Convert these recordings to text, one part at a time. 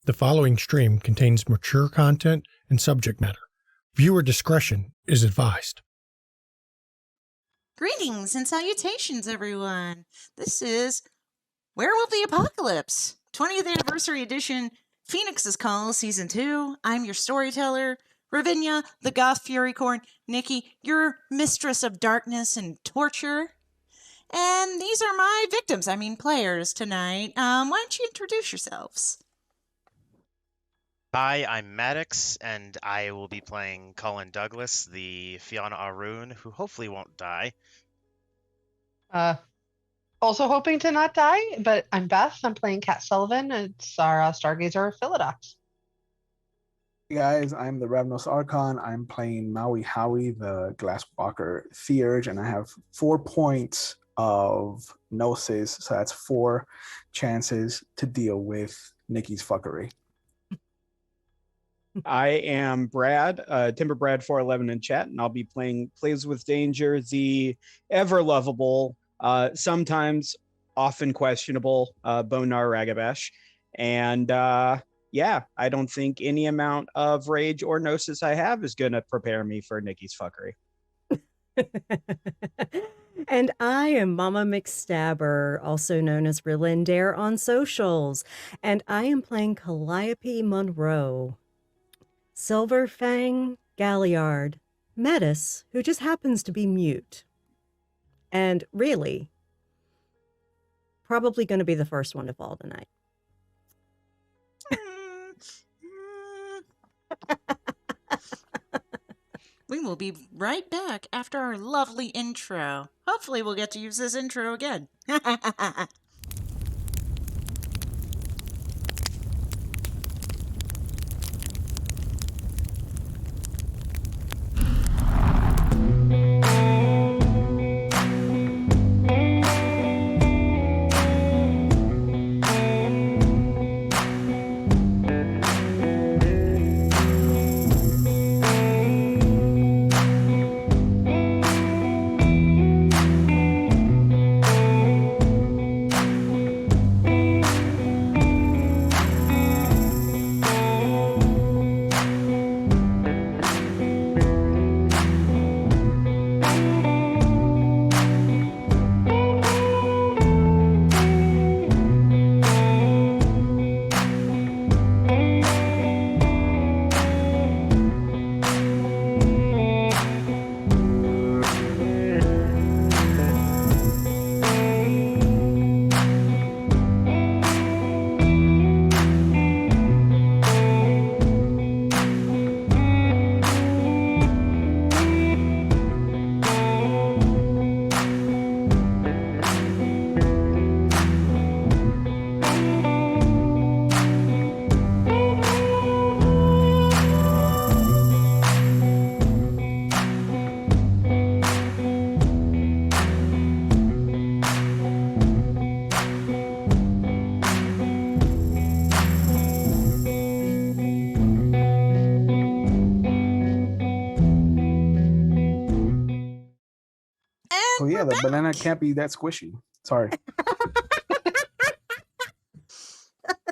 The following stream contains mature content and subject matter. Viewer discretion is advised. Greetings and salutations, everyone. This is Werewolf the Apocalypse, 20th Anniversary Edition, Phoenix's Call, Season 2. I'm your storyteller, Ravinia, the Goth Furycorn, Nikki, your mistress of darkness and torture. And these are my victims, players tonight. Why don't you introduce yourselves? Hi, I'm Maddox, and I will be playing Colin Douglas, the Fiona Arun, who hopefully won't die. Also hoping to not die, but I'm Beth. I'm playing Kat Sullivan. It's our Stargazer Philodox. Hey guys, I'm the Ravnos Archon. I'm playing Maui Howie, the Glasswalker Theurge, and I have 4 points of Gnosis, so that's 4 chances to deal with Nikki's fuckery. I am Brad, Timber Brad 411 in chat, and I'll be playing Plays with Danger, the ever lovable, sometimes often questionable Bonar Ragabash. And yeah, I don't think any amount of rage or gnosis I have is going to prepare me for Nikki's fuckery. And I am Mama McStabber, also known as Relindare on socials, and I am playing Calliope Monroe. Silverfang Galliard, Metis, who just happens to be mute. And really, probably going to be the first one to fall tonight. We will be right back after our lovely intro. Hopefully we'll get to use this intro again. Oh yeah, the banana can't be that squishy. Sorry.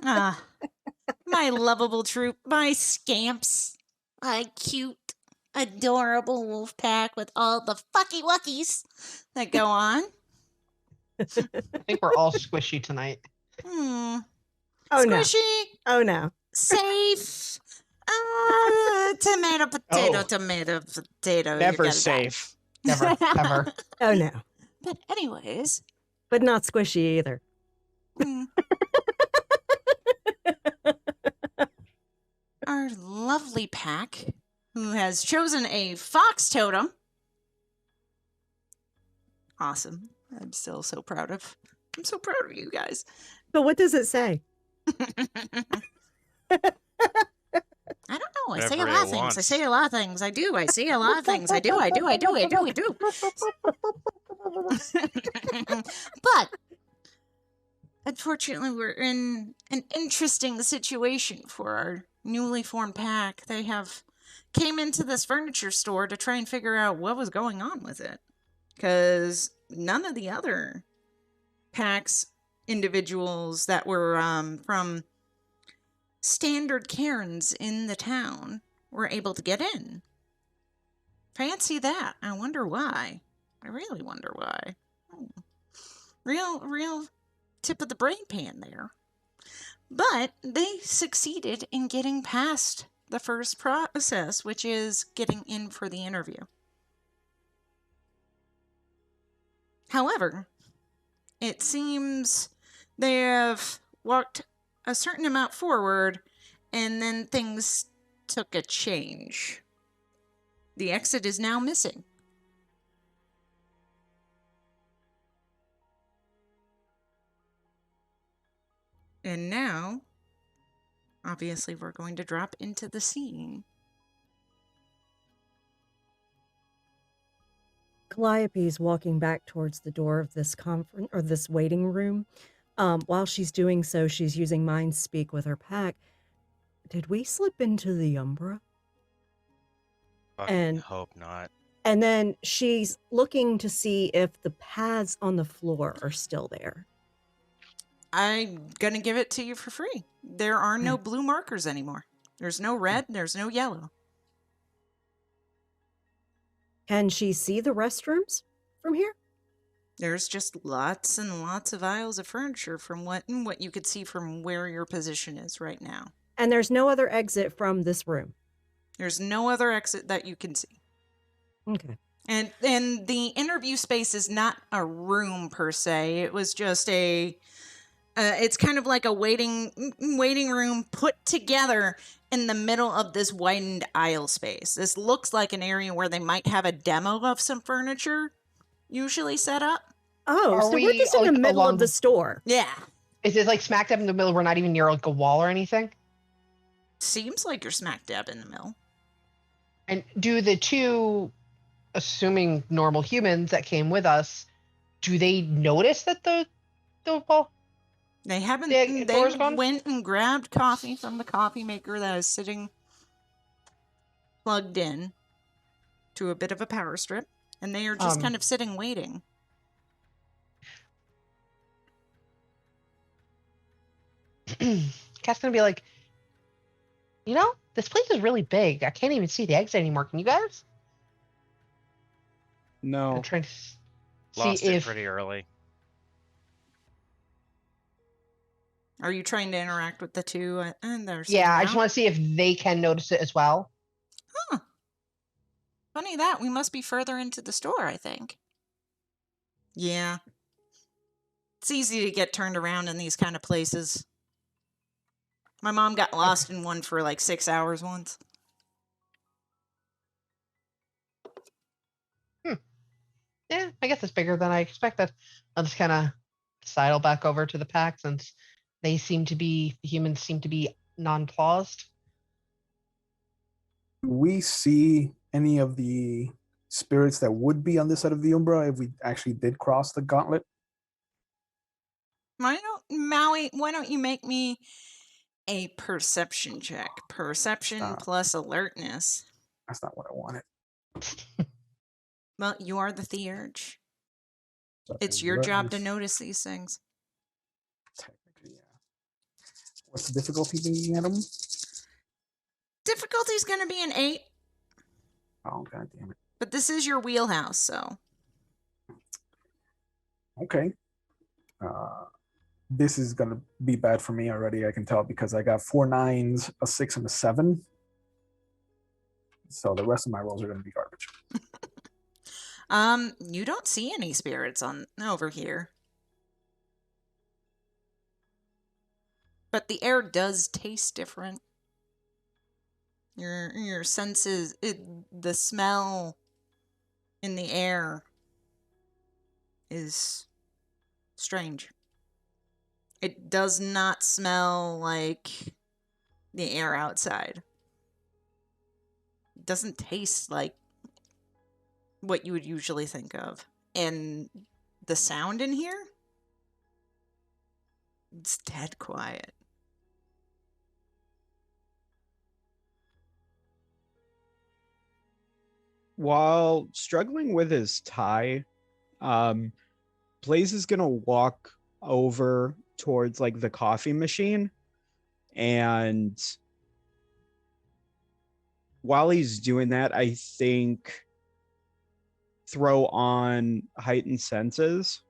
My lovable troop, my scamps, my cute, adorable wolf pack with all the fucky wuckies that go on. I think we're all squishy tonight. Oh, Squishy. No. Oh, no. Safe. Tomato, potato, tomato, potato. Never safe. Never, ever. Oh, no. But anyways. But not squishy either. Our lovely pack, who has chosen a fox totem. Awesome. I'm still so proud of. I'm so proud of you guys. But what does it say? I don't know. I say a Whatever lot it of things. wants. I say a lot of things. I do. I see a lot of things. I do. But unfortunately, we're in an interesting situation for our newly formed pack. They have came into this furniture store to try and figure out what was going on with it, because none of the other packs individuals that were from standard Karens in the town were able to get in. Fancy that. I wonder why. I really wonder why. Real tip of the brain pan there. But they succeeded in getting past the first process, which is getting in for the interview. However, it seems they have walked a certain amount forward and then things took a change. The exit is now missing. And now, obviously, we're going to drop into the scene. Calliope's walking back towards the door of this conference or this waiting room. While she's doing so, she's using mind speak with her pack. Did we slip into the Umbra? Fucking hope not. And then she's looking to see if the pads on the floor are still there. I'm gonna give it to you for free. There are no blue markers anymore. There's no red, there's no yellow. Can she see the restrooms from here? There's just lots and lots of aisles of furniture from what you could see from where your position is right now. And there's no other exit from this room. There's no other exit that you can see. Okay. And the interview space is not a room per se. It was just it's kind of like a waiting room put together in the middle of this widened aisle space. This looks like an area where they might have a demo of some furniture usually set up. Oh, Are so we're we, just in the like, middle along of the store. Yeah. Is it like smack dab in the middle? We're not even near like a wall or anything? Seems like you're smack dab in the middle. And do the two, assuming normal humans that came with us, do they notice that the wall? They haven't. The door's They gone? went and grabbed coffee from the coffee maker that is sitting plugged in to a bit of a power strip, and they are just kind of sitting waiting. Cat's gonna be like, this place is really big. I can't even see the exit anymore. Can you guys? No. I'm trying to Lost see it if pretty early. Are you trying to interact with the two? And there's I just want to see if they can notice it as well. Huh. Funny that we must be further into the store. I think. Yeah. It's easy to get turned around in these kind of places. My mom got lost in one for like 6 hours once. Yeah, I guess it's bigger than I expected. I'll just kind of sidle back over to the pack since the humans seem to be nonplussed. Do we see any of the spirits that would be on this side of the Umbra if we actually did cross the gauntlet? Maui, why don't you make me a perception check? Perception plus alertness. That's not what I wanted. Well, you are the theurge. So It's your job to alertness, notice these things. technically, yeah. What's the difficulty being at them? Difficulty's going to be an 8, Oh, god damn it. but this is your wheelhouse, so. Okay. This is going to be bad for me already, I can tell, because I got 4 9s, a 6, and a 7. So the rest of my rolls are going to be garbage. You don't see any spirits over here. But the air does taste different. Your senses, the smell in the air is strange. It does not smell like the air outside. It doesn't taste like what you would usually think of. And the sound in here, it's dead quiet. While struggling with his tie, Blaze is gonna walk over towards like the coffee machine And while he's doing that, I think throw on heightened senses.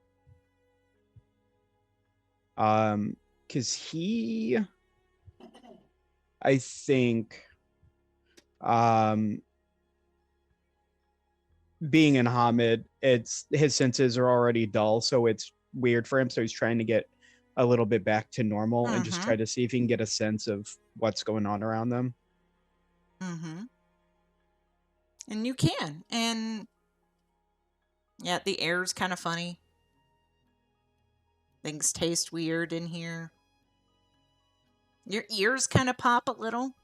Because he, I think, being in Hamid, it's his senses are already dull, so it's weird for him. So he's trying to get a little bit back to normal and just try to see if he can get a sense of what's going on around them. Mm-hmm. And you can. And yeah, the air's kind of funny. Things taste weird in here. Your ears kind of pop a little.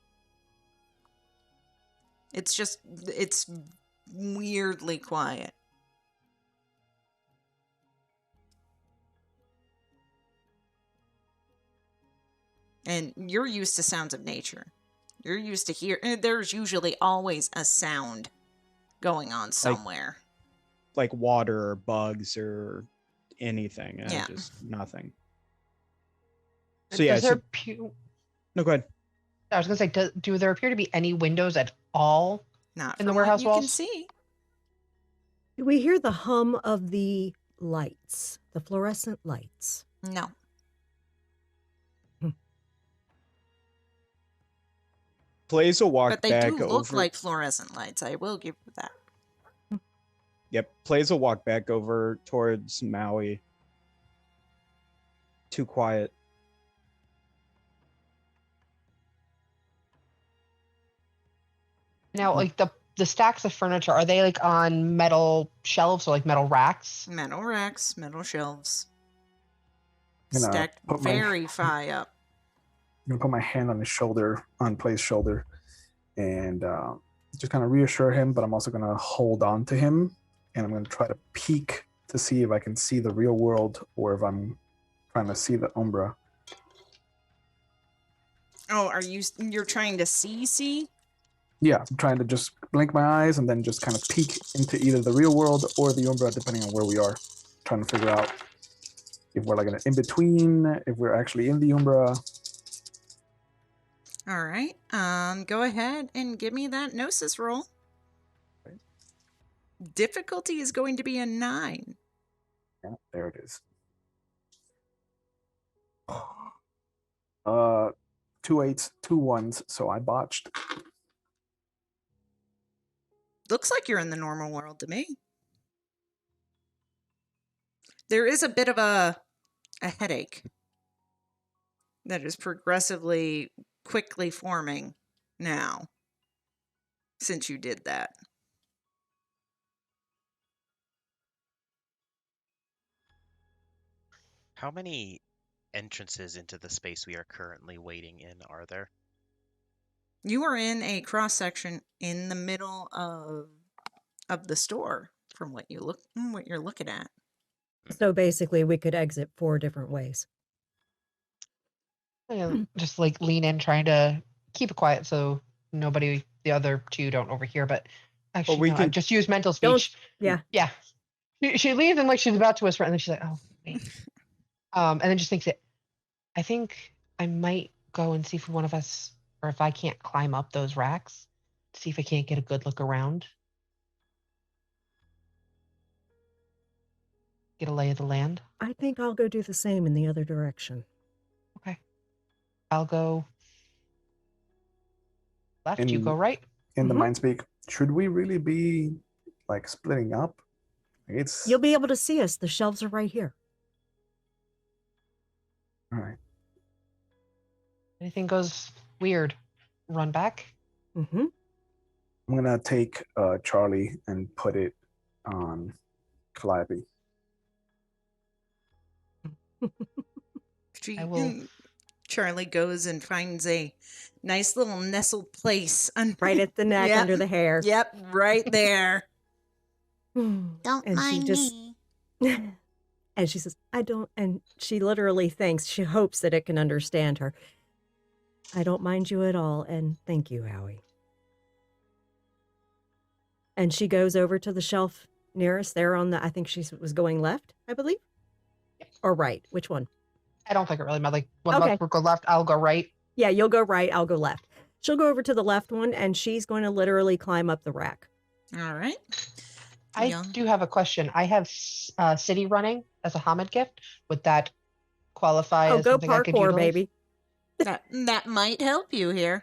It's weirdly quiet. And you're used to sounds of nature. You're used to hear. There's usually always a sound going on somewhere. Like water or bugs or anything. Yeah. Just nothing. So Does yeah. there No, go ahead. I was going to say, do there appear to be any windows at all? Not in the from warehouse what you can walls? see. Do we hear the hum of the lights, the fluorescent lights? No. Plays will walk But they back do look over. like fluorescent lights. I will give you that. Yep. Plays will walk back over towards Maui. Too quiet. Now, like the stacks of furniture, are they like on metal shelves or like metal racks? Metal racks, metal shelves. I'm gonna Stacked put my- very high up. I'm gonna put my hand on his shoulder, on Play's shoulder, and just kind of reassure him. But I'm also gonna hold on to him, and I'm gonna try to peek to see if I can see the real world or if I'm trying to see the Umbra. Oh, you're trying to see? Yeah, I'm trying to just blink my eyes and then just kind of peek into either the real world or the Umbra, depending on where we are. Trying to figure out if we're like in between, if we're actually in the Umbra. All right. Go ahead and give me that Gnosis roll. Okay. Difficulty is going to be a 9. Yeah, there it is. 2 8s, 2 1s, so I botched. Looks like you're in the normal world to me. There is a bit of a headache that is progressively quickly forming now since you did that. How many entrances into the space we are currently waiting in are there? You are in a cross section in the middle of the store from what you're looking at. So basically, we could exit 4 different ways. Just like lean in, trying to keep it quiet so the other two don't overhear. But actually, we no, I can- just use mental Don't- speech. Yeah. Yeah. She leans in like she's about to whisper, and then she's like, "Oh, wait." And then just thinks it. I think I might go and see if one of us, or if I can't climb up those racks, to see if I can't get a good look around, get a lay of the land. I think I'll go do the same in the other direction. Okay. I'll go left. You go right. In the Mhm. mind speak, should we really be like splitting up? It's You'll be able to see us. The shelves are right here. all right. Anything goes weird, run back. Mm-hmm. I'm gonna take Charlie and put it on Calliope. I will- Charlie goes and finds a nice little nestled place. Right at the neck, Yep. under the hair. Yep, right there. Don't Don't mind me. And she says, I don't, and she literally thinks, she hopes that it can understand her. I don't mind you at all, and thank you, Howie. And she goes over to the shelf nearest there on the, I think she was going left, I believe? Yep. Or right, which one? I don't think it really matters. Like, one of Okay. us will go left, I'll go right. Yeah, you'll go right, I'll go left. She'll go over to the left one, and she's going to literally climb up the rack. All right. I Yeah. do have a question. I have city running as a Hamid gift. Would that qualify Oh, as go something I could parkour, utilize? baby. That might help you here.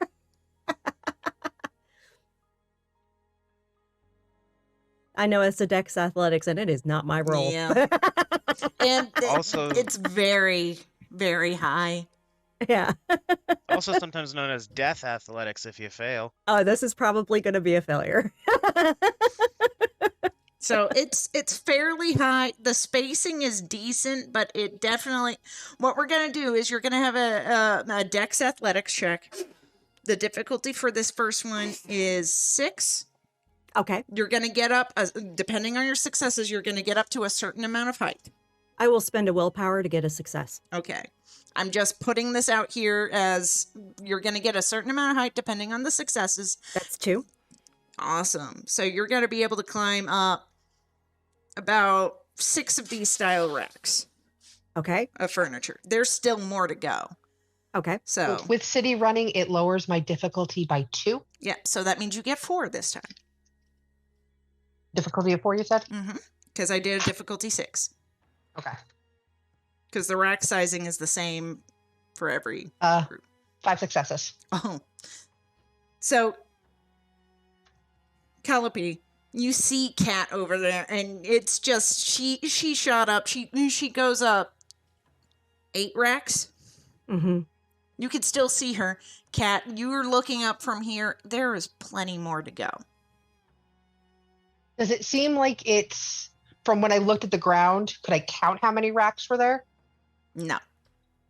I know it's a Dex Athletics, and it is not my role. Yeah. And Also- it's very, very high. Yeah. Also sometimes known as death athletics if you fail. Oh, this is probably going to be a failure. So it's fairly high. The spacing is decent, but it definitely. What we're gonna do is you're gonna have a Dex Athletics check. The difficulty for this first one is 6. Okay. You're gonna get up, depending on your successes, you're gonna get up to a certain amount of height. I will spend a willpower to get a success. Okay. I'm just putting this out here as you're gonna get a certain amount of height depending on the successes. That's 2. Awesome. So you're gonna be able to climb up about 6 of these style racks Okay. of furniture. There's still more to go. Okay. So With city running, it lowers my difficulty by 2. yeah, so that means you get 4 this time. Difficulty of 4, you said? Because I did a difficulty 6. Okay. Because the rack sizing is the same for every 5 successes. Oh. So Calliope, you see Kat over there, and it's just she shot up. She goes up 8 racks. Mm-hmm. You can still see her. Kat, you're looking up from here. There is plenty more to go. Does it seem like it's from when I looked at the ground? Could I count how many racks were there? No.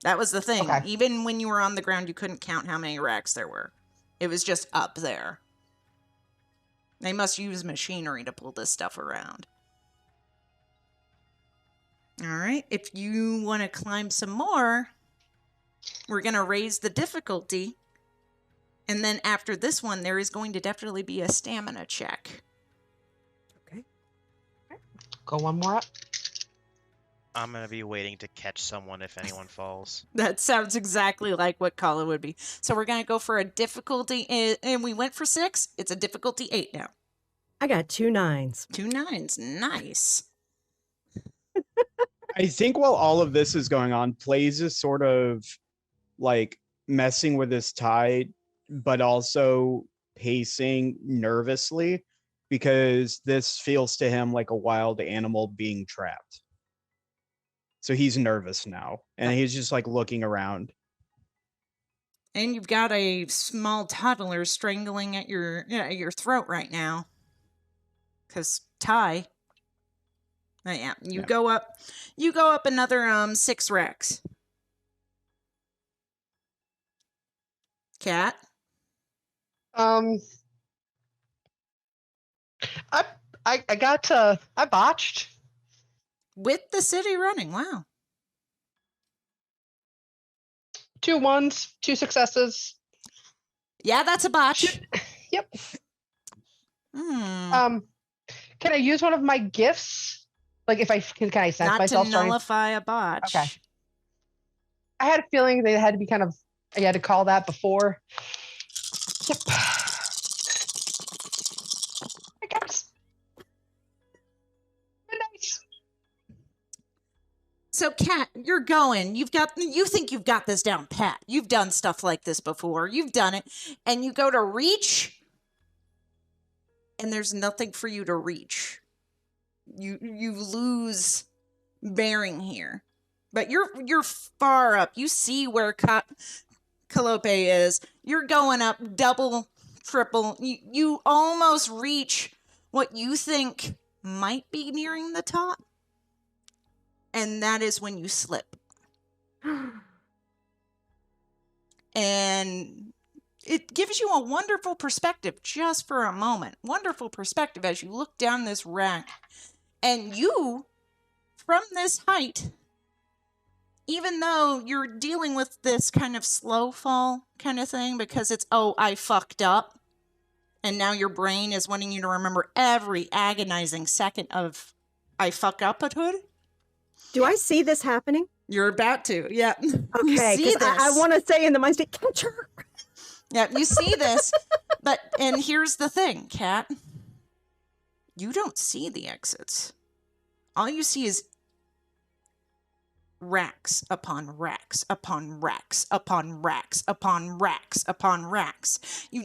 That was the thing. Okay. Even when you were on the ground, you couldn't count how many racks there were. It was just up there. They must use machinery to pull this stuff around. All right. If you want to climb some more, we're going to raise the difficulty. And then after this one, there is going to definitely be a stamina check. Okay. Go one more up. I'm gonna be waiting to catch someone if anyone falls. That sounds exactly like what Colin would be. So we're going to go for a difficulty. And we went for 6. It's a difficulty 8 now. I got 2 9s. 2 9s. Nice. I think while all of this is going on, Plays is sort of like messing with his tide, but also pacing nervously because this feels to him like a wild animal being trapped. So he's nervous now, and he's just like looking around. And you've got a small toddler strangling at your throat right now. Because Ty. Oh, yeah. You go up another 6 racks. Cat. I botched. With the city running. Wow. 2 1s, 2 successes. Yeah, that's a botch. Yep. Hmm. Can I use one of my gifts? Like if I can I sense Not to myself starting? nullify a botch. Okay. I had a feeling they had to be kind of. I had to call that before. Yep. Hey guys. Nice. So, Kat, you're going. You think you've got this down pat. You've done stuff like this before. You've done it. And you go to reach, and there's nothing for you to reach. You lose bearing here. But you're far up. You see where Calliope is. You're going up double, triple. You almost reach what you think might be nearing the top. And that is when you slip. And it gives you a wonderful perspective just for a moment. Wonderful perspective as you look down this rack. And you, from this height, even though you're dealing with this kind of slow fall kind of thing, because it's, oh, I fucked up. And now your brain is wanting you to remember every agonizing second of I fuck up at hood. Do I see this happening? You're about to. Yeah. You Okay, see 'cause I this. want to say in the mind speak, catch her. Yeah, you see this, and here's the thing, Kat. You don't see the exits. All you see is racks upon racks upon racks upon racks upon racks upon racks. You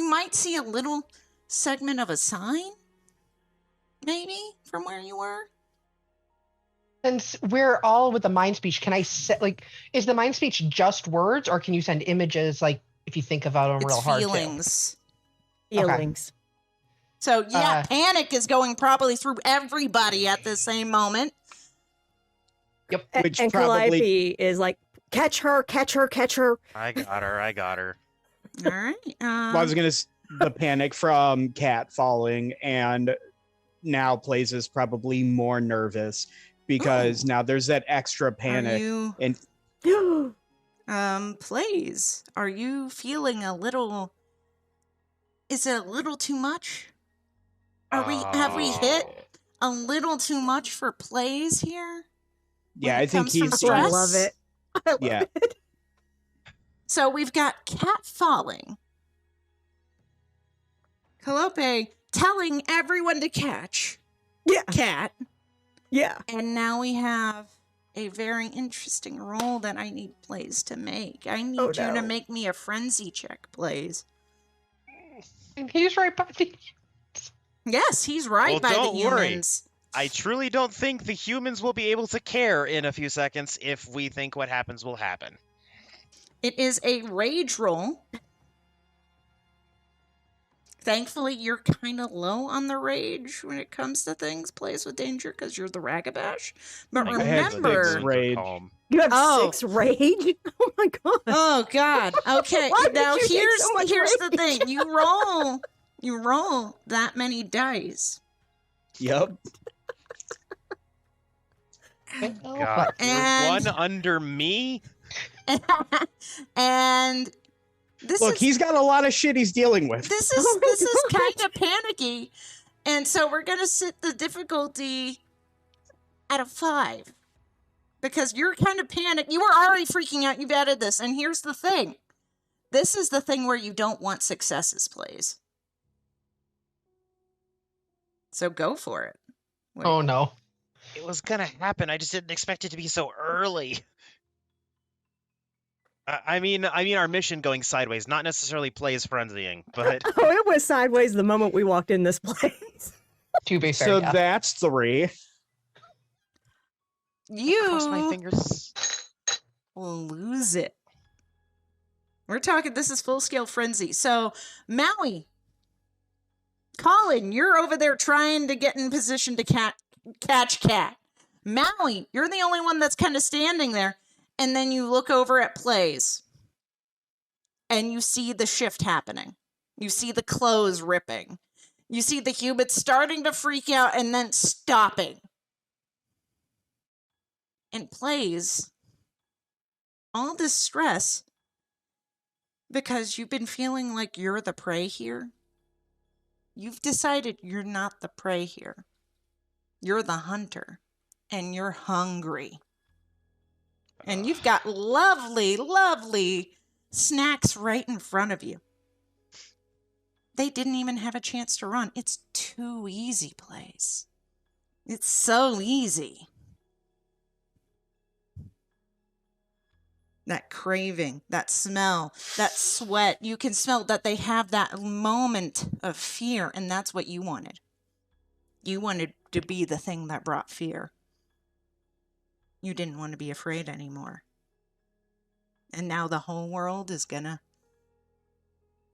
might see a little segment of a sign, maybe, from where you were. Since we're all with the mind speech, can I set is the mind speech just words, or can you send images if you think about them It's real hard? feelings. Feelings. So yeah, panic is going probably through everybody at the same moment. Yep. Which And probably Calliope is like, catch her, catch her, catch her. I got her. All right. I was gonna the panic from Cat falling, and now Plays is probably more nervous because now there's that extra panic. And Plays, are you feeling a little? Is it a little too much? Have we hit a little too much for Plays here? yeah, When it I think comes from he's stress? I love it. I love Yeah. it. So we've got Cat falling. Calliope telling everyone to catch Yeah. Cat. Yeah. And now we have a very interesting roll that I need Plays to make. I need you to no. make me a frenzy check, Plays. And he's right by the. Yes, he's right Well, by the don't worry. humans. I truly don't think the humans will be able to care in a few seconds if we think what happens will happen. It is a rage roll. Thankfully, you're kind of low on the rage when it comes to things, Plays with danger, because you're the Ragabash. But I had remember... six rage. Calm. You have Oh. 6 rage? Oh my god. Oh God. Okay. Why did Now you take here's so much the rage? thing. You roll that many dice. Yep. God, you're And- one under me? And this Look, is he's got a lot of shit he's dealing with. this Oh my is God. kind of panicky. And so we're gonna set the difficulty at a 5. Because you're kind of panicked. You were already freaking out. You've added this. And here's the thing. This is the thing where you don't want successes, Plays. So go for it. Wait. Oh no. It was gonna happen. I just didn't expect it to be so early. I mean, our mission going sideways, not necessarily Plays frenzying, but Oh, it was sideways the moment we walked in this place. To be fair. So yeah. that's 3. cross my You fingers. will lose it. We're talking, this is full-scale frenzy. So, Maui, Colin, you're over there trying to get in position to catch Cat. Maui, you're the only one that's kind of standing there. And then you look over at Plays. And you see the shift happening. You see the clothes ripping. You see the humans starting to freak out and then stopping. And Plays, all this stress, because you've been feeling like you're the prey here. You've decided you're not the prey here. You're the hunter. And you're hungry. And you've got lovely, lovely snacks right in front of you. They didn't even have a chance to run. It's too easy, Plays. It's so easy. That craving, that smell, that sweat. You can smell that they have that moment of fear, and that's what you wanted. You wanted to be the thing that brought fear. You didn't want to be afraid anymore. And now the whole world is gonna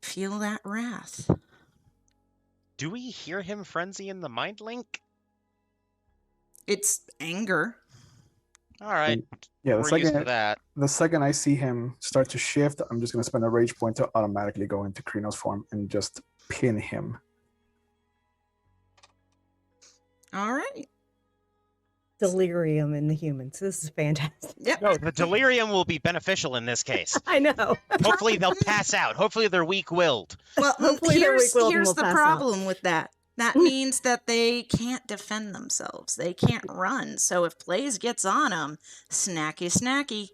feel that wrath. Do we hear him frenzy in the mind link? It's anger. All right, Yeah, we're used to that. the second I see him start to shift, I'm just going to spend a rage point to automatically go into Krino's form and just pin him. All right. Delirium in the humans. This is fantastic. Yep. No, the delirium will be beneficial in this case. I know. Hopefully they'll pass out. Hopefully they're weak-willed. Well, Hopefully they're here's weak-willed and here's will the pass out. problem with that. That means that they can't defend themselves. They can't run. So if Plays gets on them, snacky, snacky.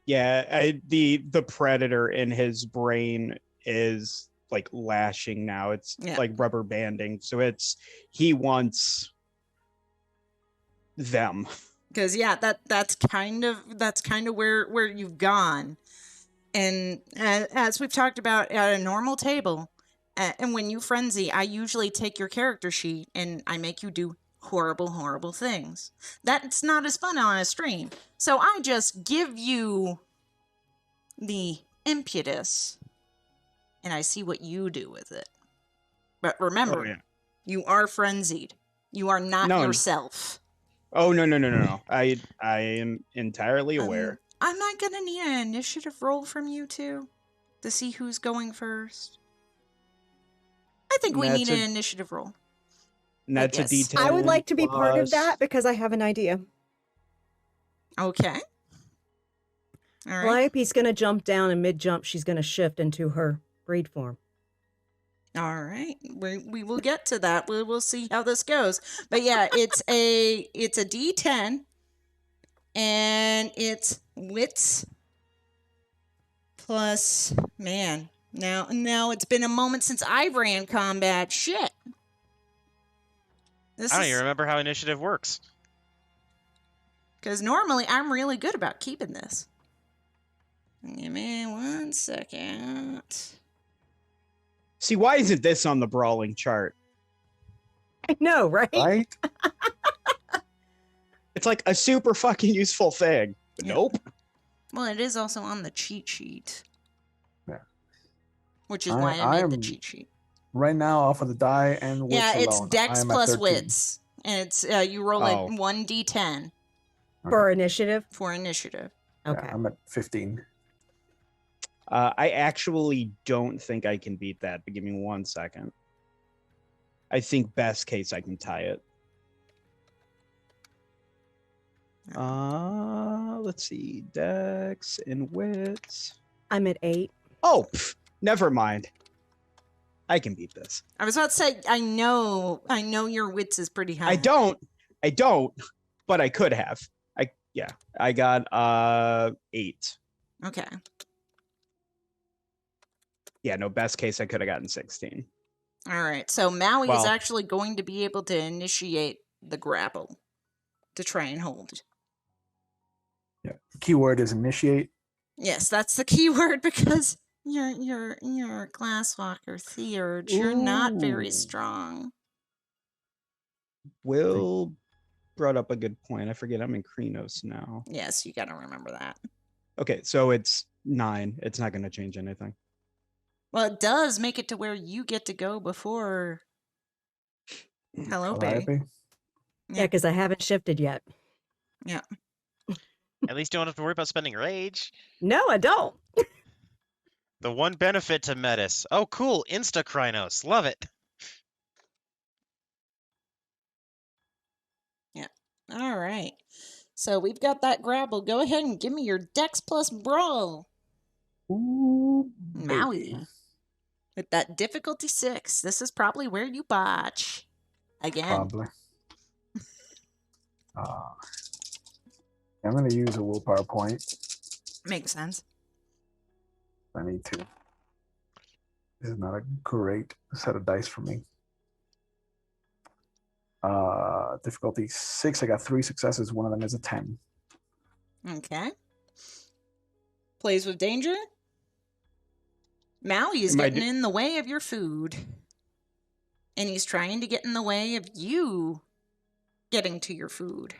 Yeah, the predator in his brain is like lashing now. It's Yeah. like rubber banding. So he wants them. Because that's kind of where you've gone. And as we've talked about at a normal table, and when you frenzy, I usually take your character sheet and I make you do horrible, horrible things. That's not as fun on a stream. So I just give you the impetus and I see what you do with it. But remember, Oh, yeah. you are frenzied. You are not No. yourself. Oh no. I am entirely aware. I'm not going to need an initiative roll from you two to see who's going first. I think we need an initiative roll. And that's a Yes. detail. I would like to be part of that because I have an idea. Okay. All right. Calliope's going to jump down, and mid-jump, she's going to shift into her breed form. All right. We will get to that. We'll see how this goes. But yeah, it's a D10, and it's wits plus, man. Now it's been a moment since I ran combat. Shit. I don't even remember how initiative works. Because normally I'm really good about keeping this. Give me 1 second. See, why isn't this on the brawling chart? I know, right? Right? It's like a super fucking useful thing. But Yeah. Nope. Well, it is also on the cheat sheet. Yeah. Which is why I made the I'm cheat sheet. right now off of the die and wits Yeah, it's alone, Dex I'm at plus 13. wits. And it's you roll Oh. a 1d10 For initiative? for initiative. Okay. Yeah, I'm at 15. I actually don't think I can beat that, but give me 1 second. I think best case I can tie it. Let's see. Dex and wits. I'm at 8. Oh, never mind. I can beat this. I was about to say, I know your wits is pretty high. I don't, but I could have. I got 8. Okay. Yeah, no, best case I could have gotten 16. All right. So Maui is Well- actually going to be able to initiate the grapple to try and hold. Keyword is initiate. Yes, that's the key word because you're a glasswalker theurge. You're not very Ooh. strong. Will brought up a good point. I forget I'm in Krenos now. Yes, you got to remember that. Okay, so it's 9. It's not going to change anything. Well, it does make it to where you get to go before Hello, babe. Calliope. Yeah, because I haven't shifted yet. At least you don't have to worry about spending rage. No, I don't. The one benefit to Metis. Oh, cool. Insta-Krynos. Love it. All right. So we've got that grapple. Go ahead and give me your Dex plus Brawl. Ooh, Maui. baby. With that difficulty 6. This is probably where you botch. Again. Probably. I'm going to use a willpower point. Makes sense. I need to. This is not a great set of dice for me. Difficulty 6. I got 3 successes. One of them is a 10. Okay. Plays with danger. Maui is Am I getting in the way of your food. And he's trying to get in the way of you getting to your food.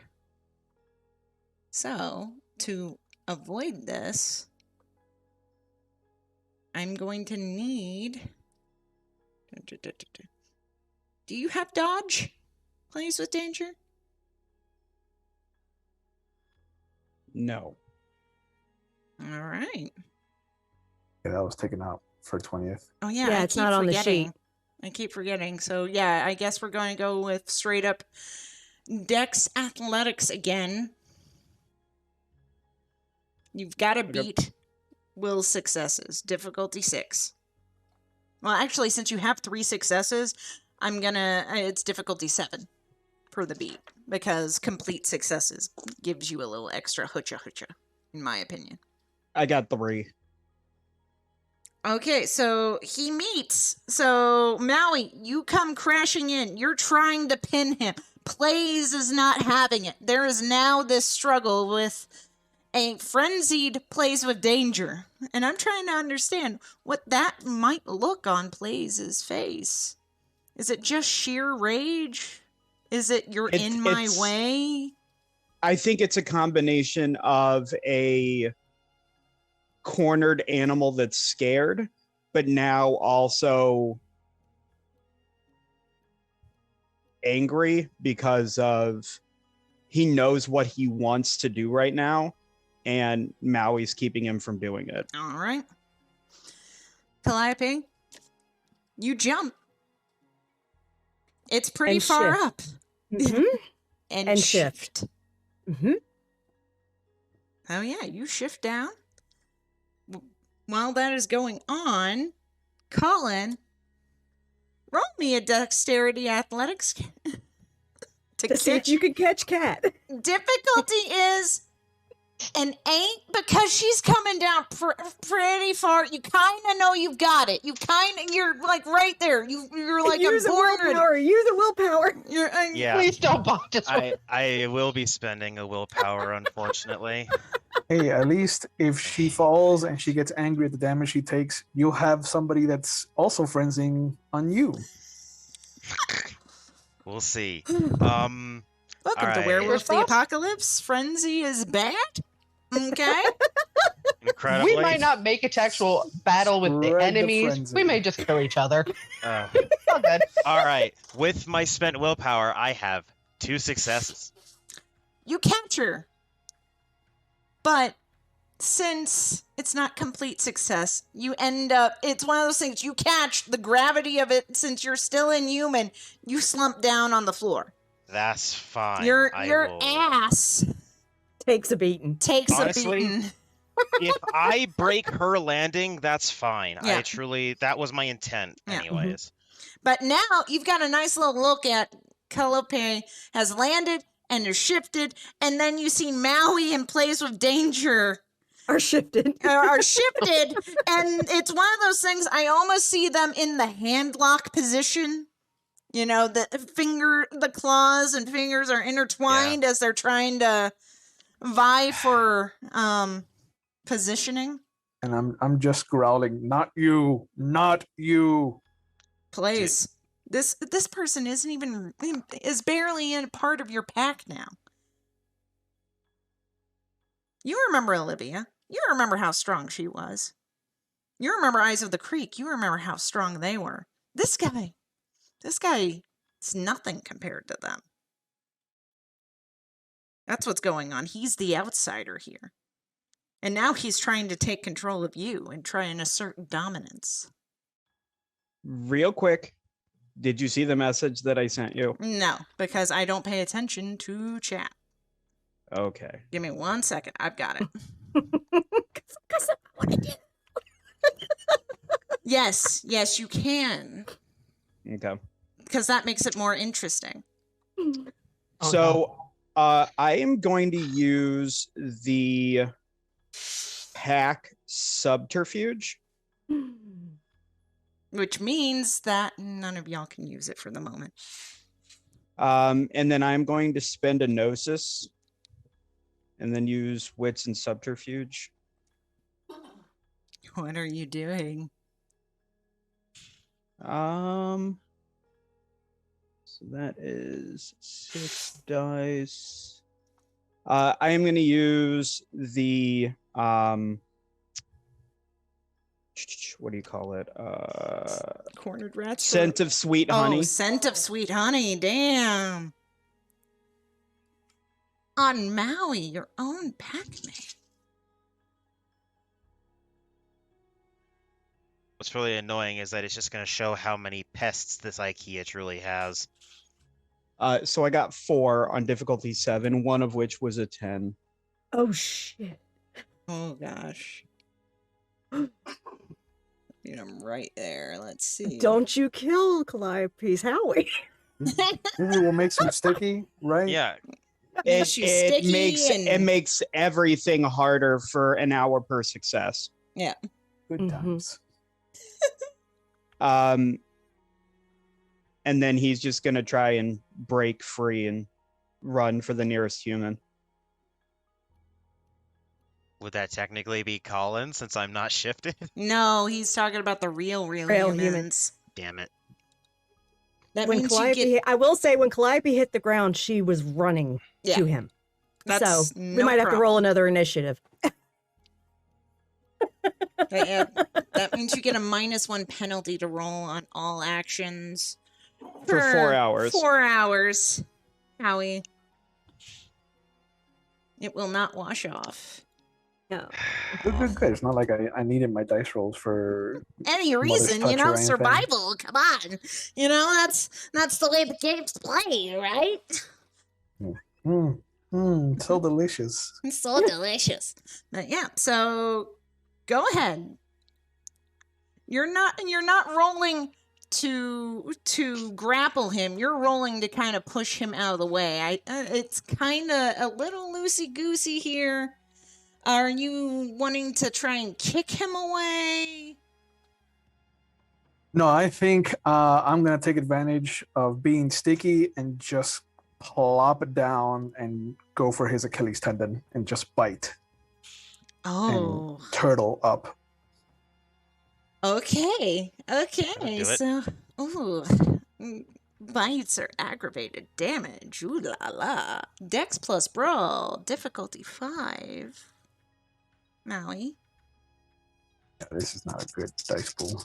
So, to avoid this, I'm going to need... Do you have dodge? Plays with danger? No. All right. Yeah, that was taken out for 20th. Oh, yeah. Yeah, I it's keep not on the forgetting. sheet. I keep forgetting. So, yeah, I guess we're going to go with straight up Dex Athletics again. You've got to beat Will's successes. Difficulty 6. Well, actually, since you have 3 successes, it's difficulty 7 for the beat, because complete successes gives you a little extra hutcha, in my opinion. I got 3. Okay, so he meets. So, Maui, you come crashing in. You're trying to pin him. Plays is not having it. There is now this struggle with a frenzied Plays with danger. And I'm trying to understand what that might look on Plays' face. Is it just sheer rage? Is it you're in my way? I think it's a combination of a cornered animal that's scared, but now also angry because of he knows what he wants to do right now, and Maui's keeping him from doing it. All right. Calliope, you jump. It's pretty And far shift. up. Mhm. And shift. Mhm. Oh, yeah, you shift down. While that is going on, Colin, roll me a dexterity athletics To see if you can catch Cat. Difficulty is an 8 because she's coming down pretty far. You kind of know you've got it. You're like right there. You're like use a the born willpower. Use the willpower. Yeah. Please don't bond us. I will be spending a willpower, unfortunately. Hey, at least if she falls and she gets angry at the damage she takes, you have somebody that's also frenzying on you. We'll see. Welcome to right. Werewolf the Yourself? Apocalypse. Frenzy is bad. Okay. Incredibly. We might not make it to actual battle with the Spread the enemies. frenzy. We may just kill each other. Uh, All good. all right. With my spent willpower, I have 2 successes. You capture. But since it's not complete success, you end up, it's one of those things, you catch the gravity of it. Since you're still inhuman, you slump down on the floor. That's fine. Your I will- ass Takes a beating. takes Honestly, a beating. If I break her landing, that's fine. Yeah. That was my intent, Yeah. anyways. But now you've got a nice little look at Calliope has landed and is shifted, and then you see Maui in Plays with danger Are shifted. are shifted, and it's one of those things. I almost see them in the hand lock position. You know, the claws and fingers are intertwined as they're trying to vie for positioning. And I'm just growling, not you, not you. Plays. This person is barely in part of your pack now. You remember Olivia. You remember how strong she was. You remember Eyes of the Creek. You remember how strong they were. This guy is nothing compared to them. That's what's going on. He's the outsider here. And now he's trying to take control of you and try and assert dominance. Real quick, did you see the message that I sent you? No, because I don't pay attention to chat. Okay. Give me 1 second. I've got it. Because I want to do. Yes, you can. Okay. Because that makes it more interesting. Oh, So I am going to use the pack subterfuge. Which means that none of y'all can use it for the moment. And then I'm going to spend a gnosis and then use wits and subterfuge. What are you doing? So that is 6 dice. I am going to use the what do you call it? Cornered rats? Scent of sweet honey. Oh, scent of sweet honey. Damn. On Maui, your own packmate. What's really annoying is that it's just going to show how many pests this IKEA truly has. So I got 4 on difficulty 7, one of which was a 10. Oh, shit. Oh, gosh. Get him right there. Let's see. Don't you kill Calliope's Howie. This is what makes him sticky, right? Yeah. Makes you It sticky makes it and- makes everything harder for an hour per success. Yeah. Good Mhm. times. And then he's just gonna try and break free and run for the nearest human. Would that technically be Colin since I'm not shifted? No, he's talking about the real Real humans. humans. Damn it. That When means you Calliope get. hit, I will say, when Calliope hit the ground, she was running Yeah. to him. That's So we no might have to roll problem. another initiative. Yeah, that means you get a -1 penalty to roll on all actions For 4 hours. 4 hours, Howie. It will not wash off. No. Good. It's not like I needed my dice rolls for. Any Mother's reason, touch or anything. survival. Come on, that's the way the game's played, right? So delicious. It's so delicious. But yeah, so go ahead. You're not rolling to grapple him. You're rolling to kind of push him out of the way. It's kind of a little loosey goosey here. Are you wanting to try and kick him away? No, I think I'm gonna take advantage of being sticky and just plop it down and go for his Achilles tendon and just bite Oh, and turtle up. okay. That'll Okay, do it. so bites are aggravated damage. Ooh la la. Dex plus brawl, difficulty 5. Maui. Yeah, this is not a good dice pool.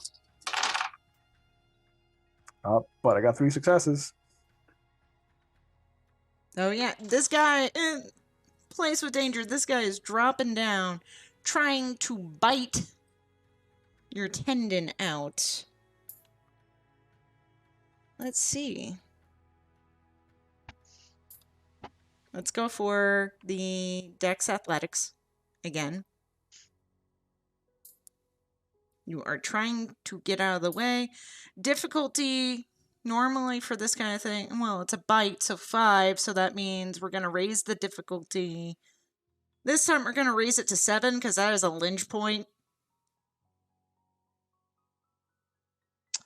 But I got 3 successes. Oh yeah, this guy plays with danger. This guy is dropping down, trying to bite your tendon out. Let's see. Let's go for the Dex Athletics again. You are trying to get out of the way. Difficulty, normally for this kind of thing, well, it's a bite, so 5, so that means we're going to raise the difficulty. This time we're going to raise it to 7, because that is a lynch point.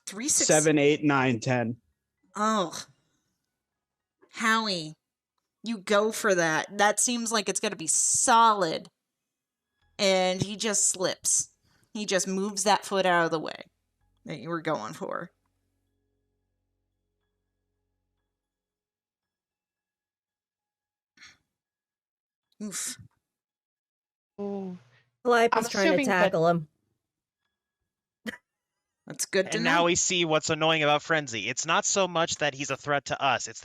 3, 6... 7, 8, 9, 10. Oh. Howie, you go for that. That seems like it's going to be solid. And he just slips. He just moves that foot out of the way that you were going for. Oof. Ooh. Calliope's I'm trying to assuming that- tackle him. That's good to And know. now we see what's annoying about Frenzy. It's not so much that he's a threat to us. It's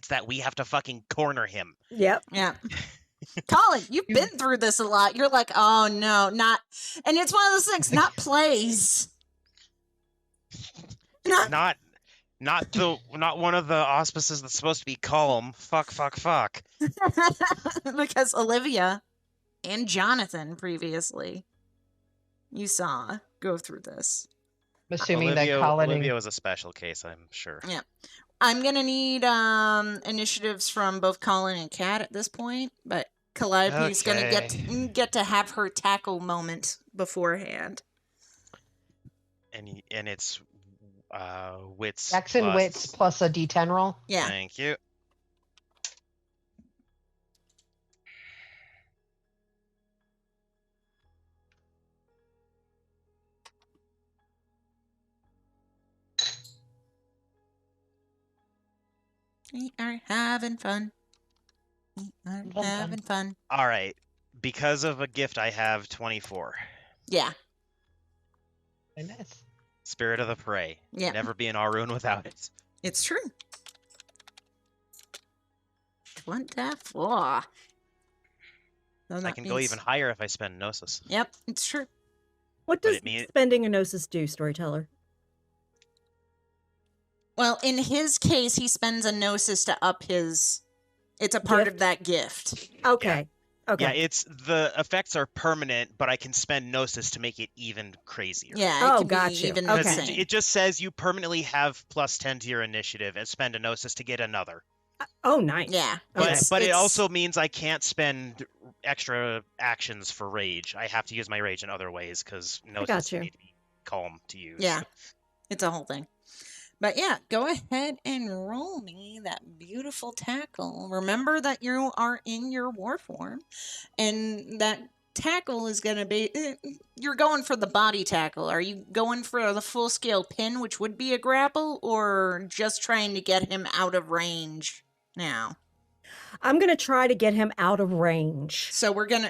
that we have to fucking corner him. Yep. Yeah. Colin, you've been through this a lot. You're like, oh no, not. And it's one of those things, not plays. Not Not one of the auspices that's supposed to be calm. Fuck. because Olivia and Jonathan previously you saw go through this. I'm assuming that Colin Olivia was a special case, I'm sure. Yeah. I'm gonna need initiatives from both Colin and Kat at this point, but Calliope's gonna get to have her tackle moment beforehand. And it's wits. Dex and wits plus a D10 roll. Yeah. Thank you. We are having fun. We are having fun. All right. Because of a gift I have 24. Yeah. Very nice. Spirit of the Prey. Yeah. Never be an Arun without it. It's true. 24. So I that can go means- even higher if I spend Gnosis. Yep, it's true. What But does it mean- spending a gnosis do, storyteller? Well, in his case, he spends a gnosis to up his. It's a part of Gift? that gift. Okay. Okay. Yeah, it's the effects are permanent, but I can spend Gnosis to make it even crazier. Yeah, it Oh, can got be you. even Okay. Because insane. it just says you permanently have +10 to your initiative and spend a Gnosis to get another. Oh, nice. Yeah, Okay. But it it's- also means I can't spend extra actions for rage. I have to use my rage in other ways because Gnosis you. need to be calm to use. Yeah, it's a whole thing. But yeah, go ahead and roll me that beautiful tackle. Remember that you are in your war form, and that tackle is going to be. You're going for the body tackle. Are you going for the full scale pin, which would be a grapple, or just trying to get him out of range now? I'm going to try to get him out of range. So we're going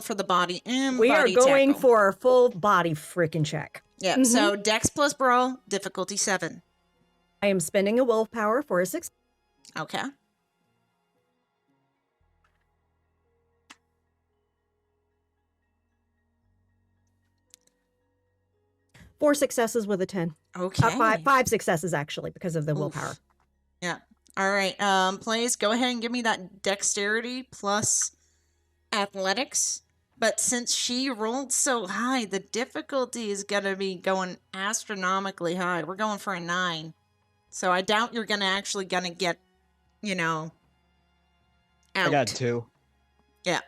for the body. We are body going tackle. for a full body freaking check. Yeah. Mhm. So Dex plus Brawl, difficulty 7. I am spending a willpower for a 6. Okay. Four successes with a 10. Okay. Five successes, actually, because of the willpower. Oof. Yeah. All right. Please go ahead and give me that dexterity plus athletics. But since she rolled so high, the difficulty is going to be going astronomically high. We're going for a 9. So I doubt you're actually gonna get, out. I got 2. Yeah.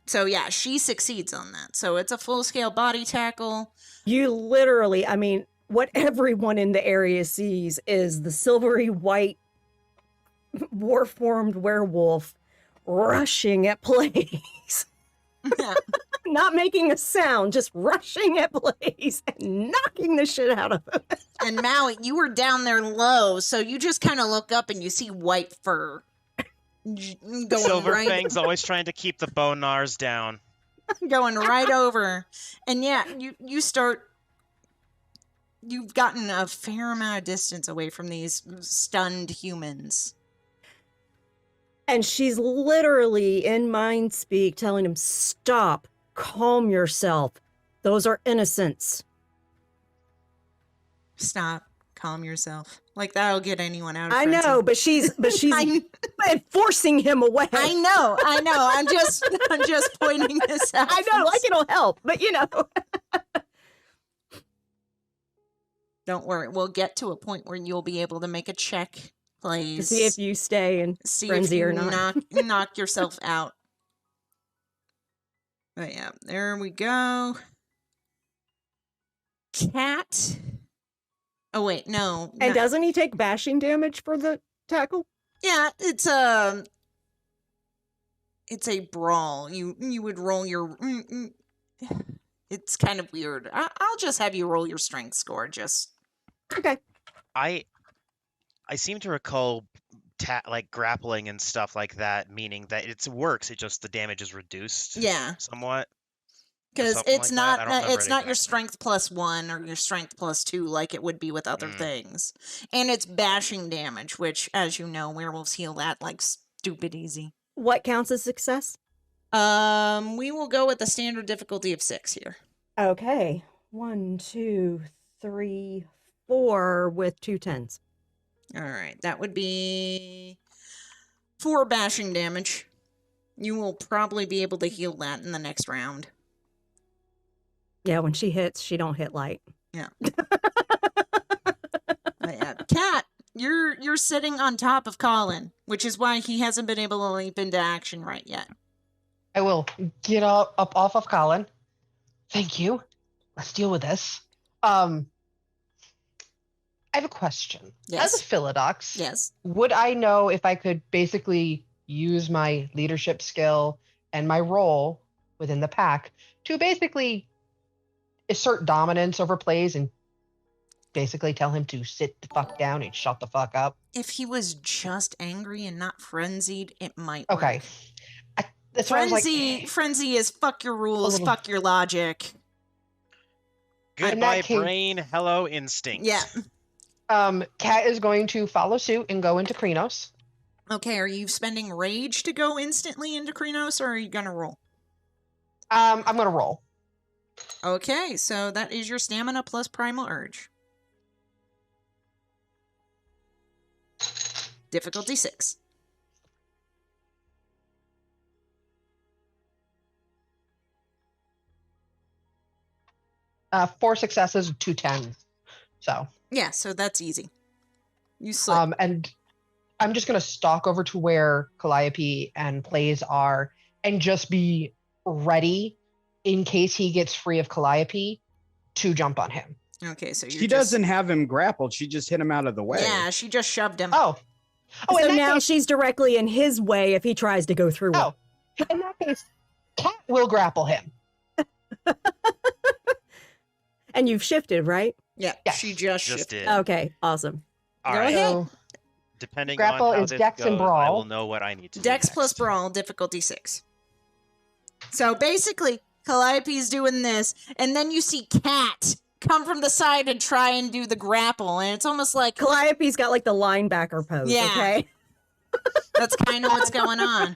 So yeah, she succeeds on that. So it's a full scale body tackle. You literally, I mean, what everyone in the area sees is the silvery white war-formed werewolf rushing at Blaze. Yeah. Not making a sound, just rushing at Blaze and knocking the shit out of him. And Maui, you were down there low, so you just kind of look up and you see white fur. Going Silverfang's always trying to keep the Bonars down. going right over. And yeah, you've gotten a fair amount of distance away from these stunned humans. And she's literally in mind speak telling him, stop, calm yourself. Those are innocents. Stop. Calm yourself. Like that'll get anyone out of I frenzy. know, but she's forcing him away. I know. I'm just pointing this out. I know, like it'll help, but Don't worry. We'll get to a point where you'll be able to make a check, to please. see if you stay in See frenzy if you or not. knock yourself out. But yeah, there we go. Cat. Oh wait, no. And no. doesn't he take bashing damage for the tackle? Yeah, it's a brawl. You would roll your. It's kind of weird. I'll just have you roll your strength score. Just Okay. I seem to recall like grappling and stuff like that, meaning that it works. It just the damage is reduced. yeah, Somewhat. because something it's like that. I not don't remember it's it not your exactly. strength plus 1 or your strength plus 2 like it would be with other things, and it's bashing damage, which, as you know, werewolves heal that like stupid easy. What counts as success? We will go with the standard difficulty of 6 here. Okay. 1, 2, 3, 4 with 2 10s. All right, that would be 4 bashing damage. You will probably be able to heal that in the next round. Yeah, when she hits, she don't hit light. Yeah. Cat, you're sitting on top of Colin, which is why he hasn't been able to leap into action right yet. I will get up off of Colin. Thank you. Let's deal with this. I have a question. Yes. As a Philodox, Yes. would I know if I could basically use my leadership skill and my role within the pack to basically assert dominance over plays and basically tell him to sit the fuck down and shut the fuck up? If he was just angry and not frenzied, it might Okay. work. That's why I was like, Frenzy is fuck your rules, little- fuck your logic. Goodbye, case- brain. Hello, instinct. Yeah. Kat is going to follow suit and go into Krenos. Okay, are you spending rage to go instantly into Krenos, or are you gonna roll? I'm gonna roll. Okay, so that is your stamina plus primal urge. Difficulty 6. 4 successes, 2 tens. So, Yeah, so that's easy. You slip. and I'm just going to stalk over to where Calliope and Plays are and just be ready in case he gets free of Calliope to jump on him. Okay, so She doesn't have him grappled. She just hit him out of the way. Yeah, she just shoved him. Oh, So in that now case, she's directly in his way if he tries to go through oh, in that case, Cat will grapple him. it. And you've shifted, right? Yeah, Yes. she just Just shifted. did. Okay, awesome. All Go right. ahead. So, Depending Grapple on how is this Dex goes, and I Brawl. will know what I need to Dex do plus next. Brawl, difficulty 6. So basically, Calliope's doing this, and then you see Cat come from the side and try and do the grapple, and it's almost like Calliope's got like the linebacker pose, Yeah. okay? that's kind of what's going on.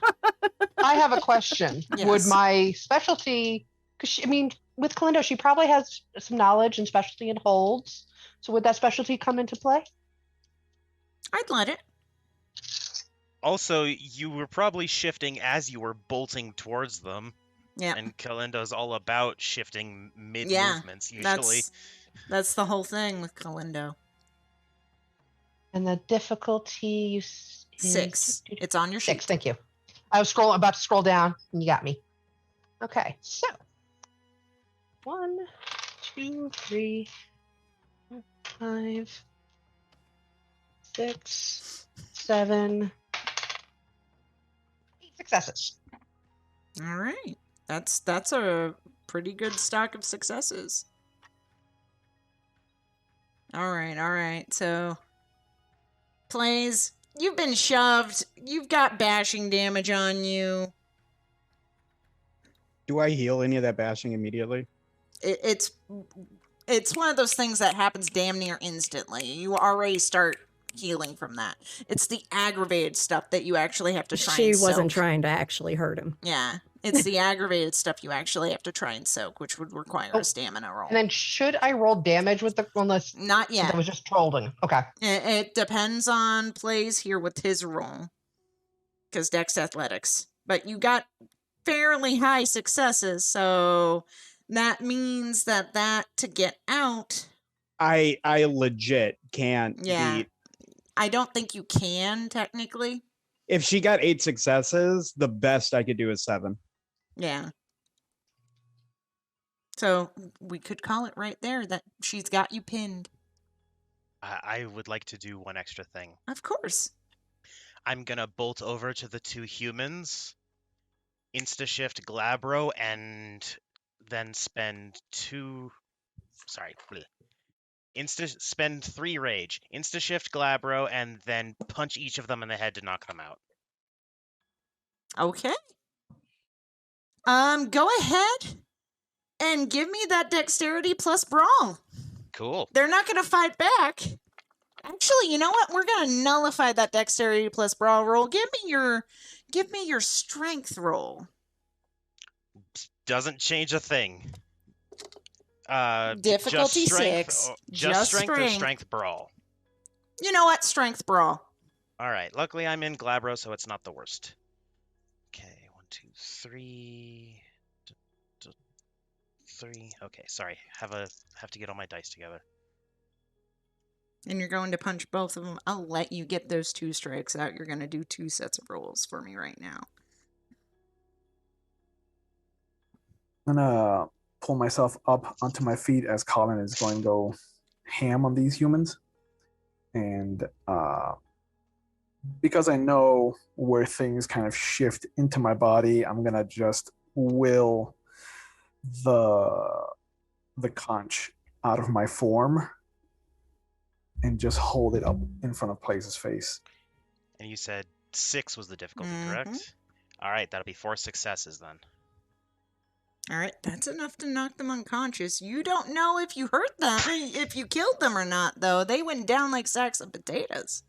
I have a question. Yes. Would my specialty, because with Kalindo, she probably has some knowledge and specialty in holds. So would that specialty come into play? I'd let it. Also, you were probably shifting as you were bolting towards them. Yeah. And Kalindo's all about shifting mid Yeah, movements usually. That's the whole thing with Kalindo. And the difficulty is 6. It's on your 6. sheet. Thank you. I was about to scroll down, and you got me. Okay, so 1, 2, 3, 4, 5, 6, 7, 8 successes. All right. That's a pretty good stock of successes. All right. So, Plays, you've been shoved. You've got bashing damage on you. Do I heal any of that bashing immediately? It's one of those things that happens damn near instantly. You already start healing from that. It's the aggravated stuff that you actually have to try She and wasn't soak. trying to actually hurt him. Yeah. It's the aggravated stuff you actually have to try and soak, which would require a stamina roll. And then should I roll damage with the unless Not yet. that was just trolling? Okay. It depends on Plays here with his roll. Because Dex Athletics. But you got fairly high successes, so that means that to get out. I legit can't Yeah. beat. I don't think you can, technically. If she got 8 successes, the best I could do is 7. Yeah. So we could call it right there that she's got you pinned. I would like to do one extra thing. Of course. I'm gonna bolt over to the 2 humans, insta-shift Glabro, and then spend 3 rage, insta-shift Glabro, and then punch each of them in the head to knock them out. Okay. Go ahead and give me that dexterity plus brawl. Cool. They're not going to fight back. Actually, you know what? We're going to nullify that dexterity plus brawl roll. Give me your strength Doesn't change a thing. Difficulty just strength, 6. Just strength or strength. strength brawl. You know what? Strength brawl. All right. Luckily, I'm in Glabro, so it's not the worst. Okay, 1, 2, 3. 3. Okay, sorry. Have to get all my dice together. And you're going to punch both of them. I'll let you get those 2 strikes out. You're going to do 2 sets of rolls for me right now. I'm gonna pull myself up onto my feet as Colin is going to go ham on these humans. And because I know where things kind of shift into my body, I'm gonna just will the conch out of my form and just hold it up in front of Place's face. And you said 6 was the difficulty, Mhm. correct? All right, that'll be 4 successes then. All right, that's enough to knock them unconscious. You don't know if you hurt them, if you killed them or not, though. They went down like sacks of potatoes.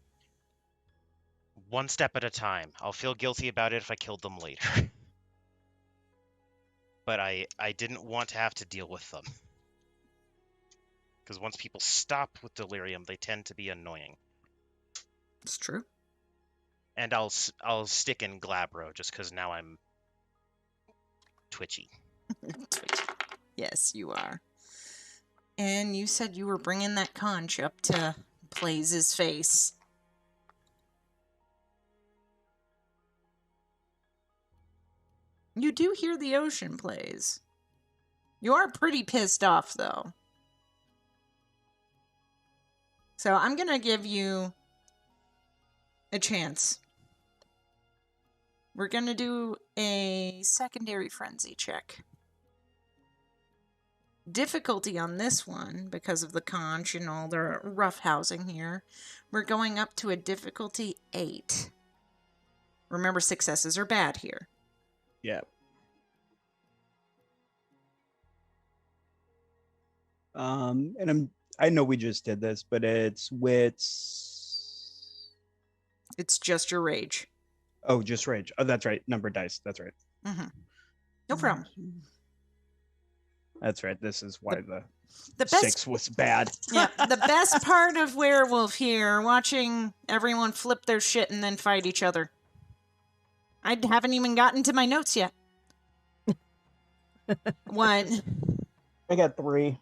One step at a time. I'll feel guilty about it if I killed them later. But I didn't want to have to deal with them. Because once people stop with delirium, they tend to be annoying. It's true. And I'll stick in Glabro just because now I'm twitchy. Yes, you are. And you said you were bringing that conch up to Blaze's face. You do hear the ocean, Blaze. You are pretty pissed off, though. So I'm going to give you a chance. We're going to do a secondary frenzy check. Difficulty on this one, because of the conch and all the rough housing here, we're going up to a difficulty 8. Remember, successes are bad here. Yeah. And I know we just did this, but it's wits. It's just your rage. Oh, just rage. Oh, that's right. Number dice. That's right. Mm-hmm. No problem. That's right. This is why the best 6 was bad. Yeah, the best part of Werewolf here, watching everyone flip their shit and then fight each other. I haven't even gotten to my notes yet. What? I got 3.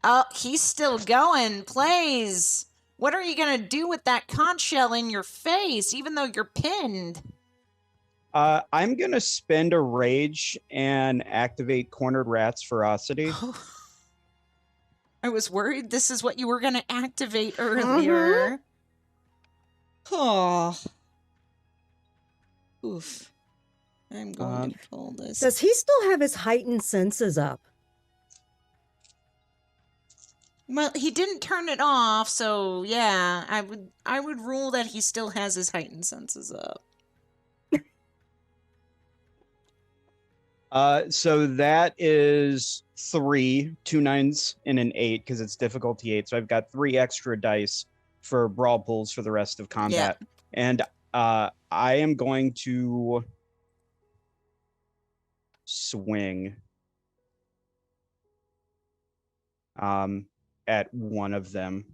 Oh, he's still going. Plays. What are you going to do with that conch shell in your face, even though you're pinned? I'm going to spend a rage and activate Cornered Rat's Ferocity. I was worried this is what you were going to activate earlier. Oh. Oof. I'm going to pull this. Does he still have his heightened senses up? Well, he didn't turn it off, so yeah, I would rule that he still has his heightened senses up. So that is 3, 2 9s, and an 8 because it's difficulty 8. So I've got 3 extra dice for brawl pulls for the rest of combat, and I am going to swing at one of them.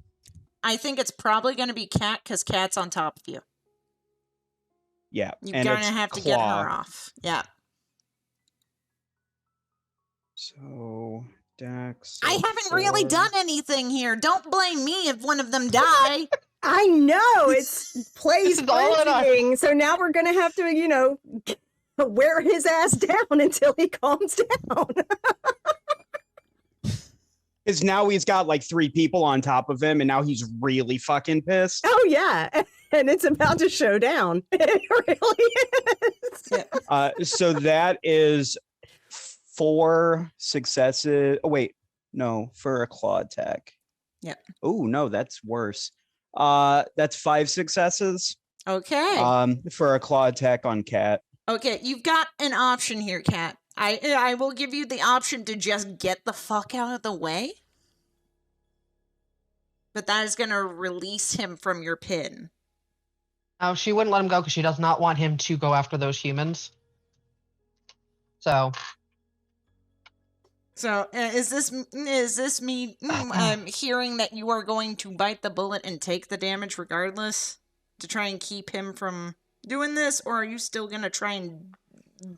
I think it's probably going to be Cat because Cat's on top of you. Yeah, You're going to have to get her off. Yeah. So, Dex. I haven't really done anything here. Don't blame me if one of them die. I know it's plays This is all it is. frenzying, so now we're gonna have to, wear his ass down until he calms down. Because now he's got like 3 people on top of him, and now he's really fucking pissed. Oh yeah, and it's about to show down. It really is. Yeah. So that is 4 successes. Oh wait, no, for a claw attack. Yeah. Oh no, that's worse. That's 5 successes. Okay. For a claw attack on Cat. Okay, you've got an option here, Cat. I will give you the option to just get the fuck out of the way. But that is going to release him from your pin. Oh, she wouldn't let him go because she does not want him to go after those humans. So is this me hearing that you are going to bite the bullet and take the damage regardless to try and keep him from doing this, or are you still going to try and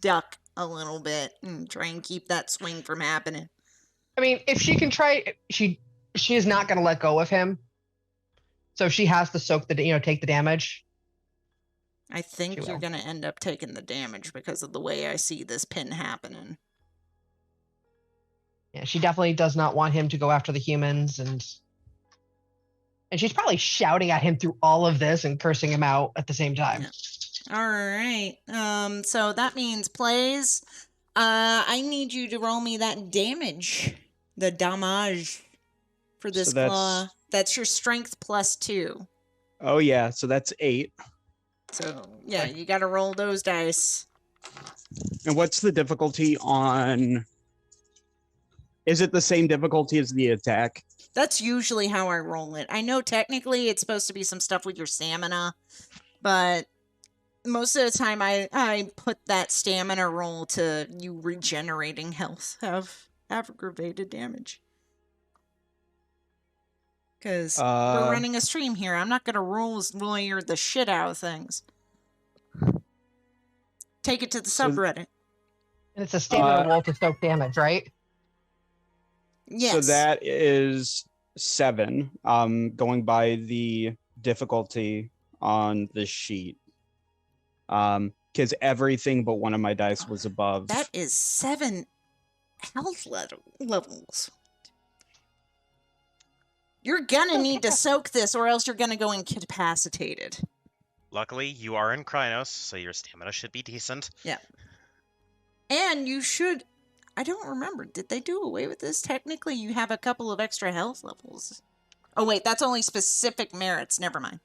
duck a little bit and try and keep that swing from happening? I mean, if she can try, she is not going to let go of him. So she has to take the damage. I think you're going to end up taking the damage because of the way I see this pin happening. Yeah, she definitely does not want him to go after the humans, and she's probably shouting at him through all of this and cursing him out at the same time. Yeah. All right. So that means plays. I need you to roll me that damage, the damage for this claw. That's your strength plus 2. Oh yeah, so that's 8. So yeah, you got to roll those dice. And what's the difficulty on? Is it the same difficulty as the attack? That's usually how I roll it. I know technically it's supposed to be some stuff with your stamina, but most of the time I put that stamina roll to you regenerating health of aggravated damage. Because we're running a stream here. I'm not going to rules lawyer the shit out of things. Take it to the subreddit. And it's a stamina roll to soak damage, right? Yes. So that is 7. Going by the difficulty on the sheet. Because everything but one of my dice was above. That is 7 health levels. You're gonna need to soak this, or else you're gonna go incapacitated. Luckily, you are in Krynos, so your stamina should be decent. Yeah. And you should... I don't remember. Did they do away with this? Technically, you have a couple of extra health levels. Oh, wait. That's only specific merits. Never mind.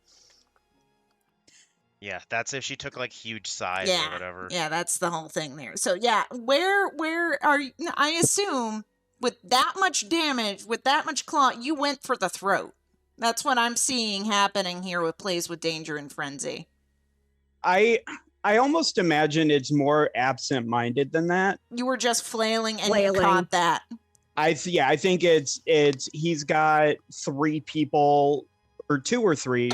Yeah, that's if she took like huge size or whatever. Yeah, that's the whole thing there. So, yeah. Where are you... I assume with that much damage, with that much claw, you went for the throat. That's what I'm seeing happening here with Plays with Danger and Frenzy. I almost imagine it's more absent-minded than that. You were just flailing and you caught that. I think it's he's got 3 people or 2 or 3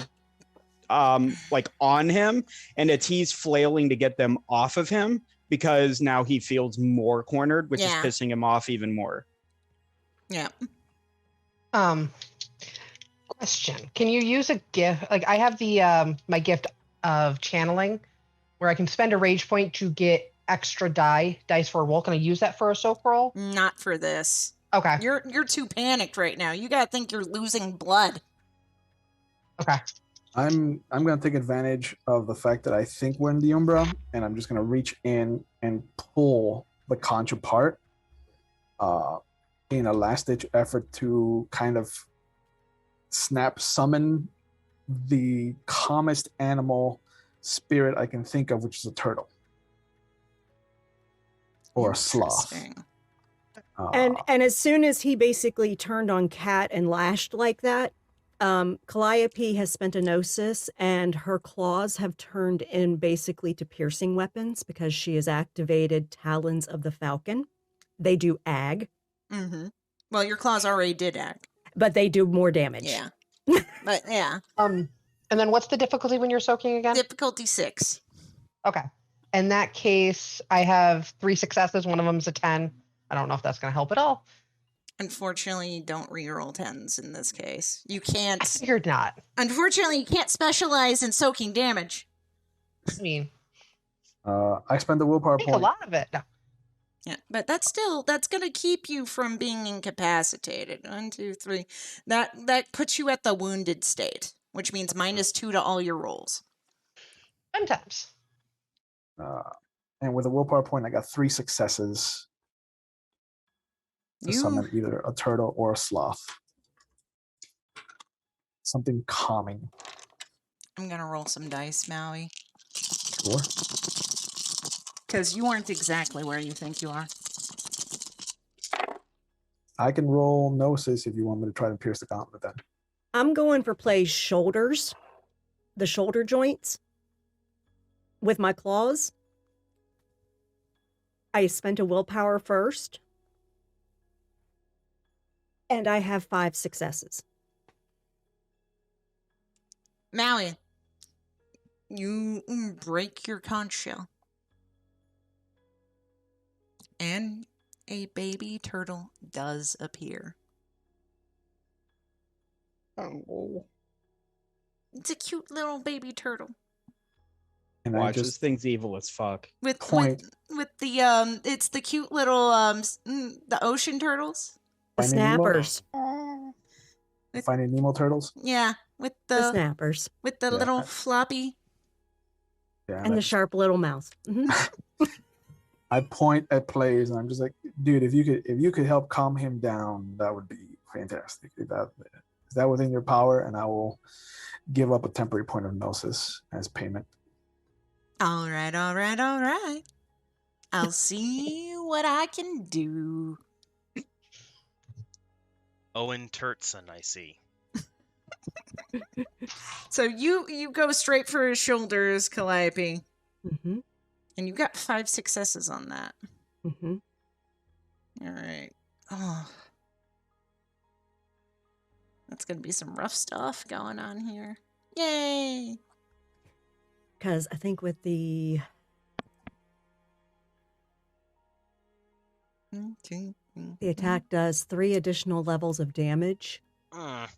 like on him, and it's he's flailing to get them off of him because now he feels more cornered, which is pissing him off even more. Yeah. Question. Can you use a gift? Like I have the my gift of channeling where I can spend a rage point to get extra dice for a roll. Can I use that for a soak roll? Not for this. Okay. You're too panicked right now. You gotta think you're losing blood. Okay. I'm gonna take advantage of the fact that I think we're in the Umbra, and I'm just gonna reach in and pull the conch apart in a last-ditch effort to kind of summon the calmest animal spirit I can think of, which is a turtle or a sloth. And as soon as he basically turned on Cat and lashed like that, Calliope has spent a gnosis, and her claws have turned in basically to piercing weapons because she has activated Talons of the Falcon. They do ag. Mm-hmm. Well, your claws already did ag. But they do more damage. Yeah. But yeah. And then what's the difficulty when you're soaking again? Difficulty 6. Okay. In that case, I have 3 successes. One of them's a 10. I don't know if that's going to help at all. Unfortunately, you don't reroll 10s in this case. You can't. I figured not. Unfortunately, you can't specialize in soaking damage. I mean, I spend the willpower take a point. lot of it. No. Yeah, but that's going to keep you from being incapacitated. 1, 2, 3. That puts you at the wounded state, which means -2 to all your rolls. Sometimes. And with a willpower point, I got 3 successes to summon either a turtle or a sloth. Something calming. I'm going to roll some dice, Maui. Sure. Because you aren't exactly where you think you are. I can roll Gnosis if you want me to try to pierce the gauntlet then. I'm going for Play's shoulders, the shoulder joints, with my claws. I spent a willpower first, and I have 5 successes. Maui, you break your conch shell. And a baby turtle does appear. Oh. It's a cute little baby turtle. And Watch, this thing's evil as fuck. With the it's the cute little the ocean turtles. The snappers. Finding Nemo turtles? Yeah, with The snappers. with the little floppy. Yeah. And the sharp little mouth. I point at Plays and I'm just like, dude, if you could help calm him down, that would be fantastic. Is that within your power? And I will give up a temporary point of Gnosis as payment. All right. I'll see what I can do. Owen Turtson, I see. So you go straight for his shoulders, Calliope. Mm-hmm. And you got 5 successes on that. Mm-hmm. All right. Oh. That's going to be some rough stuff going on here. Yay! Because I think with the... The attack does 3 additional levels of damage, Mm.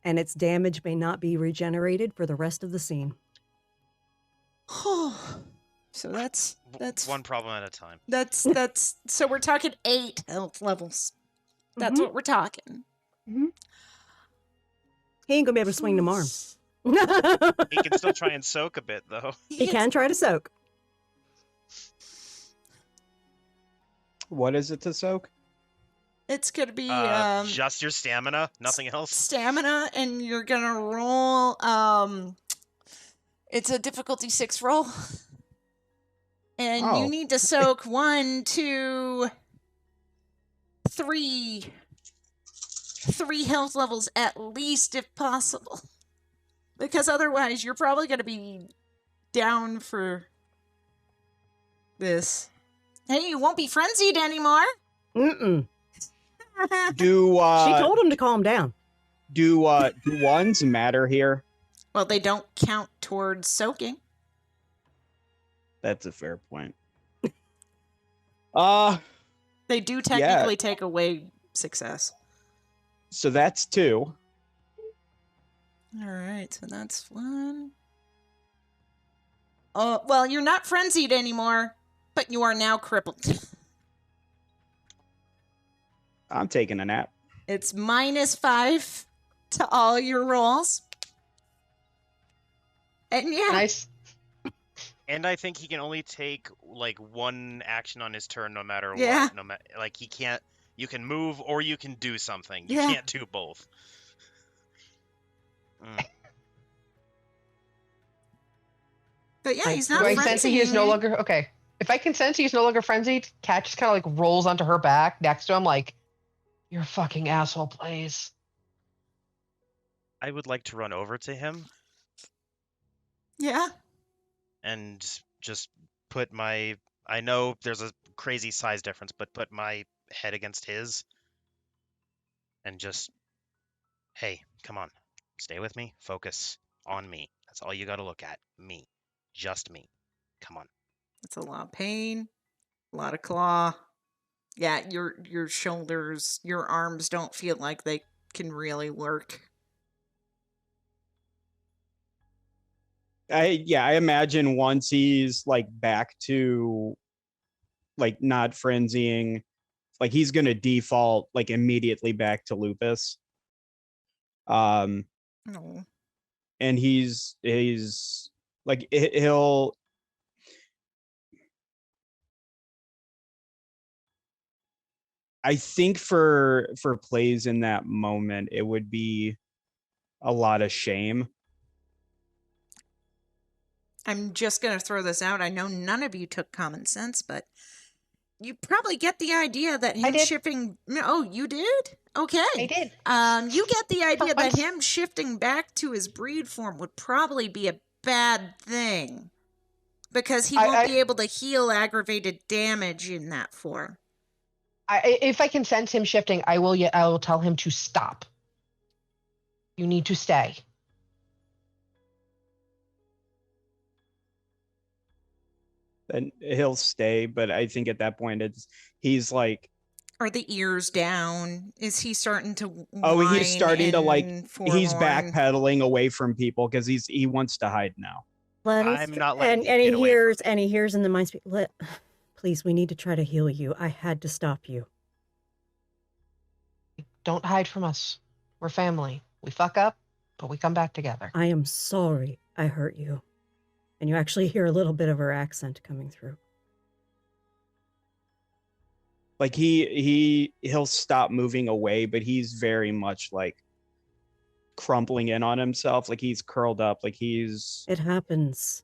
and its damage may not be regenerated for the rest of the scene. So that's One problem at a time. that's so we're talking 8 health levels. That's Mhm. what we're talking. He ain't gonna be able to swing them arms. He can still try and soak a bit, though. He can try to soak. What is it to soak? It's gonna be Just your stamina, nothing else. stamina, and you're gonna roll. It's a difficulty 6 roll, and you Oh. need to soak 1, 2, 3 health levels at least, if possible, because otherwise you're probably gonna be down for this. Hey, you won't be frenzied anymore. Mm-mm. Do She told him to calm down. do ones matter here? Well, they don't count towards soaking. That's a fair point. They do technically take away success. So that's 2. All right, so that's 1. Oh, well, you're not frenzied anymore, but you are now crippled. I'm taking a nap. It's -5 to all your rolls. And yeah, Nice. And I think he can only take like 1 action on his turn, no matter Yeah. what. No matter, like he can't. You can move or you can do something. You Yeah. can't do both. but yeah, he's Do not I frenzied. sense that he is no longer okay? If I can sense he's no longer frenzied, Cat just kind of like rolls onto her back next to him, like, "You're a fucking asshole, please." I would like to run over to him Yeah. and just put my. I know there's a crazy size difference, but put my head against his and just, hey, come on, stay with me, focus on me. That's all you got to look at. Me, just me. Come on. It's a lot of pain, a lot of claw. Yeah, your shoulders, your arms don't feel like they can really work. I imagine once he's like back to like not frenzying, like he's gonna default like immediately back to lupus. No. And he's like he'll I think for plays in that moment it would be a lot of shame. I'm just going to throw this out. I know none of you took common sense, but you probably get the idea that him did. shifting. Oh, you did? Okay. I did. You get the idea that once. him shifting back to his breed form would probably be a bad thing, because he won't be able to heal aggravated damage in that form. If I can sense him shifting, I will tell him to stop. You need to stay. Then he'll stay, but I think at that point he's like, Are the ears down? Is he starting to he's starting to like he's forlorn? backpedaling away from people because he wants to hide now. I'm not letting and him he get away from hears in the mind speak. Please, we need to try to heal you. I had to stop you. Don't hide from us. We're family. We fuck up, but we come back together. I am sorry I hurt you. And you actually hear a little bit of her accent coming through. Like he'll stop moving away, but he's very much like crumpling in on himself, like he's curled up, like he's. It happens,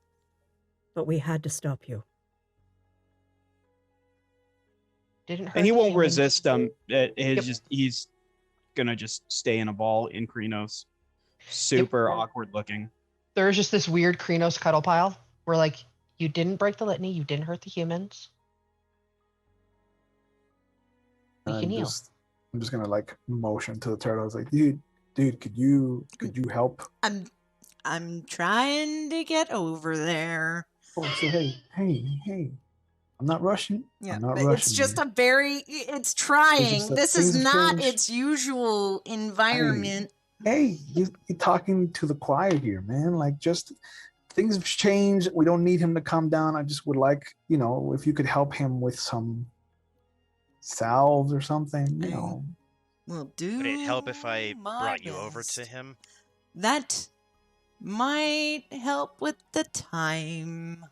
but we had to stop you. Didn't hurt And he the won't humans. resist them. He's gonna just stay in a ball in Krenos. Super awkward looking. There's just this weird Krenos cuddle pile where, like, you didn't break the litany, you didn't hurt the humans. We can heal. I'm just gonna like motion to the turtles, like, dude, could you help? I'm trying to get over there. Oh, so hey. I'm not rushing. Yeah, I'm not but rushing. it's just you. a very, it's trying. that This things is have not changed. its usual environment. Hey, you're talking to the choir here, man. Like, just things have changed. We don't need him to calm down. I just would like, if you could help him with some salves or something, I will do. Would it help if I my brought you over best. to him? That might help with the time.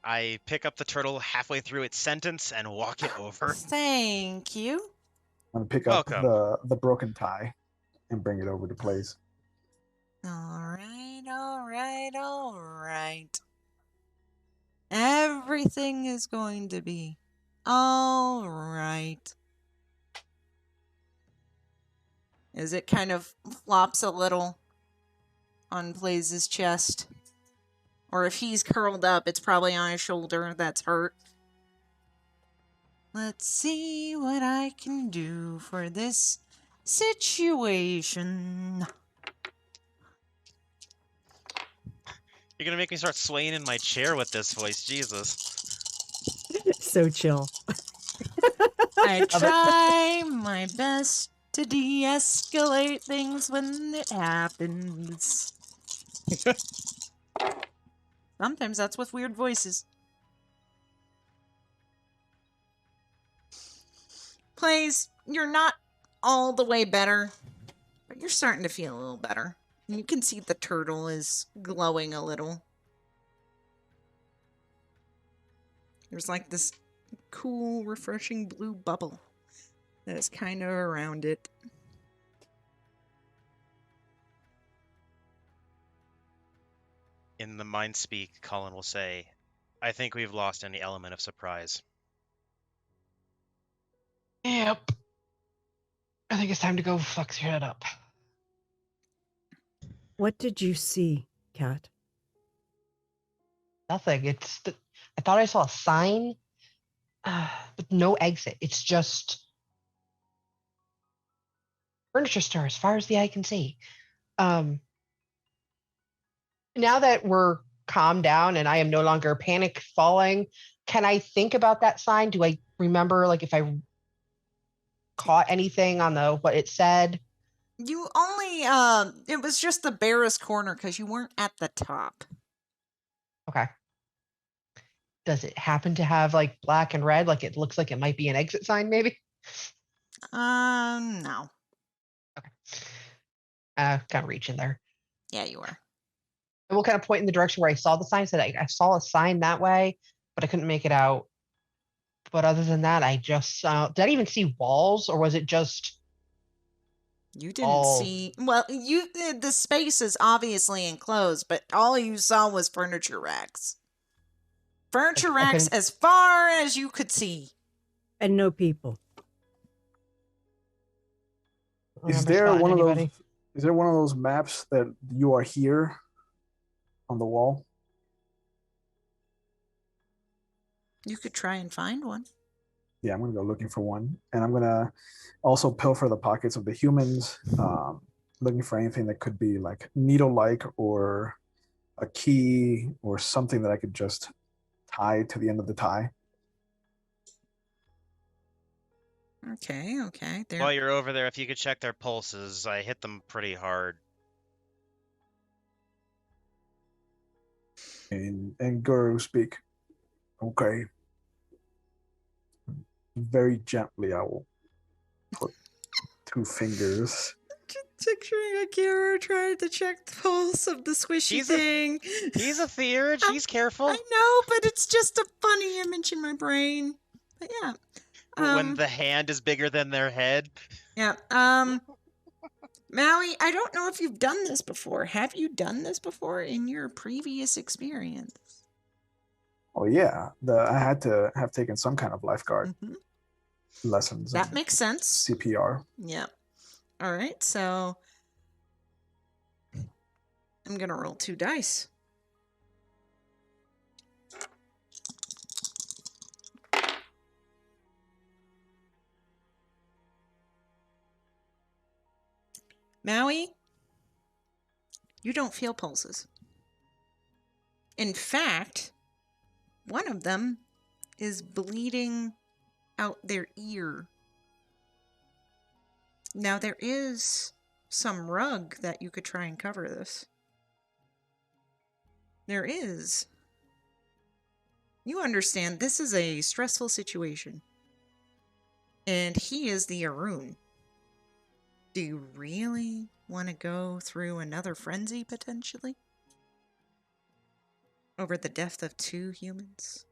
I pick up the turtle halfway through its sentence and walk it over. Thank you. I'm gonna pick up Welcome. the broken tie and bring it over to place. All right, all right, all right. Everything is going to be all right. As it kind of flops a little on Blaze's chest. Or if he's curled up, it's probably on his shoulder that's hurt. Let's see what I can do for this situation. You're gonna make me start swaying in my chair with this voice, Jesus. So chill. I try my best to de-escalate things when it happens. Sometimes that's with weird voices. Plays, you're not all the way better, but you're starting to feel a little better. You can see the turtle is glowing a little. There's like this cool, refreshing blue bubble that is kind of around it. In the mind speak, Colin will say, I think we've lost any element of surprise. Yep. I think it's time to go fuck your head up. What did you see, Kat? Nothing. I thought I saw a sign, but no exit. It's just furniture store as far as the eye can see. Now that we're calmed down and I am no longer panic falling, can I think about that sign? Do I remember, like, if I caught anything on what it said? You only, it was just the barest corner because you weren't at the top. Okay. Does it happen to have like black and red? Like it looks like it might be an exit sign, maybe? No. Okay. Kind of reaching there. Yeah, you are. I will kind of point in the direction where I saw the sign. Said I saw a sign that way, but I couldn't make it out. But other than that, I just did I even see walls, or was it just? You didn't see. Well, the space is obviously enclosed, but all you saw was furniture racks. Furniture racks as far as you could see. And no people. Is there one of those? Is there one of those maps that you are here on the wall? You could try and find one. Yeah, I'm gonna go looking for one, and I'm gonna also pilfer the pockets of the humans, looking for anything that could be like needle-like or a key or something that I could just tie to the end of the tie. Okay. While you're over there, if you could check their pulses, I hit them pretty hard. And Guru speak. Okay. Very gently, I will put 2 fingers. Just picturing Akira trying to check the pulse of the squishy thing. He's a theurge. He's careful. I know, but it's just a funny image in my brain. But yeah. When the hand is bigger than their head. Yeah. Maui, I don't know if you've done this before. Have you done this before in your previous experience? Oh yeah, I had to have taken some kind of lifeguard lessons. That makes sense. CPR. Yeah. All right, so I'm gonna roll 2 dice. Maui, you don't feel pulses. In fact, one of them is bleeding out their ear. Now, there is some rug that you could try and cover this. There is. You understand, this is a stressful situation. And he is the Arun. Do you really want to go through another frenzy, potentially? Over the death of 2 humans?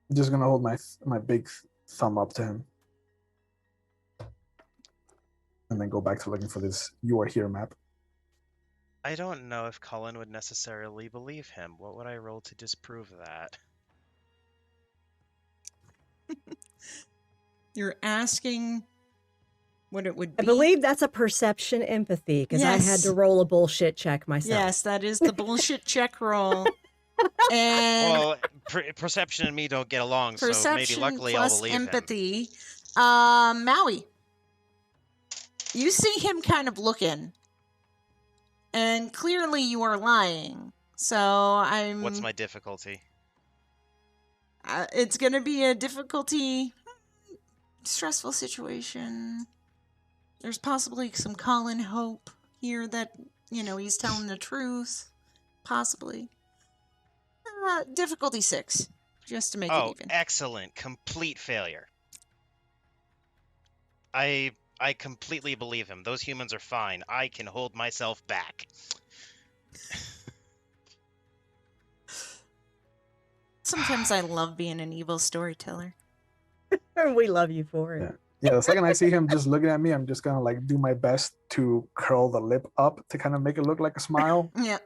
I'm just gonna hold my big thumb up to him. And then go back to looking for this "You Are Here" map. I don't know if Cullen would necessarily believe him. What would I roll to disprove that? You're asking what it would be? I believe that's a perception empathy because I had Yes. to roll a bullshit check myself. Yes, that is the bullshit check roll. And Well, perception and me don't get along, so maybe perception luckily I'll plus believe him. empathy. Maui, you see him kind of looking, and clearly you are lying. So I'm. What's my difficulty? It's going to be a difficulty, stressful situation. There's possibly some Colin hope here that, he's telling the truth. Possibly. Difficulty 6, just to make it Oh, even. excellent. Complete failure. I completely believe him. Those humans are fine. I can hold myself back. Sometimes I love being an evil storyteller. We love you for it. Yeah, the second I see him just looking at me, I'm just gonna do my best to curl the lip up to kind of make it look like a smile. Yeah.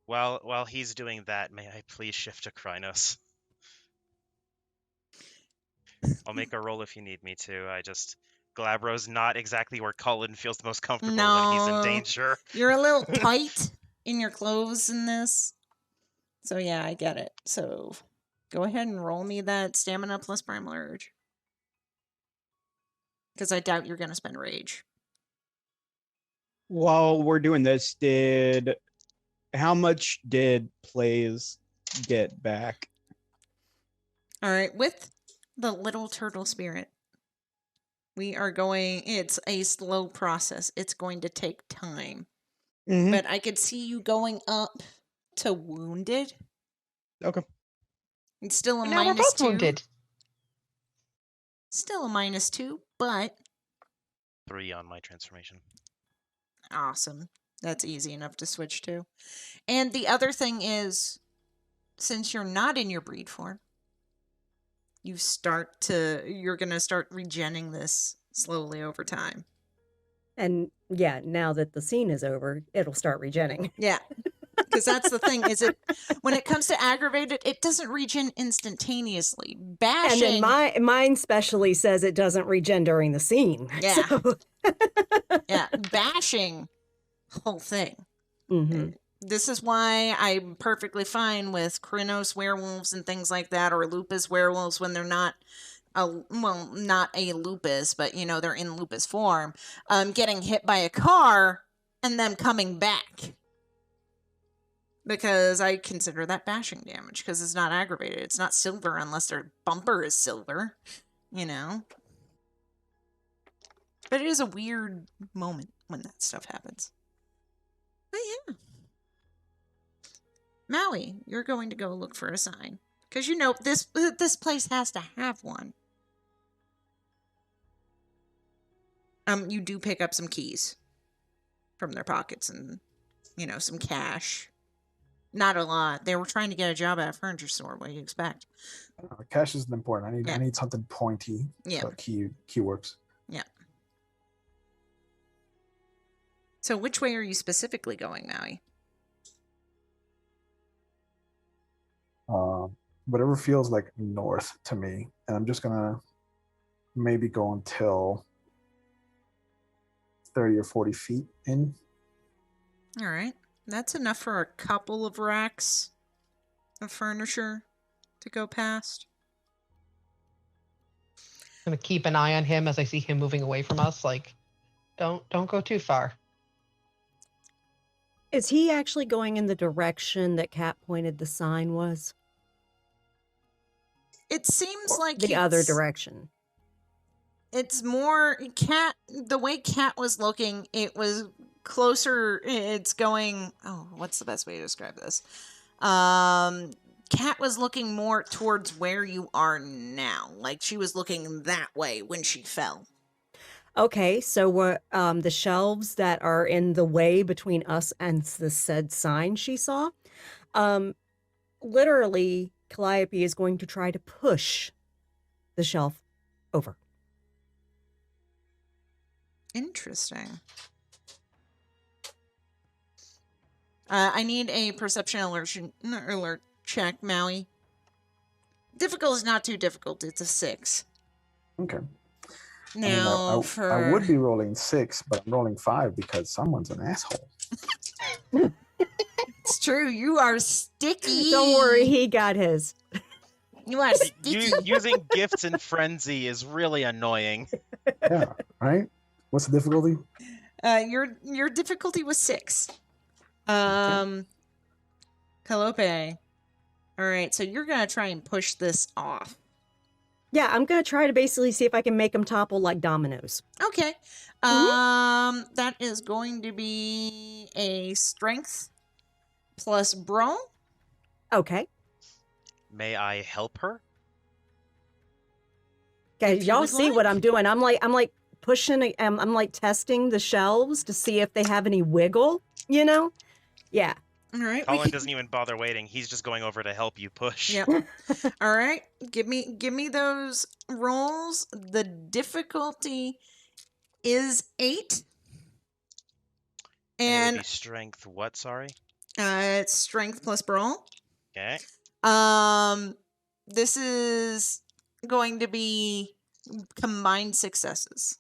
While he's doing that, may I please shift to Krynos? I'll make a roll if you need me to. Glabro's not exactly where Cullen feels the most comfortable when he's in No. danger. You're a little tight in your clothes in this. So yeah, I get it. So go ahead and roll me that stamina plus primal urge. Because I doubt you're going to spend rage. While we're doing this, how much did Plays get back? All right, with the little turtle spirit, it's a slow process. It's going to take time. Mhm. But I could see you going up to wounded. Okay. It's still a But now we're minus both 2. wounded. Still a minus 2, but 3 on my transformation. awesome. That's easy enough to switch to. And the other thing is, since you're not in your breed form, you're going to start regenning this slowly over time. And yeah, now that the scene is over, it'll start regenning. Yeah. Because that's the thing, when it comes to aggravated, it doesn't regen instantaneously. Bashing. And then mine specially says it doesn't regen during the scene. Yeah. So. Yeah, bashing whole thing. Mm-hmm. This is why I'm perfectly fine with Krynos werewolves and things like that, or lupus werewolves when they're not not a lupus, but they're in lupus form, getting hit by a car and them coming back. Because I consider that bashing damage, because it's not aggravated. It's not silver unless their bumper is silver, But it is a weird moment when that stuff happens. But yeah. Maui, you're going to go look for a sign. Because this place has to have one. You do pick up some keys from their pockets and, some cash. Not a lot. They were trying to get a job at a furniture store. What do you expect? Cash isn't important. I need something pointy. Yeah. So keywords. Yeah. So which way are you specifically going, Maui? Whatever feels like north to me. And I'm just gonna maybe go until 30 or 40 feet in. All right. That's enough for a couple of racks of furniture to go past. I'm gonna keep an eye on him as I see him moving away from us. Like, don't go too far. Is he actually going in the direction that Kat pointed the sign was? It seems like The other it's- direction. It's more Cat. The way Cat was looking, it was closer. It's going. Oh, what's the best way to describe this? Cat was looking more towards where you are now. Like she was looking that way when she fell. Okay, so what? The shelves that are in the way between us and the said sign she saw. Literally, Calliope is going to try to push the shelf over. Interesting. I need a perception alert check, Maui. Difficult is not too difficult. It's a 6. Okay. Now, I would be rolling 6, but I'm rolling 5 because someone's an asshole. It's true. You are sticky. Don't worry, he got his. You are sticky. Using gifts in frenzy is really annoying. Yeah, right? What's the difficulty? Your difficulty was 6. Calliope. All right, so you're gonna try and push this off. Yeah, I'm gonna try to basically see if I can make him topple like dominoes. Okay. That is going to be a strength plus brawl. Okay. May I help her? Okay, If you y'all would see what like. I'm doing? I'm like pushing. I'm like testing the shelves to see if they have any wiggle. You know? Yeah. All right. Colin doesn't even bother waiting. He's just going over to help you push. Yep. All right. Give me those rolls. The difficulty is 8. And it would And be strength what, sorry? it's strength plus brawl. Okay. This is going to be combined successes.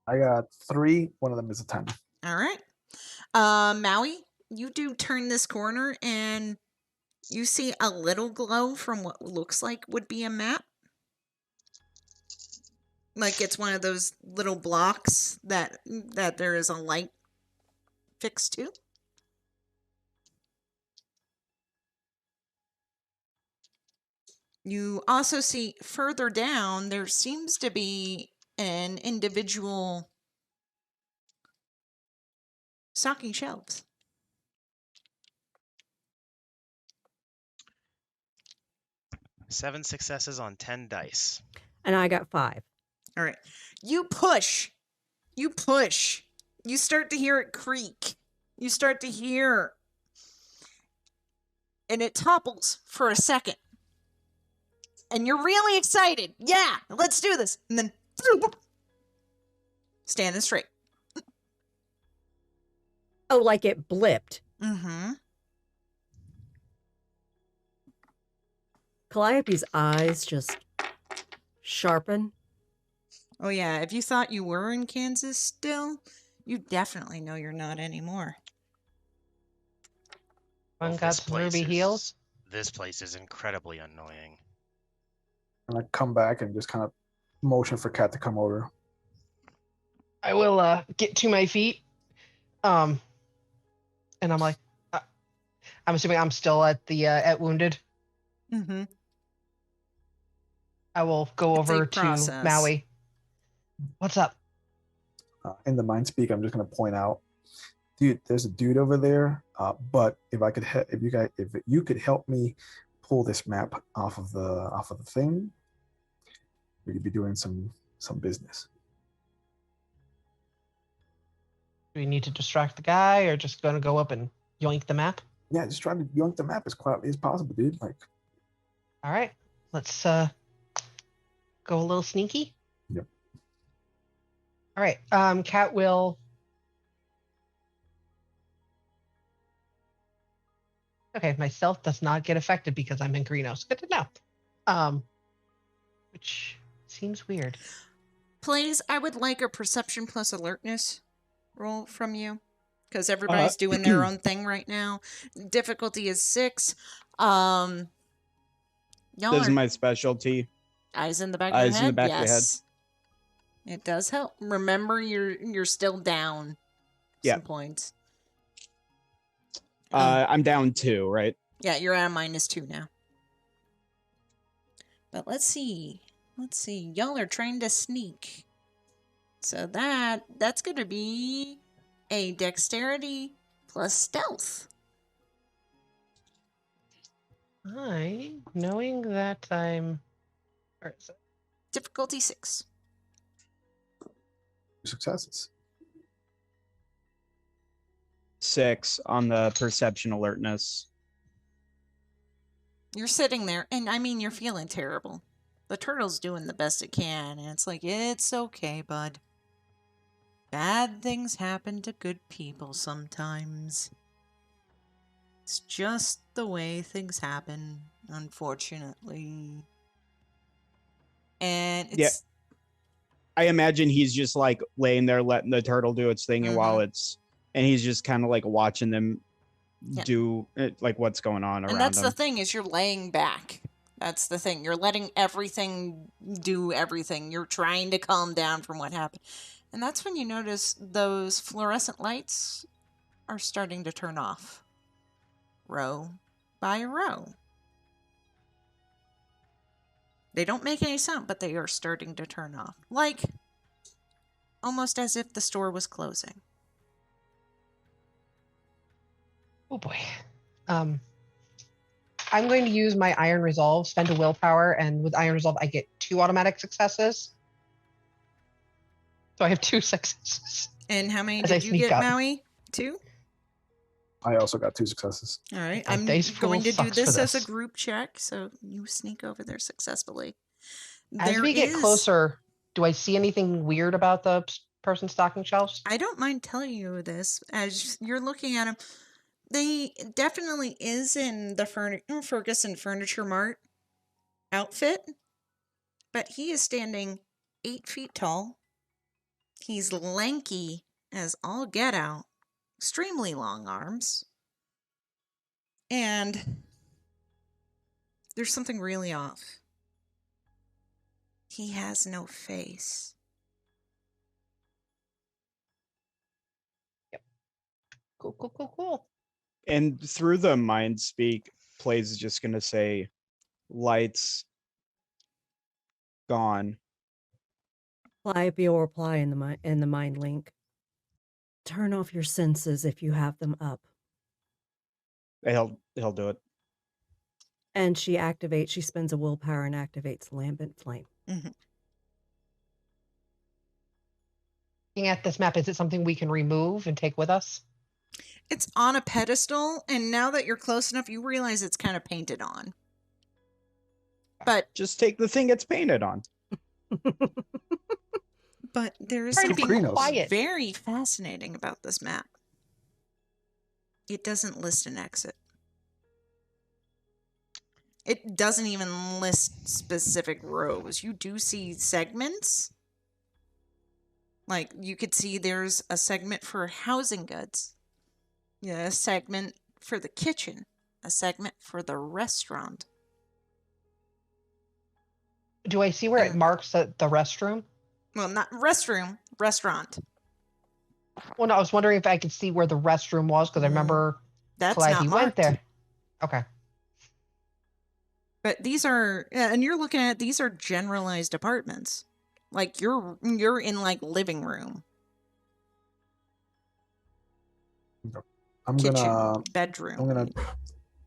I got 3. One of them is a 10. All right. Maui, you do turn this corner and you see a little glow from what looks like would be a map. Like it's one of those little blocks that there is a light fixed to. You also see further down, there seems to be an individual stocking shelves. Seven successes on 10 dice. And I got 5. All right. You push. You push. You start to hear it creak. You start to hear. And it topples for a second. And you're really excited. Yeah, let's do this. And then standing straight. Oh, like it blipped. Mm-hmm. Calliope's eyes just sharpen. Oh, yeah. If you thought you were in Kansas still, you definitely know you're not anymore. One Well, got this some place ruby is- heels. This place is incredibly annoying. And I come back and just kind of motion for Kat to come over. I will get to my feet. And I'm like, I'm assuming I'm still at the at wounded. Mm-hmm. I will go It's a over to process. Maui. What's up? In the mind speak, I'm just gonna point out, dude. There's a dude over there. But if I could, if you could help me pull this map off of the thing, we could be doing some business. Do we need to distract the guy, or just gonna go up and yoink the map? Yeah, just trying to yoink the map as quietly as possible, dude. Like, All right, let's go a little sneaky. Yep. All right, Cat will. Okay, my stealth does not get affected because I'm in Greenhouse. Good to know. Which seems weird. Please, I would like a perception plus alertness roll from you. Because everybody's doing their own thing right now. Difficulty is 6. Y'all This is are my specialty. eyes in the back Eyes of the in head. the back of the head. Yes. It does help. Remember, you're still down Yeah. some points. I'm down 2, right? Yeah, you're at a -2 now. But let's see. Y'all are trying to sneak. So that's going to be a dexterity plus stealth. Knowing that I'm... Or, so- Difficulty 6. Successes. 6 on the perception alertness. You're sitting there, and I mean, you're feeling terrible. The turtle's doing the best it can, and it's like, it's okay, bud. Bad things happen to good people sometimes. It's just the way things happen, unfortunately. And it's... Yeah. I imagine he's just like laying there letting the turtle do its thing, and while and he's just kind of like watching them do it, like what's going on around And that's him. the thing, is you're laying back. That's the thing. You're letting everything do everything. You're trying to calm down from what happened. And that's when you notice those fluorescent lights are starting to turn off. Row by row. They don't make any sound, but they are starting to turn off. Like, almost as if the store was closing. Oh boy. I'm going to use my Iron Resolve, spend a willpower, and with Iron Resolve, I get 2 automatic successes. So I have 2 successes. And how many As I did you sneak get, up. Maui? 2? I also got 2 successes. All right. My I'm dice pool going to do sucks for this as a this. group check, so you sneak over there successfully. As we get closer, do I see anything weird about the person stocking shelves? I don't mind telling you this as you're looking at them. They definitely is in the Ferguson Furniture Mart outfit, but he is standing 8 feet tall. He's lanky as all get out, extremely long arms, and there's something really off. He has no face. Cool. And through the mind speak, Plays is just gonna say, lights gone. Calliope will reply in the mind link. Turn off your senses if you have them up. He'll do it. And she spends a willpower and activates Lambent Flame. Mm-hmm. Looking at this map, is it something we can remove and take with us? It's on a pedestal, and now that you're close enough, you realize it's kind of painted on. But Just take the thing it's painted on. But there is Trying to be something quiet. very fascinating about this map. It doesn't list an exit. It doesn't even list specific rows. You do see segments. Like, you could see there's a segment for housing goods. Yeah, a segment for the kitchen. A segment for the restaurant. Do I see where it marks the restroom? Well, not restroom, restaurant. Well, no, I was wondering if I could see where the restroom was, because I remember That's Calliope not went marked. there. Okay. But these are, and you're looking at, these are generalized apartments. Like, you're in, like, living room, I'm kitchen, gonna bedroom. I'm gonna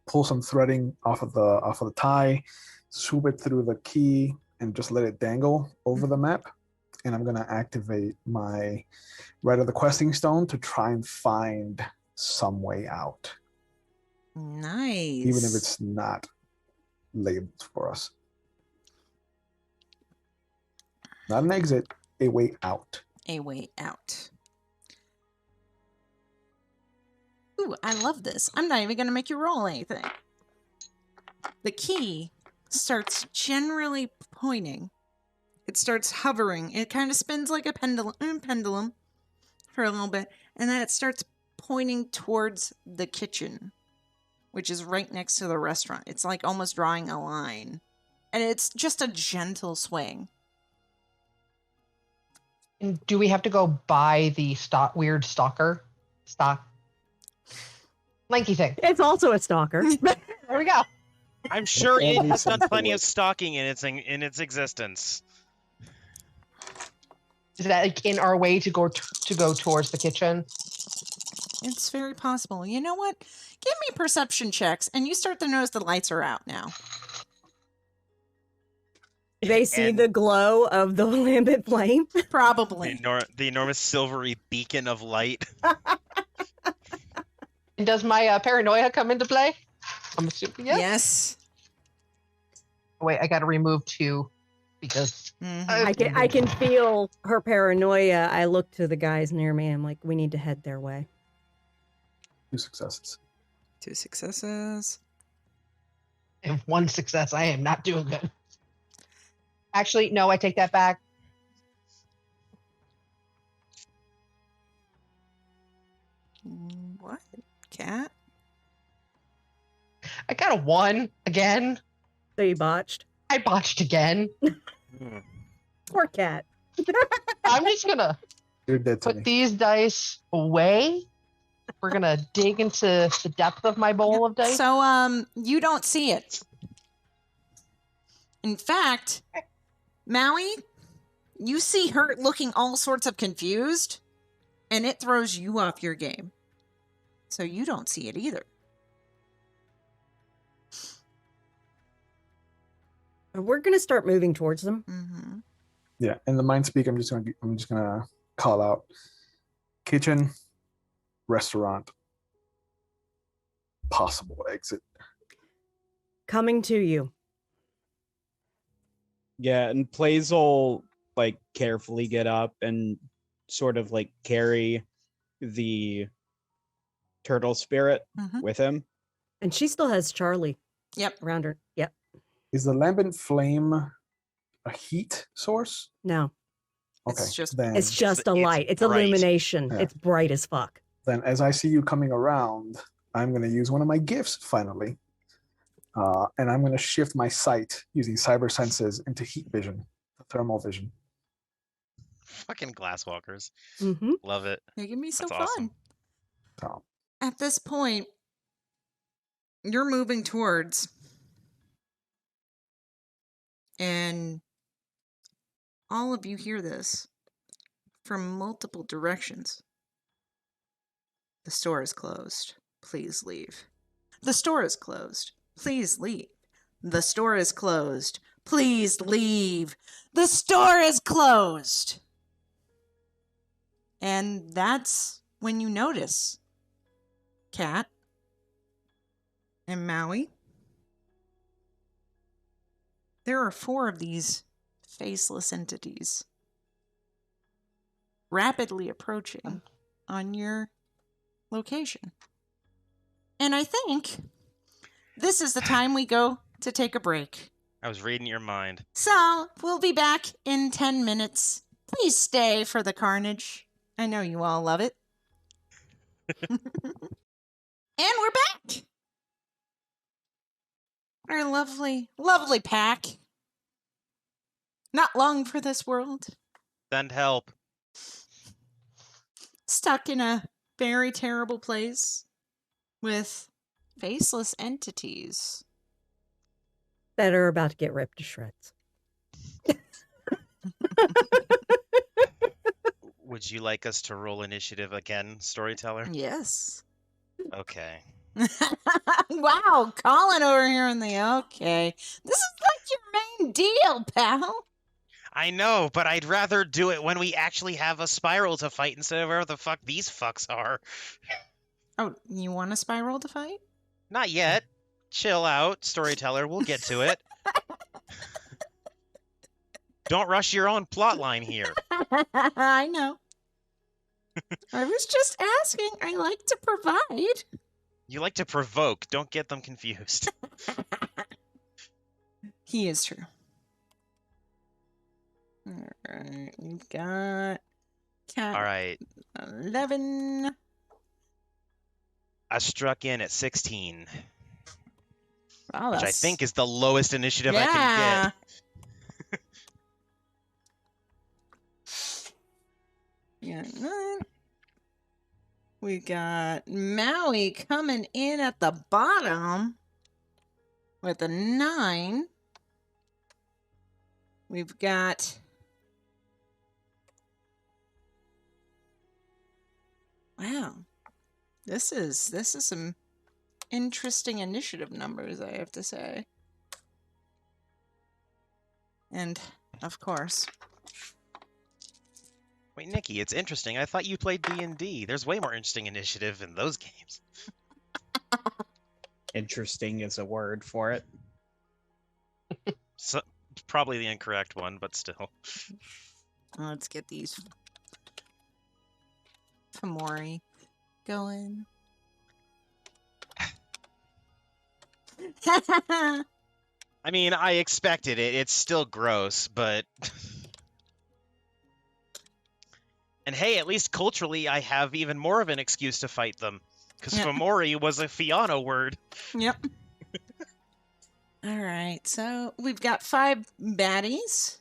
pull some threading off of the tie, swoop it through the key, and just let it dangle over the map. And I'm gonna activate my Rite of the Questing Stone to try and find some way out, Nice. even if it's not labeled for us. Not an exit, a way out. A way out. Ooh, I love this. I'm not even going to make you roll anything. The key starts generally pointing. It starts hovering. It kind of spins like a pendulum for a little bit. And then it starts pointing towards the kitchen, which is right next to the restaurant. It's like almost drawing a line. And it's just a gentle swing. And do we have to go buy the weird stock? Lanky thing. It's also a stalker. There we go. I'm sure it Andy has done says plenty the of stalking in its existence. Is that like in our way to go towards the kitchen? It's very possible. You know what? Give me perception checks, and you start to notice the lights are out now. They see And- the glow of the lambent flame. Probably. The enormous silvery beacon of light. And does my paranoia come into play? I'm assuming yes. Yes. Wait, I got to remove 2 because Mhm. I can feel her paranoia. I look to the guys near me. I'm like, we need to head their way. 2 successes. 2 successes. and 1 success. I am not doing good. Actually, no, I take that back. What? Cat? I got a 1 again. So you botched. I botched again. Hmm. Poor cat. I'm just gonna You're dead to put me. these dice away. We're gonna dig into the depth of my bowl of dice. So, you don't see it. In fact, Maui, you see her looking all sorts of confused, and it throws you off your game. So you don't see it either. We're gonna start moving towards them. Mm-hmm. Yeah, in the mind speak, I'm just gonna call out kitchen, restaurant, possible exit. Coming to you. Yeah, and Plays will like carefully get up and sort of like carry the turtle spirit Mhm. with him. And she still has Charlie Yep. around her. Yep. Is the lambent flame a heat source? No. Okay, It's just- then It's just a it's light. It's bright. illumination. Yeah. It's bright as fuck. then as I see you coming around, I'm gonna use one of my gifts finally, and I'm gonna shift my sight using cyber senses into heat vision, thermal vision. Fucking glasswalkers. Mm-hmm. Love it. They can be so That's fun. awesome. So At this point, you're moving towards, and all of you hear this from multiple directions. The store is closed. Please leave. The store is closed. Please leave. The store is closed. Please leave. The store is closed. And that's when you notice Cat and Maui. There are 4 of these faceless entities rapidly approaching on your location. And I think this is the time we go to take a break. I was reading your mind. So we'll be back in 10 minutes. Please stay for the carnage. I know you all love it. And we're back. Our lovely, lovely pack. Not long for this world. Send help. Stuck in a very terrible place with faceless entities. That are about to get ripped to shreds. Would you like us to roll initiative again, storyteller? Yes. Okay. Wow, Colin over here in the okay. This is like your main deal, pal. I know, but I'd rather do it when we actually have a spiral to fight instead of wherever the fuck these fucks are. Oh, you want a spiral to fight? Not yet. Chill out, storyteller. We'll get to it. Don't rush your own plot line here. I know. I was just asking. I like to provide. You like to provoke. Don't get them confused. He is true. Alright, we've got Cat All right. 11. I struck in at 16, Wow, which I that's- think is the lowest initiative I can Yeah. get. Yeah. 9. We got Maui coming in at the bottom with a 9. We've got... Wow. This is some interesting initiative numbers, I have to say. And, of course... Wait, Nikki, it's interesting. I thought you played D&D. There's way more interesting initiative in those games. Interesting is a word for it. So, probably the incorrect one, but still. Let's get these Fomori going. I mean, I expected it. It's still gross, but... And hey, at least culturally, I have even more of an excuse to fight them. Because Fomori was a Fiano word. Yep. All right, so we've got 5 baddies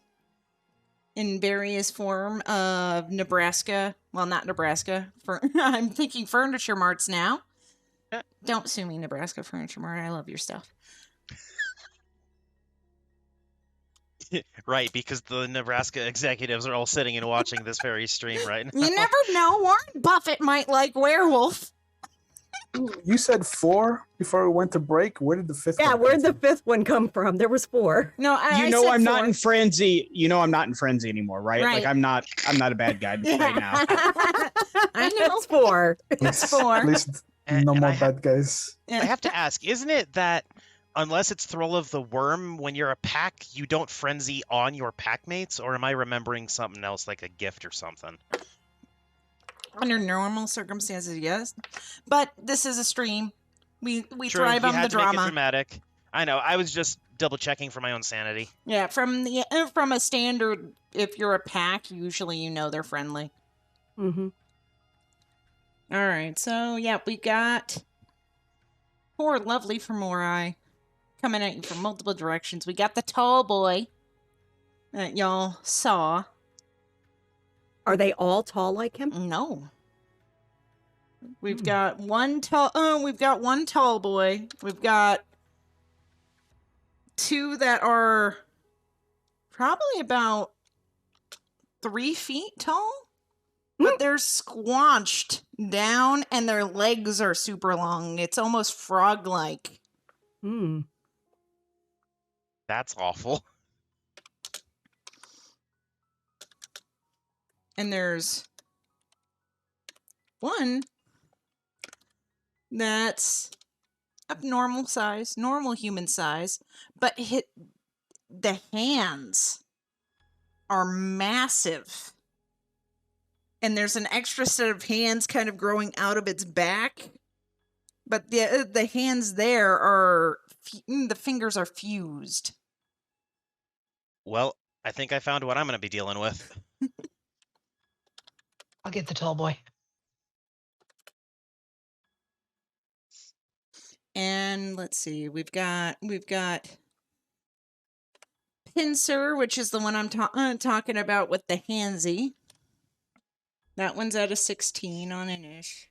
in various form of Nebraska. Well, not Nebraska. I'm thinking Furniture Marts now. Don't sue me, Nebraska Furniture Mart. I love your stuff. Right, because the Nebraska executives are all sitting and watching this very stream right now. You never know. Warren Buffett might like Werewolf. You said 4 before we went to break. Where did the 5th? Yeah, one where'd come the 5th one come from? There was 4. No, I You know said I'm not 4. in frenzy. You know I'm not in frenzy anymore, right? Right. Like I'm not a bad guy right now. I know. It's 4. It's 4. At least And- no and more I ha- bad guys. I have to ask, isn't it that unless it's Thrall of the Worm, when you're a pack, you don't frenzy on your pack mates? Or am I remembering something else, like a gift or something? Under normal circumstances, yes. But this is a stream. We True, thrive you on had the to make it drama. dramatic. I know, I was just double checking for my own sanity. Yeah, from a standard, if you're a pack, usually you know they're friendly. Mm-hmm. All right, so yeah, we got 4 lovely Fomori coming at you from multiple directions. We got the tall boy that y'all saw. Are they all tall like him? No. We've got one tall boy. We've got 2 that are probably about 3 feet tall, but they're squanched down and their legs are super long. It's almost frog-like. Hmm. That's awful. And there's one that's of normal size, normal human size, but the hands are massive. And there's an extra set of hands kind of growing out of its back. But the hands there are, the fingers are fused. Well, I think I found what I'm going to be dealing with. I'll get the tall boy. And let's see, we've got Pincer, which is the one I'm talking about with the handsy. That one's at a 16 on an ish.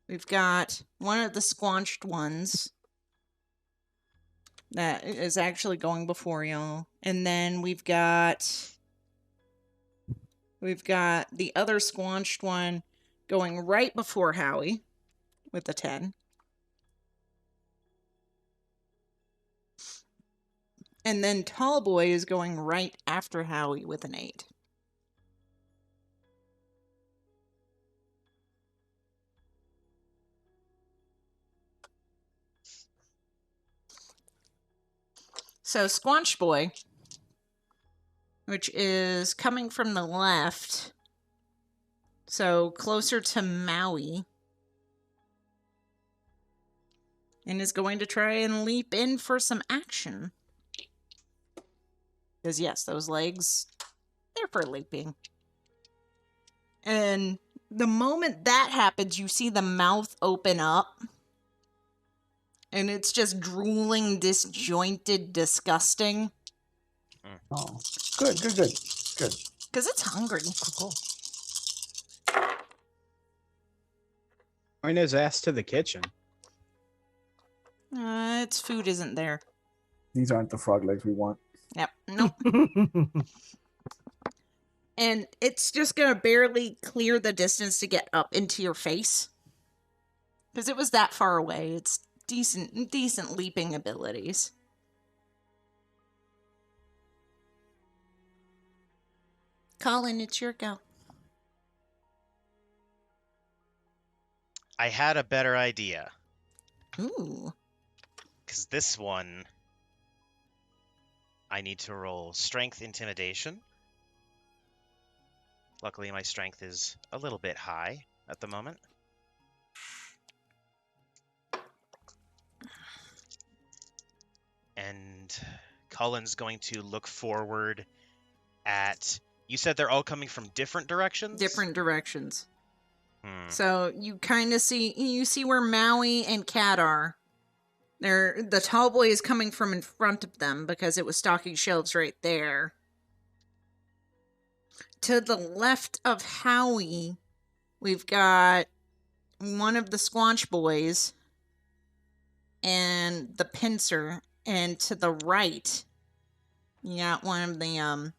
We've got one of the squanched ones that is actually going before y'all. And then we've got the other squanched one going right before Howie with a 10. And then Tall Boy is going right after Howie with an 8. So Squanch Boy, which is coming from the left, so closer to Maui, and is going to try and leap in for some action. Because yes, those legs, they're for leaping. And the moment that happens, you see the mouth open up. And it's just drooling, disjointed, disgusting. Oh, good. Because it's hungry. Cool. Point his ass to the kitchen. Its food isn't there. These aren't the frog legs we want. Yep. Nope. And it's just gonna barely clear the distance to get up into your face. Because it was that far away. It's decent leaping abilities. Colin, it's your go. I had a better idea. Ooh. Because this one, I need to roll Strength Intimidation. Luckily, my strength is a little bit high at the moment. And Cullen's going to look forward at... You said they're all coming from different directions? Different directions. So you kind of see where Maui and Cat are. The tall boy is coming from in front of them because it was stocking shelves right there. To the left of Howie, we've got one of the Squanch boys and the pincer. And to the right, you got one of the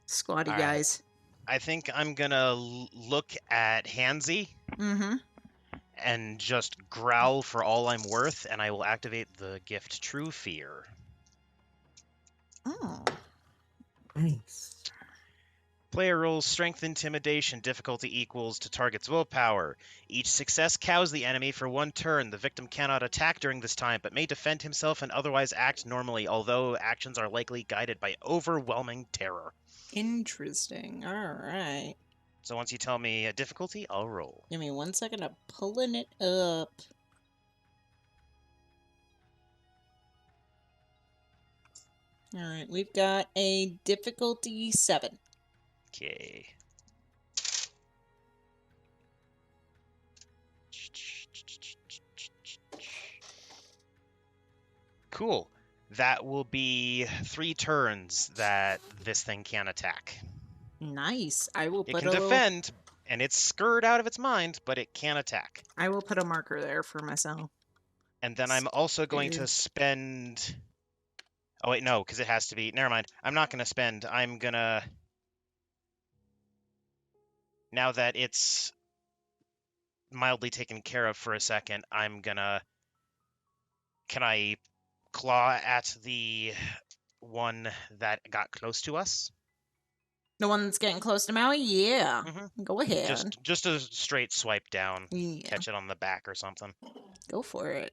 squatty All right. guys. I think I'm gonna look at Hansy Mm-hmm. and just growl for all I'm worth, and I will activate the gift True Fear. Oh. Nice. Player rolls Strength Intimidation, difficulty equals to target's willpower. Each success cows the enemy for 1 turn. The victim cannot attack during this time, but may defend himself and otherwise act normally, although actions are likely guided by overwhelming terror. Interesting. All right. So once you tell me a difficulty, I'll roll. Give me 1 second. I'm pulling it up. All right. We've got a difficulty 7. Okay. Cool. That will be 3 turns that this thing can attack. Nice. I will It put can defend, and it's scared out of its mind, but it can attack. I will put a marker there for myself. And then I'm also going to Scared. spend... Oh, wait, no, because it has to be... Never mind. I'm not going to spend. I'm going to... Now that it's mildly taken care of for a second, I'm going to... Can I claw at the one that got close to us? The one that's getting close to Maui? Yeah. Mhm. Go ahead. Just a straight swipe down. Yeah. Catch it on the back or something. Go for it.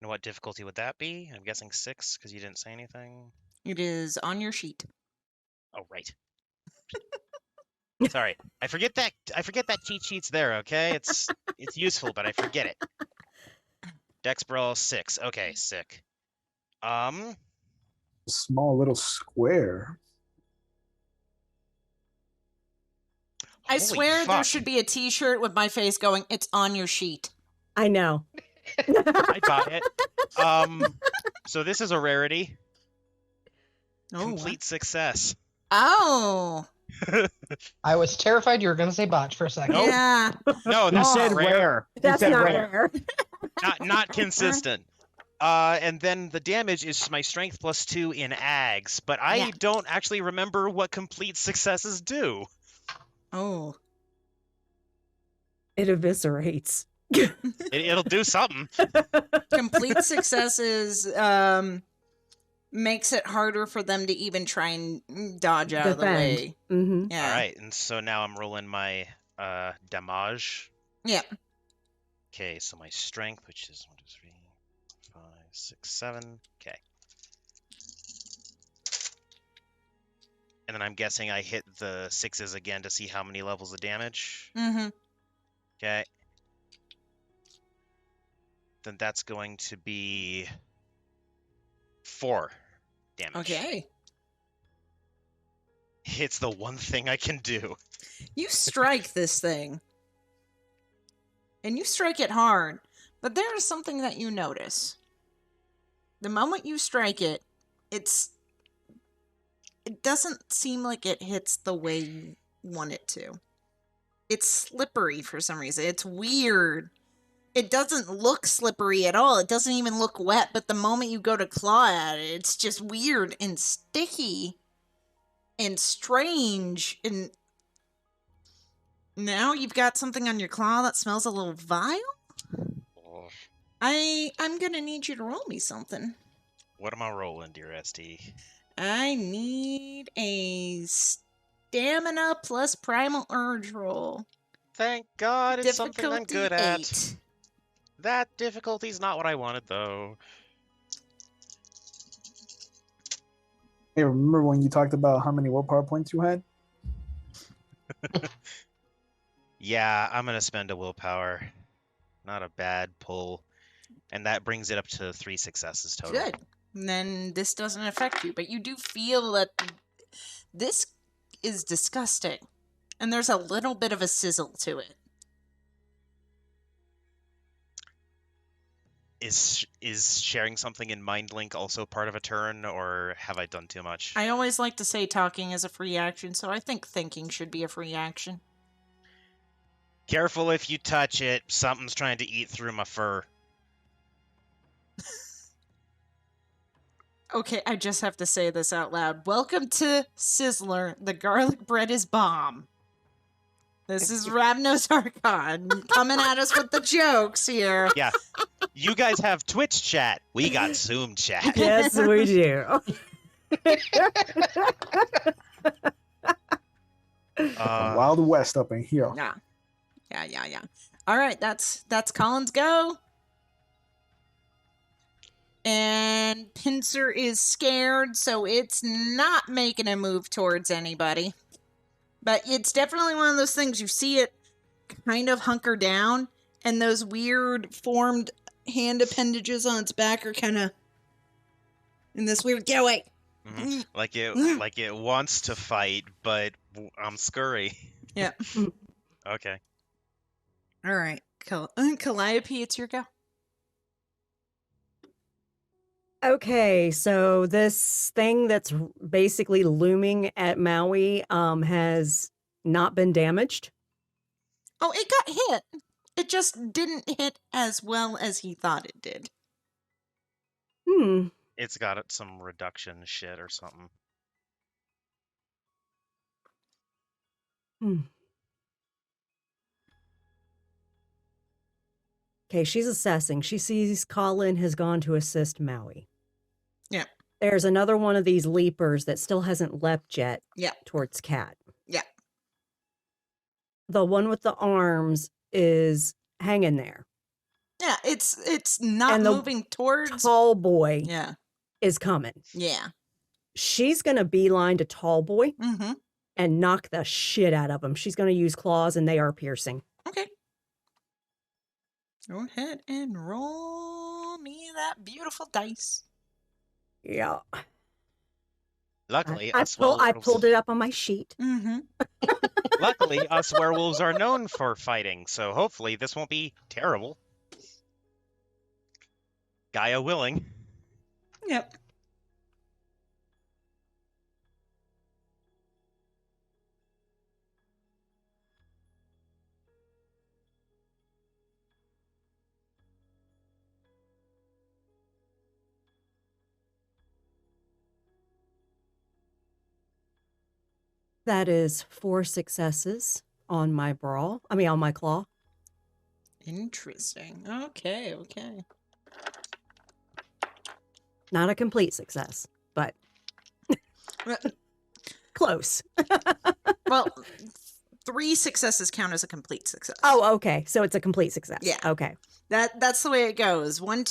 And what difficulty would that be? I'm guessing 6, because you didn't say anything. It is on your sheet. Oh, right. Sorry. I forget that cheat sheet's there, okay? It's useful, but I forget it. Dex Brawl 6. Okay, sick. Small little square. I Holy swear there fuck. should be a t-shirt with my face going, "It's on your sheet." I know. I'd buy it. So this is a rarity. Oh. Complete success. Oh. I was terrified you were going to say botch for a second. Nope. Yeah. No, You that's said rare. rare. You That's said not rare. rare. Not consistent. And then the damage is my strength plus 2 in ags, but I Yeah. don't actually remember what complete successes do. Oh. It eviscerates. It'll do something. Complete successes makes it harder for them to even try and dodge out of the Defend. way. Mm-hmm. Yeah. All right, and so now I'm rolling my damage. Yeah. Okay, so my strength, which is 1, 2, 3, 5, 6, 7. Okay. And then I'm guessing I hit the 6s again to see how many levels of damage. Mm-hmm. Okay. Then that's going to be 4 damage. Okay. It's the one thing I can do. You strike this thing. And you strike it hard. But there is something that you notice. The moment you strike it, it doesn't seem like it hits the way you want it to. It's slippery for some reason. It's weird. It doesn't look slippery at all. It doesn't even look wet, but the moment you go to claw at it, it's just weird and sticky and strange. And now you've got something on your claw that smells a little vile? Oh, I'm gonna need you to roll me something. what am I rolling, dear SD? I need a stamina plus primal urge roll. Thank God it's something I'm good at. 8. That difficulty's not what I wanted, though. Hey, remember when you talked about how many willpower points you had? Yeah, I'm gonna spend a willpower. Not a bad pull. And that brings it up to 3 successes total. Good. And then this doesn't affect you, but you do feel that this is disgusting. And there's a little bit of a sizzle to it. Is sharing something in MindLink also part of a turn, or have I done too much? I always like to say talking is a free action, so I think thinking should be a free action. Careful if you touch it. Something's trying to eat through my fur. Okay, I just have to say this out loud. Welcome to Sizzler. The garlic bread is bomb. This is Ravnos Archon coming at us with the jokes here. Yeah. You guys have Twitch chat. We got Zoom chat. Yes, we do. Wild West up in here. Yeah. All right, that's Colin's go. And Pincer is scared, so it's not making a move towards anybody. But it's definitely one of those things, you see it kind of hunker down, and those weird formed hand appendages on its back are kind of in this weird, get away. Mhm. Like it wants to fight, but I'm scurry. Yeah. Okay. All right. Calliope, it's your go. Okay, so this thing that's basically looming at Maui has not been damaged. Oh, it got hit. It just didn't hit as well as he thought it did. It's got some reduction shit or something. Okay, she's assessing. She sees Colin has gone to assist Maui. Yeah. There's another one of these leapers that still hasn't leapt yet Yeah. towards Cat. Yeah. The one with the arms is hanging there. Yeah, it's not And the moving towards. Tall boy Yeah. is coming. Yeah. She's going to beeline to Tall boy Mm-hmm. and knock the shit out of him. She's going to use claws, and they are piercing. Okay. Go ahead and roll me that beautiful dice. Yeah. Luckily, I pulled it up on my sheet. Mm-hmm. Luckily, us werewolves are known for fighting, so hopefully this won't be terrible. Gaia willing. Yep. That is 4 successes on my brawl. On my claw. Interesting. Okay. Not a complete success, but close. Well, 3 successes count as a complete success. Oh, okay. So it's a complete success. Yeah. Okay. That's the way it goes. 1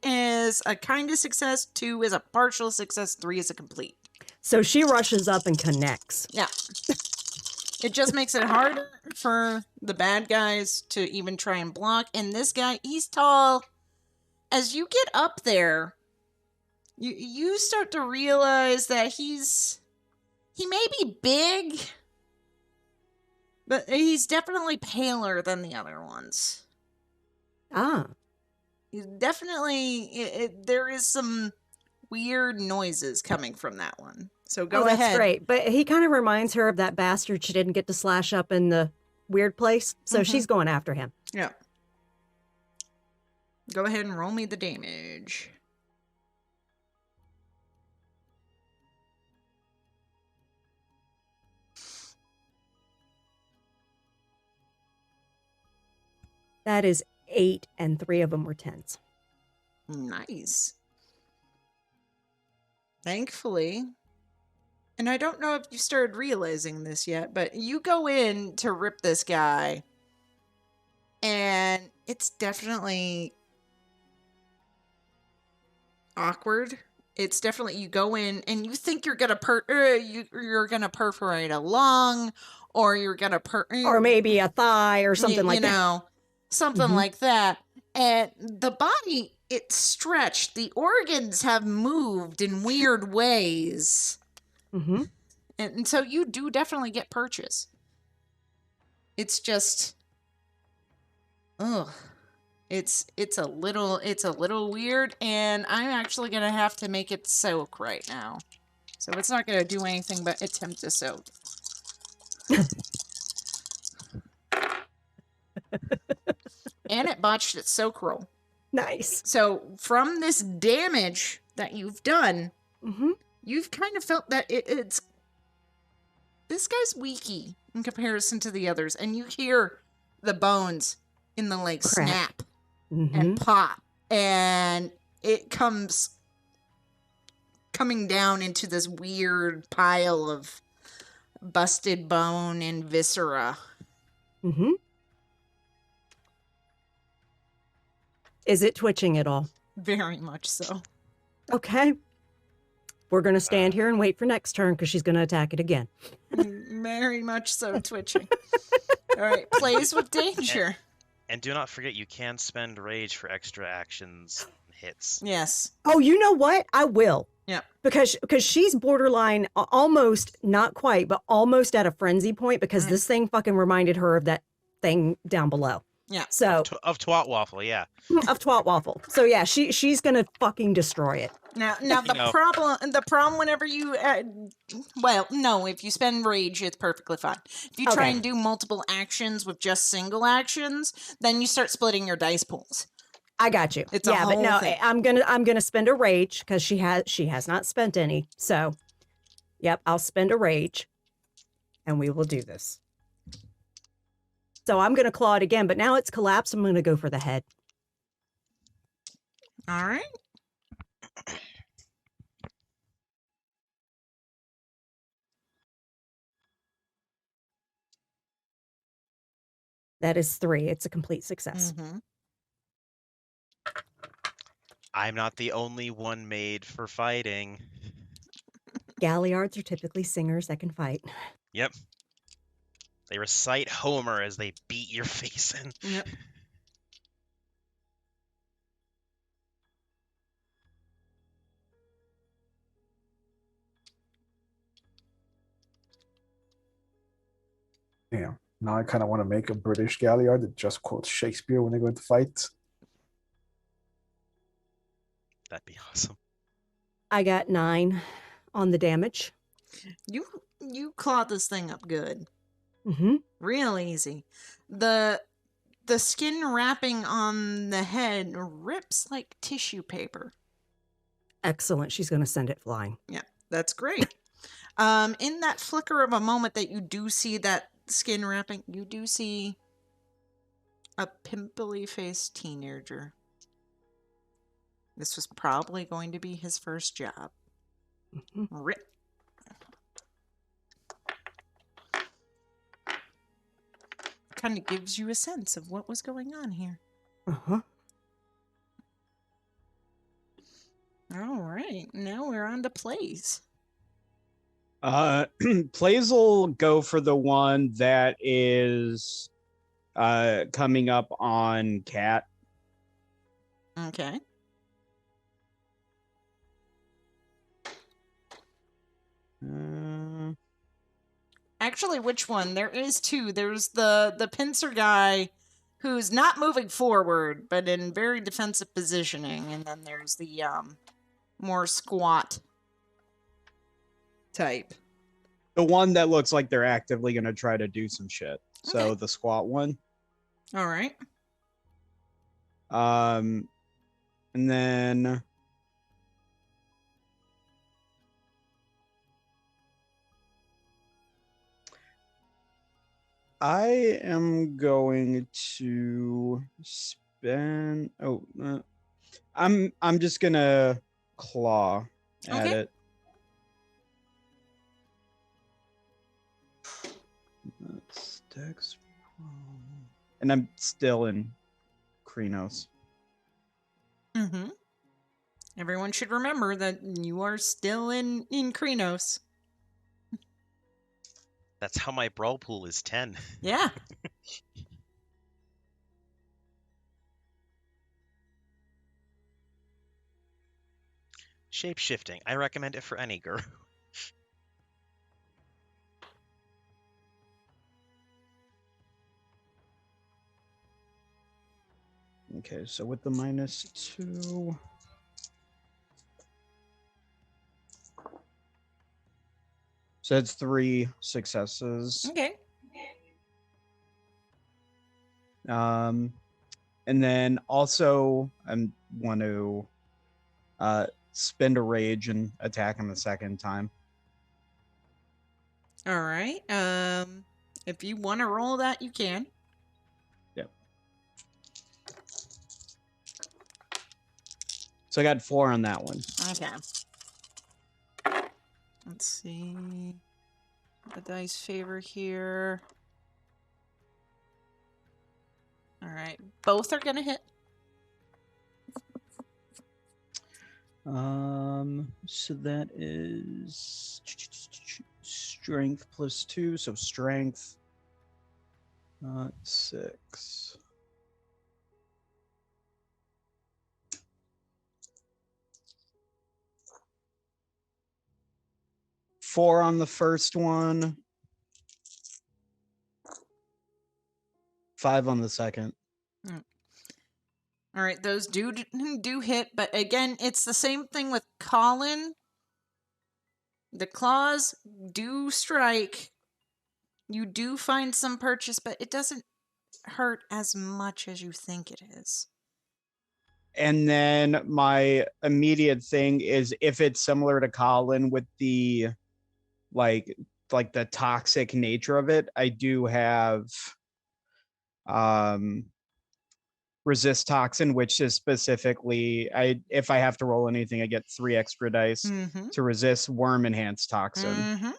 is a kind of success, 2 is a partial success, 3 is a complete. So she rushes up and connects. Yeah. It just makes it harder for the bad guys to even try and block. And this guy, he's tall. As you get up there, you start to realize that he may be big, but he's definitely paler than the other ones. Ah, Definitely, there is some weird noises coming from that one. So go oh, that's ahead. great. But he kind of reminds her of that bastard she didn't get to slash up in the weird place. So she's going after him. Yeah. Go ahead and roll me the damage. That is 8, and 3 of them were 10s. Nice. Thankfully, and I don't know if you started realizing this yet, but you go in to rip this guy, and it's definitely awkward. It's definitely, you go in and you think you're gonna you're gonna perforate a lung, or you're gonna Or maybe a thigh or something like you that. know, something Mhm. like that. And the body, it's stretched. The organs have moved in weird ways. Mm-hmm. And so you do definitely get purchase. It's just, ugh. It's a little weird, and I'm actually gonna have to make it soak right now. So it's not gonna do anything but attempt to soak. And it botched its soak roll. Nice. So from this damage that you've done, Mm-hmm. you've kind of felt that it's this guy's weaky in comparison to the others, and you hear the bones in the leg Crack. snap Mm-hmm. and pop, and it comes coming down into this weird pile of busted bone and viscera. Mm-hmm. Is it twitching at all? Very much so. Okay. We're going to stand here and wait for next turn because she's going to attack it again. Very much so twitching. All right, plays with danger. And do not forget, you can spend rage for extra actions and hits. Yes. Oh, you know what? I will. Yeah. Because she's borderline, almost, not quite, but almost at a frenzy point because this thing fucking reminded her of that thing down below. Yeah. So Of Twat Waffle, yeah. of Twat Waffle. So yeah, she's gonna fucking destroy it. Now You know. the problem whenever you well, no, if you spend rage, it's perfectly fine. If you try Okay. and do multiple actions with just single actions, then you start splitting your dice pools. I got you. It's a yeah, but whole no, thing. I'm gonna spend a rage because she has not spent any. So, yep, I'll spend a rage, and we will do this. So I'm gonna claw it again, but now it's collapsed. I'm gonna go for the head. All right. That is 3. It's a complete success. Mm-hmm. I'm not the only one made for fighting. Galliards are typically singers that can fight. Yep. They recite Homer as they beat your face in. Yep. Damn. Now I kind of want to make a British Galliard that just quotes Shakespeare when they go into fights. That'd be awesome. I got 9 on the damage. You clawed this thing up good. Mm-hmm. Real easy. The skin wrapping on the head rips like tissue paper. Excellent. She's gonna send it flying. Yeah, that's great. In that flicker of a moment that you do see that skin wrapping, you do see a pimply faced teenager. This was probably going to be his first job. Mhm. Rip. Kind of gives you a sense of what was going on here. Uh-huh. All right, now we're on to plays. Plays will go for the one that is coming up on Cat. Okay. Actually, which one? There is 2. There's the pincer guy who's not moving forward, but in very defensive positioning. And then there's the more squat type. The one that looks like they're actively going to try to do some shit. So Okay. the squat one. All right. And then I am going to spend. I'm just gonna claw at Okay. it. That's Dex. And I'm still in Krenos. Mm-hmm. Everyone should remember that you are still in Krenos. That's how my brawl pool is 10. Yeah. Shape shifting. I recommend it for any girl. Okay, so with the -2. So it's 3 successes. Okay. And then also I want to spend a rage and attack him the second time. All right. If you want to roll that, you can. Yep. So I got 4 on that one. Okay. Let's see. The dice favor here. All right. Both are going to hit. So that is strength +2, so strength 6. Four on the first one, 5 on the second. All right, those do hit, but again, it's the same thing with Colin. The claws do strike. You do find some purchase, but it doesn't hurt as much as you think it is. And then my immediate thing is if it's similar to Colin with the like the toxic nature of it, I do have resist toxin, which is specifically if I have to roll anything, I get 3 extra dice to resist worm enhanced toxin.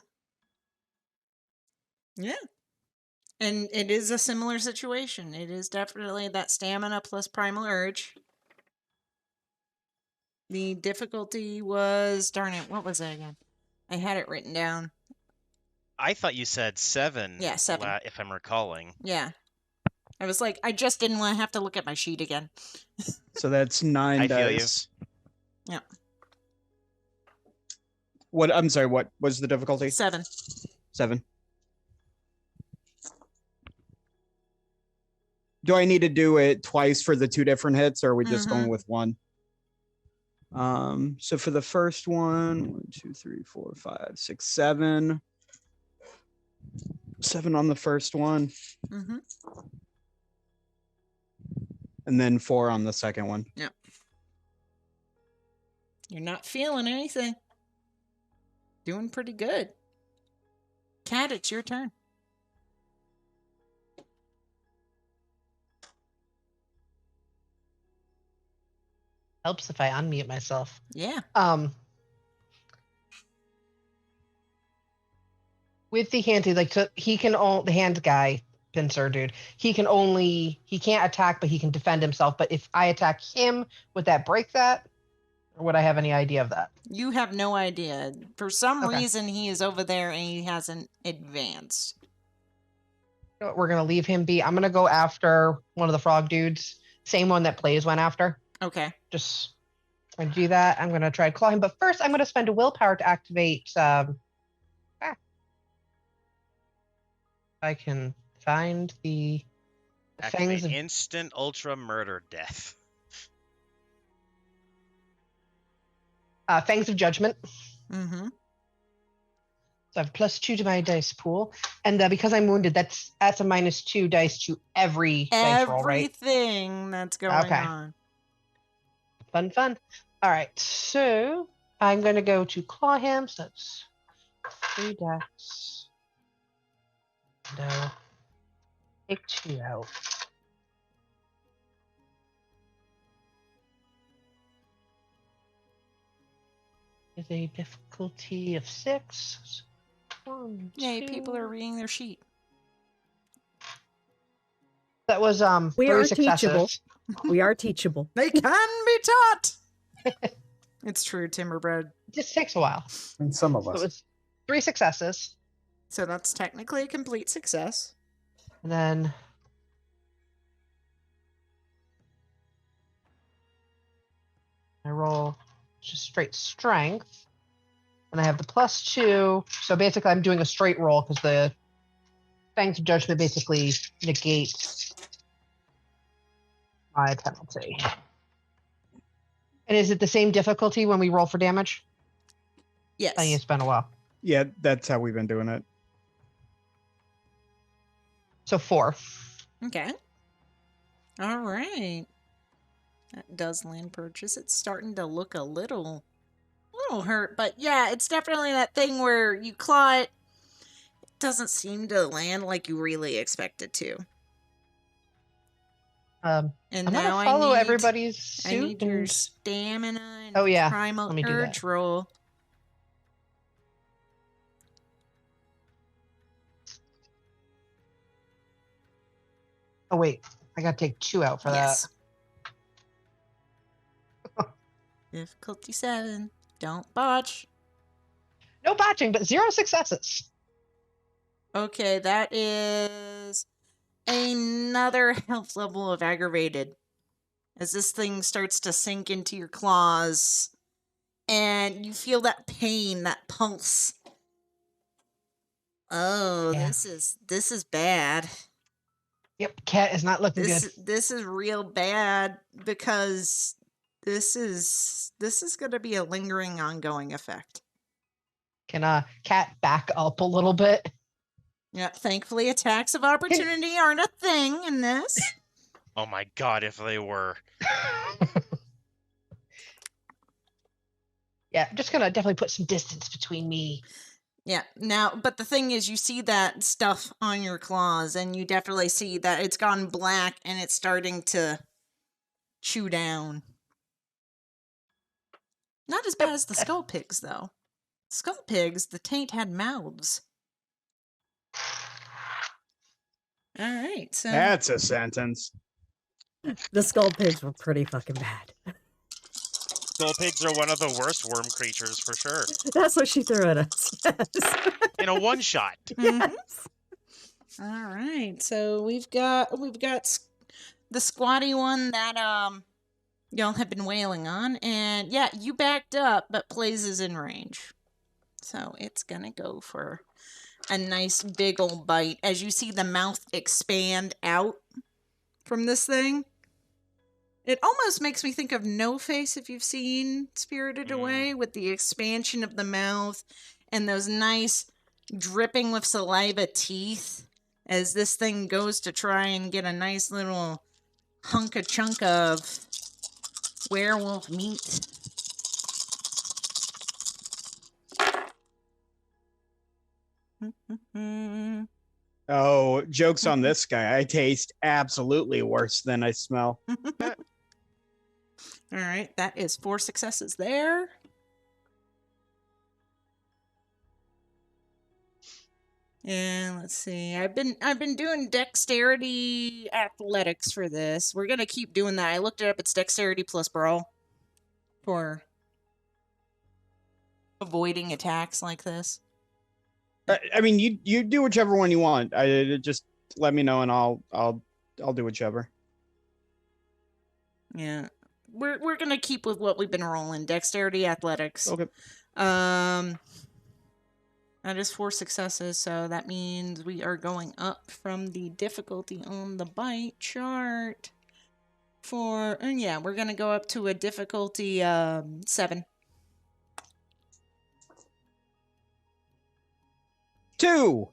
Yeah. And it is a similar situation. It is definitely that stamina plus primal urge. The difficulty was, darn it, what was it again? I had it written down. I thought you said 7. Yeah, 7. If I'm recalling. Yeah. I was like, I just didn't want to have to look at my sheet again. So that's 9 I feel you. dice. Yeah. What? I'm sorry. What was the difficulty? 7. 7. Do I need to do it twice for the 2 different hits, or are we just going with 1? So for the first one, 1, 2, 3, 4, 5, 6, 7. 7 on the first one. And then 4 on the second one. Yeah. You're not feeling anything. Doing pretty good. Kat, it's your turn. Helps if I unmute myself. Yeah. With the hand, so he can the hand guy, pincer dude. He can't attack, but he can defend himself. But if I attack him, would that break that? Or would I have any idea of that? You have no idea. For some reason, he is over there and he hasn't advanced. You know what, we're going to leave him be. I'm going to go after one of the frog dudes. Same one that Plays went after. Okay. Just trying to do that. I'm going to try to claw him. But first, I'm going to spend a willpower to activate... I can find the Activate Fangs of, instant ultra murder death. Fangs of Judgment. Mm-hmm. So I have +2 to my dice pool, and because I'm wounded, that's a -2 dice to every dice roll, right? Everything that's going Okay. on. Fun. All right, so I'm going to go to claw him. So that's 3 dex. No. Take 2 out. With a difficulty of 6. 1, Yay, 2. people are reading their sheet. That was We 3 are successes. teachable. We are teachable. They can be taught. It's true, Timberbread. It just takes a while. And some of So it us. was 3 successes, So that's technically a complete success. and then I roll just straight strength, and I have the +2. So basically, I'm doing a straight roll because the Fangs of Judgment basically negates my penalty. And is it the same difficulty when we roll for damage? Yes. I think it's been a while. Yeah, that's how we've been doing it. So 4. Okay. All right. That does land purchase. It's starting to look a little hurt, but yeah, it's definitely that thing where you claw it. It doesn't seem to land like you really expect it to. And And I'm now gonna follow I need everybody's suit. I need your and- stamina and Oh, yeah. primal Let me do urge that. roll. Oh wait, I gotta take 2 out for Yes. that. Difficulty 7. Don't botch. No botching, but 0 successes. Okay, that is another health level of aggravated. As this thing starts to sink into your claws, and you feel that pain, that pulse. Oh, Yeah. this is bad. Yep, cat is not looking good. This is real bad because this is going to be a lingering, ongoing effect. Can cat back up a little bit? Yeah, thankfully attacks of opportunity aren't a thing in this. Oh my god, if they were. Yeah, I'm just gonna definitely put some distance between me. Yeah, now, but the thing is, you see that stuff on your claws, and you definitely see that it's gone black and it's starting to chew down. Not as bad as the skull pigs, though. Skull pigs, the taint had mouths. All right, so That's a sentence. The skull pigs were pretty fucking bad. Skull pigs are one of the worst worm creatures for sure. That's what she threw at us. Yes. In a one shot. Mhm. Yes. All right, so we've got the squatty one that y'all have been wailing on, and yeah, you backed up, but Plays is in range, so it's gonna go for a nice big old bite as you see the mouth expand out from this thing. It almost makes me think of No Face if you've seen Spirited Away, with the expansion of the mouth and those nice dripping with saliva teeth as this thing goes to try and get a nice little chunk of werewolf meat. Oh, joke's on this guy. I taste absolutely worse than I smell. All right, that is 4 successes there. And let's see. I've been doing dexterity athletics for this. We're gonna keep doing that. I looked it up. It's dexterity plus brawl for avoiding attacks like this. I mean, you do whichever one you want. I just let me know and I'll do whichever. Yeah, we're gonna keep with what we've been rolling. Dexterity athletics. Okay. All That is 4 successes, so that means we are going up from the difficulty on the bite chart. Yeah, we're going to go up to a difficulty 7. 2.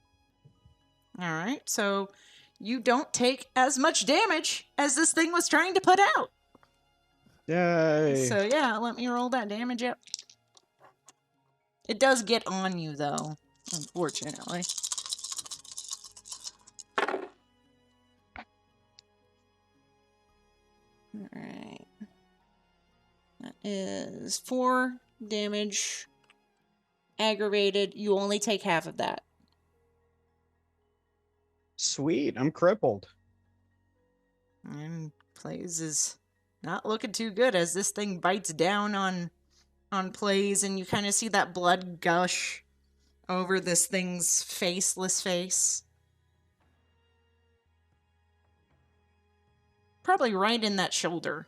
Alright, so you don't take as much damage as this thing was trying to put out. Yay. So yeah, let me roll that damage up. It does get on you, though, unfortunately. Alright. That is 4 damage. Aggravated. You only take half of that. Sweet. I'm crippled. And Plays is not looking too good as this thing bites down on Plays, and you kind of see that blood gush over this thing's faceless face. Probably right in that shoulder.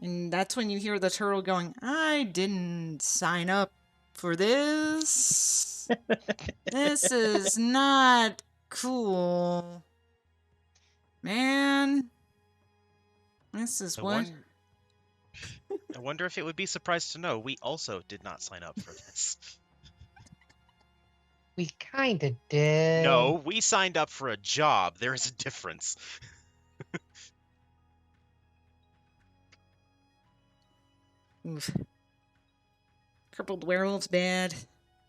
And that's when you hear the turtle going, I didn't sign up for this. This is not cool. Man. This is what... I wonder if it would be surprised to know we also did not sign up for this. We kind of did. No, we signed up for a job. There is a difference. Oof. Crippled werewolf's bad.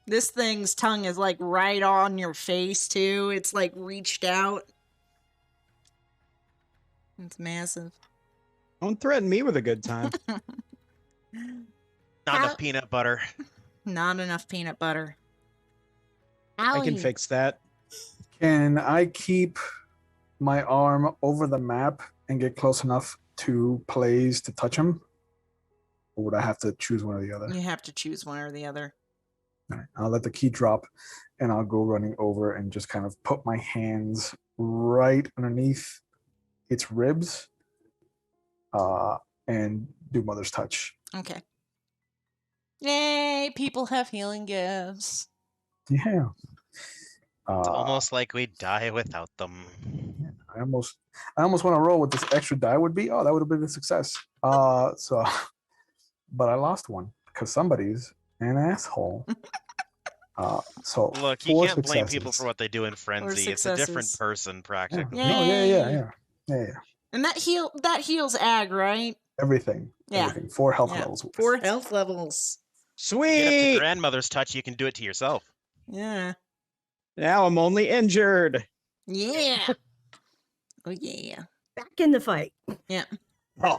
This thing's tongue is like right on your face too. It's like reached out. It's massive. Don't threaten me with a good time. Not enough peanut butter. Not enough peanut butter. I can fix that. Can I keep my arm over the map and get close enough to Plays to touch him? Or would I have to choose one or the other? You have to choose one or the other. All right, I'll let the key drop and I'll go running over and just kind of put my hands right underneath its ribs and do Mother's Touch. Okay. Yay! People have healing gifts. Yeah. It's almost like we die without them. I almost want to roll what this extra die would be. Oh, that would have been a success. So, but I lost one because somebody's an asshole. So Look, you 4 can't blame people successes. for what they do in Frenzy. It's a different successes. person, practically. Yeah. No, yeah. And that heals ag, right? Everything. Yeah. Everything. 4 health Yeah. levels. 4 health levels. Get up to Sweet. grandmother's touch, you can do it to yourself. Yeah. Now I'm only injured. Yeah. Oh yeah. Back in the fight. Yeah. Oh.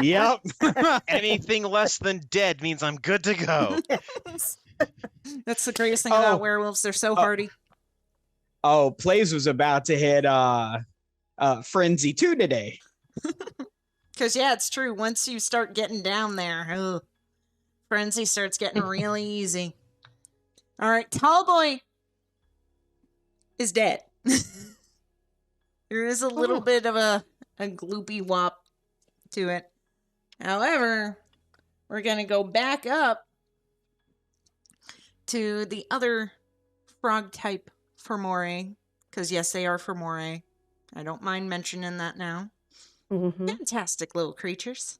Yep. Anything less than dead means I'm good to go. That's the greatest thing about Oh. werewolves. They're so hardy. Oh, Plays was about to hit Frenzy 2 today. Because, yeah, it's true. Once you start getting down there, Frenzy starts getting really easy. All right, Tall Boy is dead. There is a little bit of a gloopy wop to it. However, we're going to go back up to the other frog type Fomore. Because, yes, they are Fomore. I don't mind mentioning that now. Mm-hmm. Fantastic little creatures.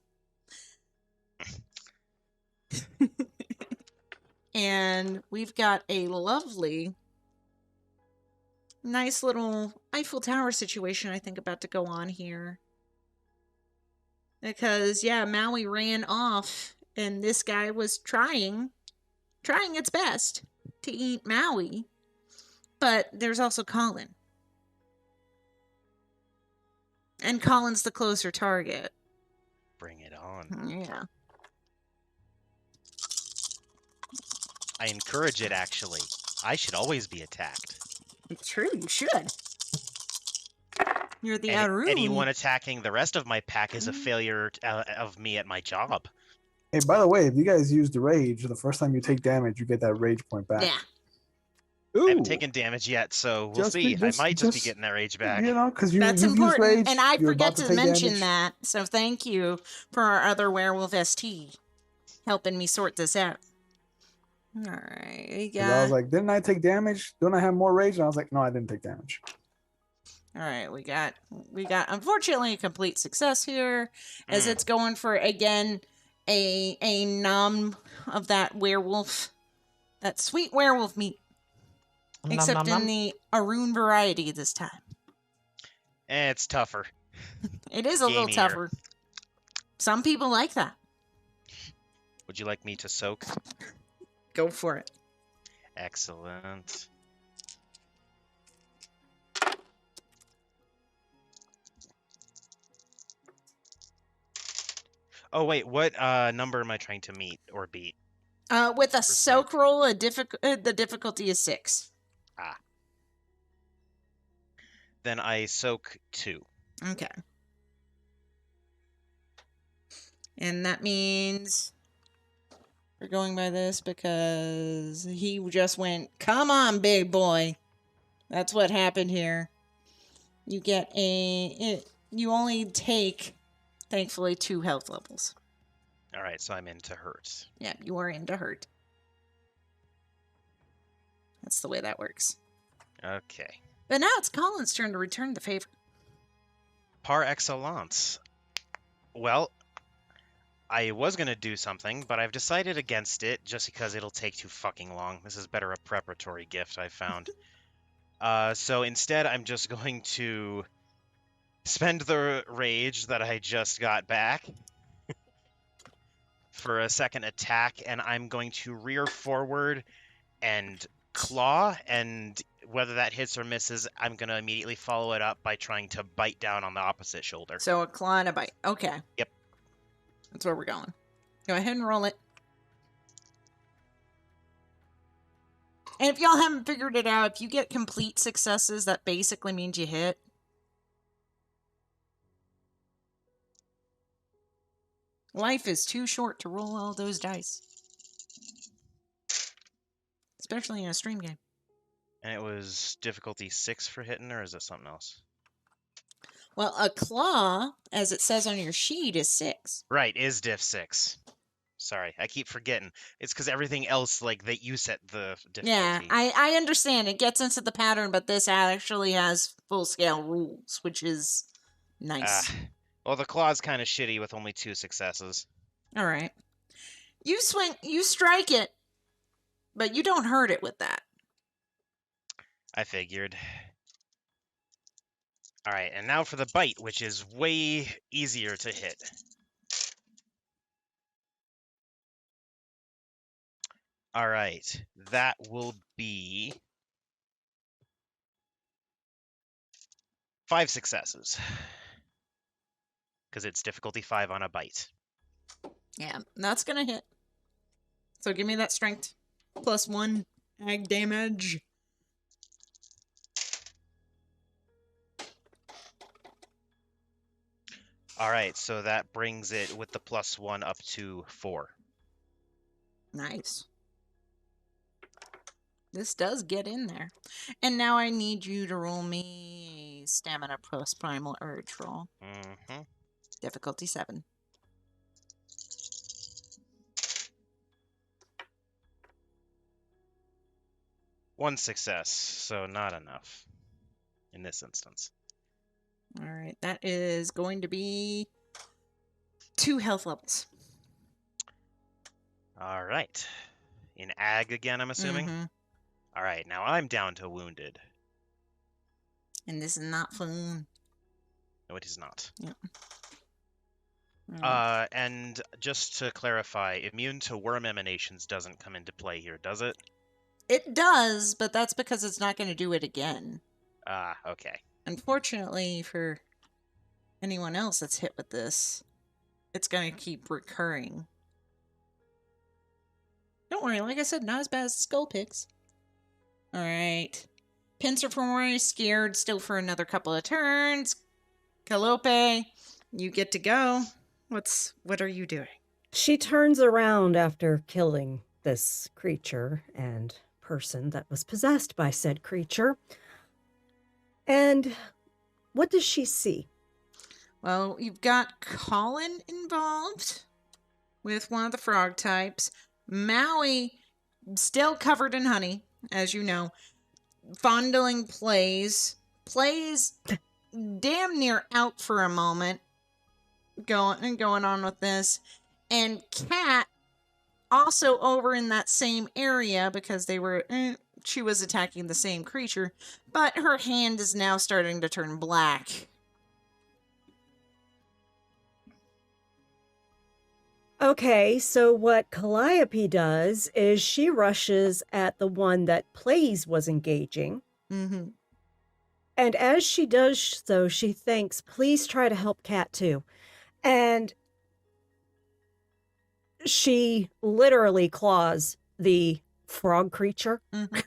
And we've got a lovely, nice little Eiffel Tower situation, I think, about to go on here. Because, yeah, Maui ran off, and this guy was trying its best to eat Maui. But there's also Colin. And Colin's the closer target. Bring it on. Yeah. I encourage it, actually. I should always be attacked. It's true, you should. You're the Aru. Anyone attacking the rest of my pack is a failure of me at my job. Hey, by the way, if you guys use the rage, the first time you take damage, you get that rage point back. Yeah. Ooh. I haven't taken damage yet, so we'll see. I might just be getting that rage back. You know, because That's you've used important. rage, And I you're forget about to take mention damage. that. So thank you for our other werewolf ST helping me sort this out. All right. We 'Cause I was got. like, didn't I take damage? Don't I have more rage? And I was like, no, I didn't take damage. All right, we got unfortunately a complete success here, as it's going for again a nom of that werewolf, that sweet werewolf meat, Nom, except nom, nom. in the Arun variety this time. It's tougher. It is a little Gamier. tougher. Some people like that. Would you like me to soak? Go for it. Excellent. Oh wait, what number am I trying to meet or beat? With a For soak soak. roll, the difficulty is 6. Then I soak 2. Okay. And that means we're going by this because he just went, come on, big boy. That's what happened here. You get you only take, thankfully, 2 health levels. All right, so I'm into hurt. Yeah, you are into hurt. That's the way that works. Okay. But now it's Colin's turn to return the favor. Par excellence. Well, I was gonna do something, but I've decided against it just because it'll take too fucking long. This is better a preparatory gift I found. So instead, I'm just going to spend the rage that I just got back for a second attack, and I'm going to rear forward and claw, and whether that hits or misses, I'm going to immediately follow it up by trying to bite down on the opposite shoulder. So a claw and a bite. Okay. Yep. That's where we're going. Go ahead and roll it. And if y'all haven't figured it out, if you get complete successes, that basically means you hit. Life is too short to roll all those dice. Especially in a stream game. And it was difficulty 6 for hitting, or is it something else? Well, a claw, as it says on your sheet, is 6. Right, is diff 6. Sorry, I keep forgetting. It's because everything else, like, that you set the difficulty. Yeah, I understand. It gets into the pattern, but this actually has full-scale rules, which is nice. Well, the claw's kind of shitty with only 2 successes. All right. You strike it, but you don't hurt it with that. I figured. All right, and now for the bite, which is way easier to hit. All right, that will be 5 successes. Because it's difficulty 5 on a bite. Yeah, that's going to hit. So give me that strength. +1 ag damage. All right, so that brings it with the +1 up to 4. Nice. This does get in there. And now I need you to roll me a stamina plus primal urge roll. Mm-hmm. Difficulty 7. One success, so not enough in this instance. All right, that is going to be 2 health levels. All right. In ag again, I'm assuming? Mhm. All right, now I'm down to wounded. And this is not fun. No, it is not. And just to clarify, immune to worm emanations doesn't come into play here, does it? It does, but that's because it's not going to do it again. Ah, okay. Unfortunately for anyone else that's hit with this, it's going to keep recurring. Don't worry, like I said, not as bad as Skull Picks. Alright. Pincerform scared still for another couple of turns. Calliope, you get to go. What are you doing? She turns around after killing this creature and person that was possessed by said creature. And what does she see? Well, you've got Colin involved with one of the frog types. Maui still covered in honey, as you know, fondling plays damn near out for a moment, going on with this, and Cat also over in that same area because she was attacking the same creature, but her hand is now starting to turn black. Okay, so what Calliope does is she rushes at the one that Plays was engaging. Mm-hmm. And as she does so, she thinks, please try to help Cat too. And she literally claws the frog creature. Mm-hmm.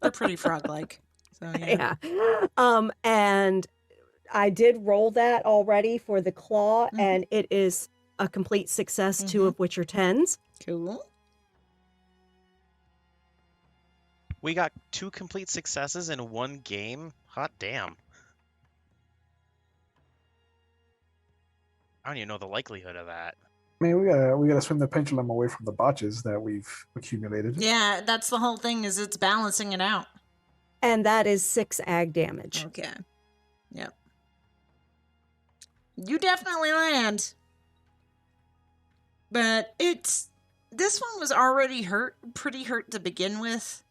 They're pretty frog-like. So, yeah. And I did roll that already for the claw, and it is a complete success, 2 of which are 10s. Cool. We got 2 complete successes in 1 game. Hot damn. I don't even know the likelihood of that. I mean, we gotta swing the pendulum away from the botches that we've accumulated. Yeah, that's the whole thing, is it's balancing it out. And that is 6 ag damage. Okay. Yep. You definitely land. But this one was already pretty hurt to begin with.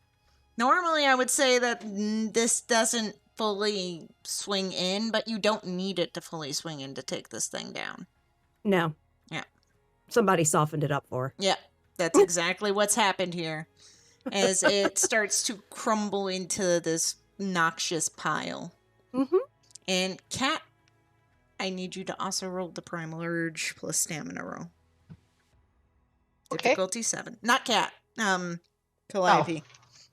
Normally, I would say that this doesn't fully swing in, but you don't need it to fully swing in to take this thing down. No. Yeah. Somebody softened it up for her. Yeah, that's exactly what's happened here. As it starts to crumble into this noxious pile. Mm-hmm. And Cat, I need you to also roll the Primal Urge plus Stamina roll. Okay. Difficulty 7. Not Cat. Calliope.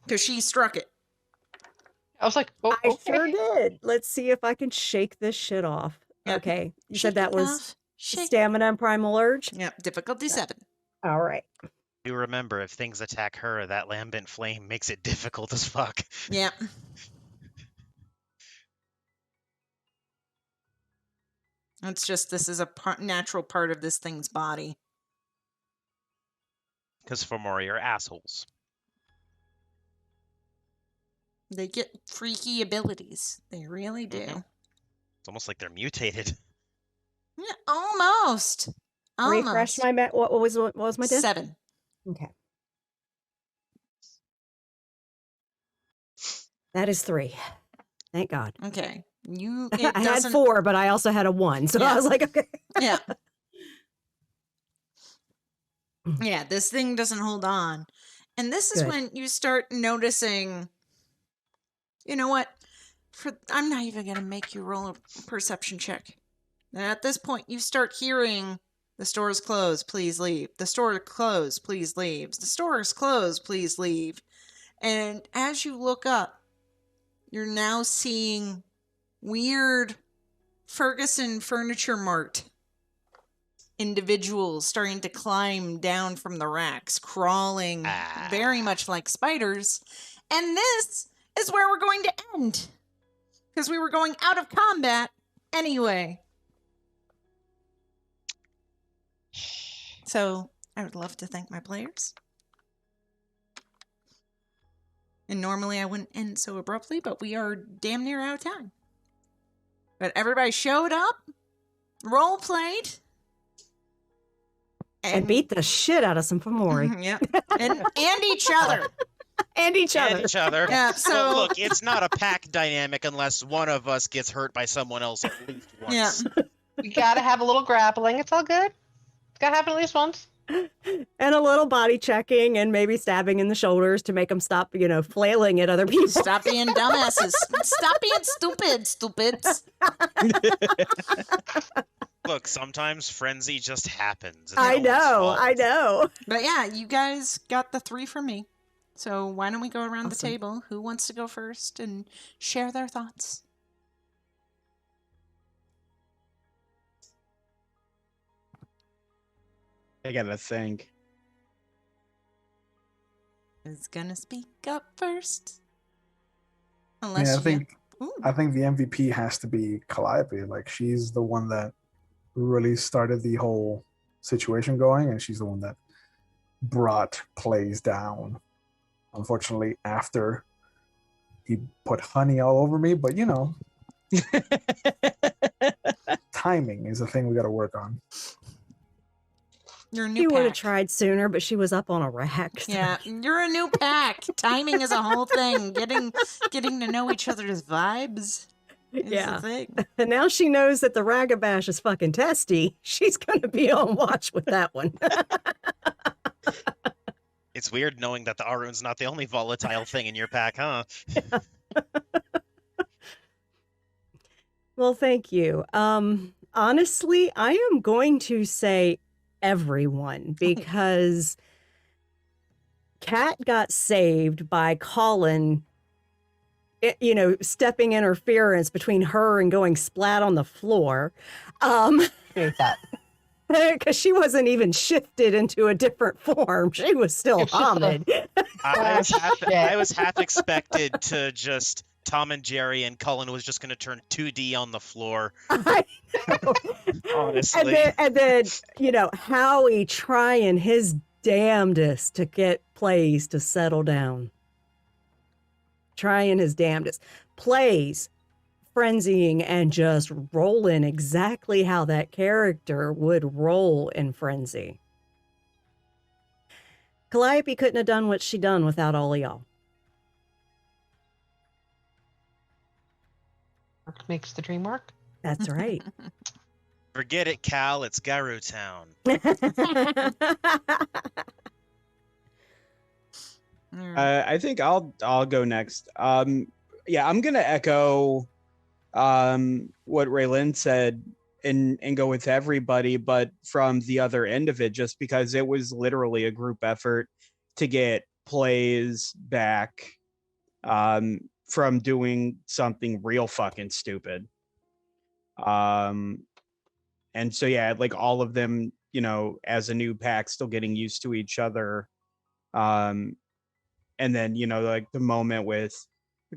Because she struck it. I was like, oh, I okay. sure did. Let's see if I can shake this shit off. Yep. Okay. You Shake said that it was off. Shake. stamina and primal urge? Yep, difficulty 7. All right. You remember, if things attack her, that lambent flame makes it difficult as fuck. Yep. It's just, this is a natural part of this thing's body. Because Fomori are assholes. They get freaky abilities. They really do. It's almost like they're mutated. Yeah, almost. Refresh my what was my diff? 7. Okay. That is 3. Thank God. Okay. I had 4, but I also had a 1, so I was like, okay. Yeah. Yeah, this thing doesn't hold on. And this is when you start noticing, you know what? I'm not even going to make you roll a perception check. And at this point, you start hearing, the store is closed, please leave. The store is closed, please leave. The store is closed, please leave. And as you look up, you're now seeing weird Ferguson Furniture Mart individuals starting to climb down from the racks, crawling very much like spiders. And this is where we're going to end, because we were going out of combat anyway. So I would love to thank my players. And normally I wouldn't end so abruptly, but we are damn near out of time. But everybody showed up, role played, and beat the shit out of some Fomori. Yeah. And each other. And each other. And each other. Yeah, so Well, look, it's not a pack dynamic unless one of us gets hurt by someone else at least once. Yeah. We gotta have a little grappling. It's all good. It's gotta happen at least once. And a little body checking and maybe stabbing in the shoulders to make them stop, flailing at other people. Stop being dumbasses. Stop being stupids. Look, sometimes frenzy just happens. It's I no one's know. fault. But yeah, you guys got the 3 from me. So why don't we go around the Awesome. table? Who wants to go first and share their thoughts? I gotta think. Who's gonna speak up first? Yeah, Unless I think Ooh. I think the MVP has to be Calliope. Like, she's the one that really started the whole situation going, and she's the one that brought Plays down. Unfortunately, after he put honey all over me, but timing is a thing we got to work on. You're a She new would have pack. tried sooner, but she was up on a rack. so- Yeah, you're a new pack. Timing is a whole thing. Getting to know each other's vibes is Yeah. a thing. And now she knows that the Ragabash is fucking testy. She's going to be on watch with that one. It's weird knowing that the Arun's not the only volatile thing in your pack, huh? Well, thank you. Honestly, I am going to say everyone because Kat got saved by Colin, stepping interference between her and going splat on the floor. Appreciate that. Because she wasn't even shifted into a different form. She was still It's just Hamid. I was half expected to just Tom and Jerry, and Cullen was just going to turn 2D on the floor. Honestly. And then, Howie trying his damnedest to get Plays to settle down. Trying his damnedest. Plays, frenzying and just rolling exactly how that character would roll in frenzy. Calliope couldn't have done what she done without all of y'all. Work makes the dream work. That's right. Forget it, Cal. It's Garu Town. I think I'll go next. Yeah, I'm gonna echo what Raylan said and go with everybody, but from the other end of it, just because it was literally a group effort to get Plays back from doing something real fucking stupid. And so yeah, like all of them, as a new pack, still getting used to each other. And then, like the moment with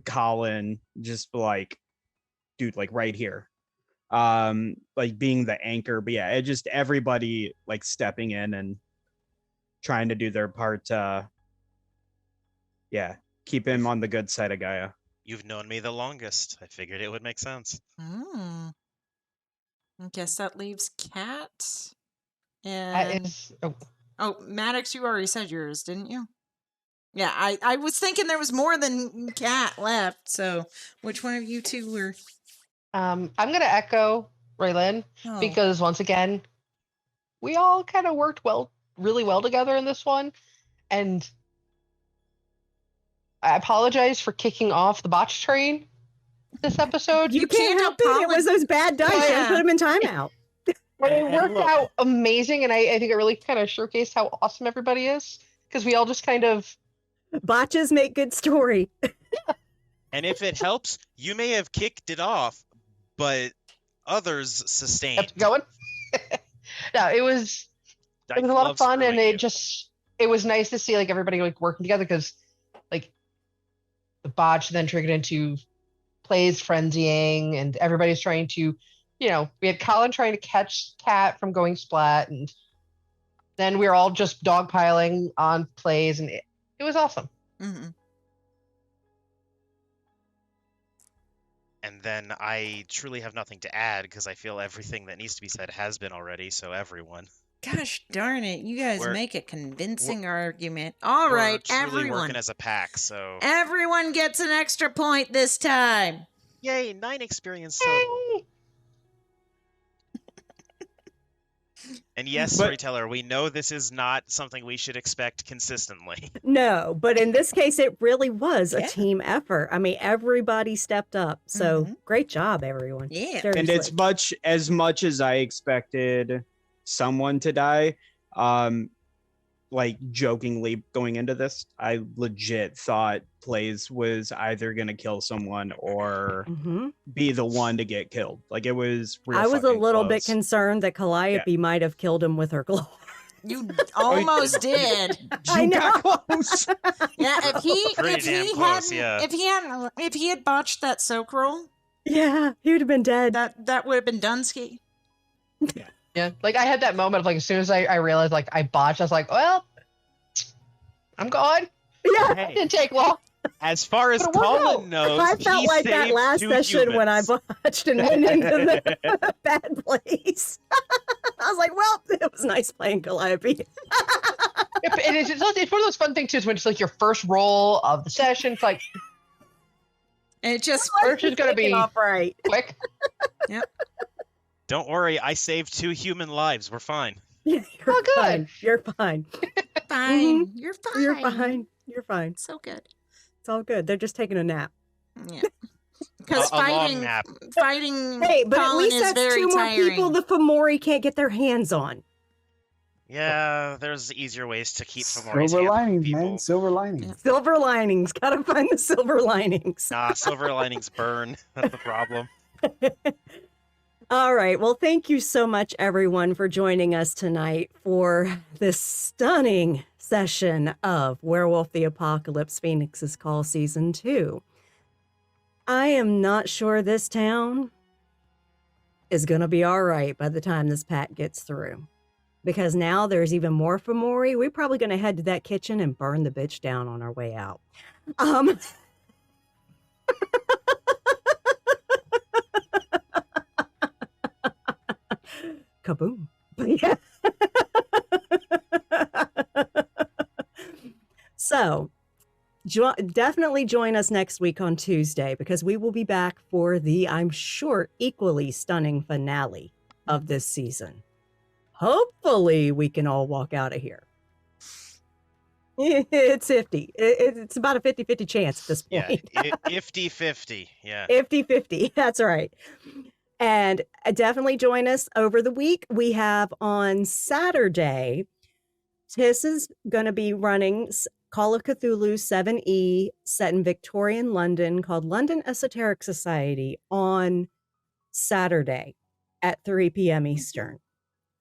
Colin, just like, dude, like right here, like being the anchor. But yeah, it just everybody like stepping in and trying to do their part. Yeah, keep him on the good side of Gaia. You've known me the longest. I figured it would make sense. I guess that leaves Kat. That And is. Maddox, you already said yours, didn't you? Yeah, I was thinking there was more than Kat left. So, which one of you two were? I'm gonna echo Raylan Oh. because once again, we all kind of worked really well together in this one, and I apologize for kicking off the botch train this episode. You can't help it. It was those bad dice. Yeah. Yeah. Put them in timeout. But it And worked look- out amazing, and I think it really kind of showcased how awesome everybody is because we all just kind of. Botches make good story. And if it helps, you may have kicked it off, but others sustained. Kept going. No, it was a lot of fun, and it was nice to see like everybody like working together because like the botch then triggered into Plays frenzying, and everybody's trying to, we had Colin trying to catch Kat from going splat, and then we were all just dogpiling on Plays, and it was awesome. Mm-hmm. And then I truly have nothing to add because I feel everything that needs to be said has been already. So everyone, Gosh darn it! You guys We're- make a convincing argument. All we're right, truly everyone. working as a pack. So Everyone gets an extra point this time. yay, 9 experience total. Yay! And yes, But- storyteller, we know this is not something we should expect consistently. No, but in this case, it really was a Yeah. team effort. I mean, everybody stepped up. So Mhm. great job, everyone. Yeah. And it's Seriously. much as I expected someone to die, like jokingly going into this, I legit thought Plays was either gonna kill someone or Mhm. be the one to get killed. Like it was real I was a fucking little bit close. concerned that Calliope might have killed him with her glow. You almost did. I You know. got close. Yeah, Pretty damn close, hadn't, yeah. if he had botched that soak roll, Yeah, he would have been dead. that would have been Dunsky. Yeah, like I had that moment of like as soon as I realized like I botched, I was like, well, I'm gone. Yeah. It didn't take long. As far as But it worked out. Colin knows, I felt he like that saved last 2 session when I humans. botched and went into the bad place. I was like, well, it was nice playing Calliope. It's one of those fun things too, is when it's like your first roll of the session. It's like, And it just first is going to be off right. quick. Don't worry, I saved 2 human lives. We're fine. Yeah, you're Oh, good. fine. You're fine. fine. You're fine. You're fine. You're fine. So good. It's all good. They're just taking a nap. Yeah. Because A long fighting nap. Hey, but at Colin least is that's very 2 more tiring. people the Fomori can't get their hands on. Yeah, there's easier ways to keep Fomori's Silver hands on linings, people. man. Silver linings. Yeah. Silver linings. Gotta find the silver linings. Nah, silver linings burn. That's the problem. All right. Well, thank you so much, everyone, for joining us tonight for this stunning session of Werewolf the Apocalypse Phoenix's Call Season 2. I am not sure this town is going to be all right by the time this pack gets through. Because now there's even more Fomori. We're probably going to head to that kitchen and burn the bitch down on our way out. Kaboom. But yeah. So, definitely join us next week on Tuesday because we will be back for the, I'm sure, equally stunning finale of this season. Hopefully, we can all walk out of here. It's 50. It's about a 50-50 chance at this point. Yeah, 50-50. Yeah. 50-50. That's right. And definitely join us over the week. We have on Saturday, Tiss is going to be running Call of Cthulhu 7E set in Victorian London called London Esoteric Society on Saturday at 3 p.m. Eastern.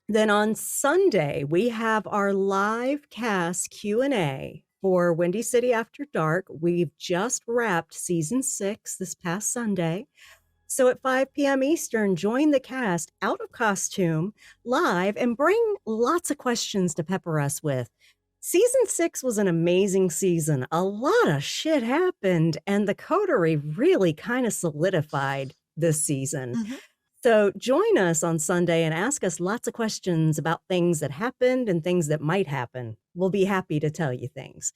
Then on Sunday, we have our live cast Q&A for Windy City After Dark. We've just wrapped season 6 this past Sunday. So at 5 p.m. Eastern, join the cast out of costume live and bring lots of questions to pepper us with. Season 6 was an amazing season. A lot of shit happened, and the coterie really kind of solidified this season. Mhm. So join us on Sunday and ask us lots of questions about things that happened and things that might happen. We'll be happy to tell you things.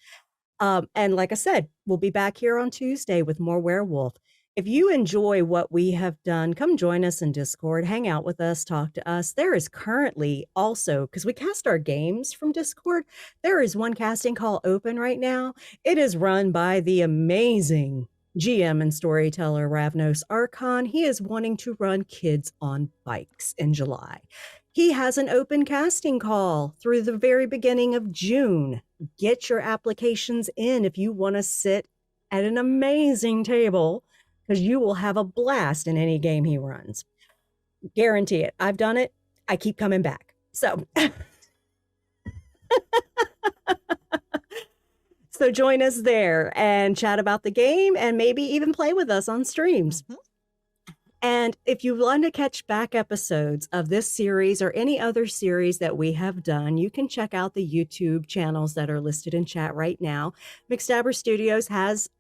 And like I said, we'll be back here on Tuesday with more Werewolf. If you enjoy what we have done, come join us in Discord, hang out with us, talk to us. There is currently also, because we cast our games from Discord, there is one casting call open right now. It is run by the amazing GM and storyteller Ravnos Archon. He is wanting to run Kids on Bikes in July. He has an open casting call through the very beginning of June. Get your applications in if you want to sit at an amazing table, because you will have a blast in any game he runs. Guarantee it. I've done it. I keep coming back. So, so join us there and chat about the game and maybe even play with us on streams. Mhm. And if you want to catch back episodes of this series or any other series that we have done, you can check out the YouTube channels that are listed in chat right now. McStabber Studios has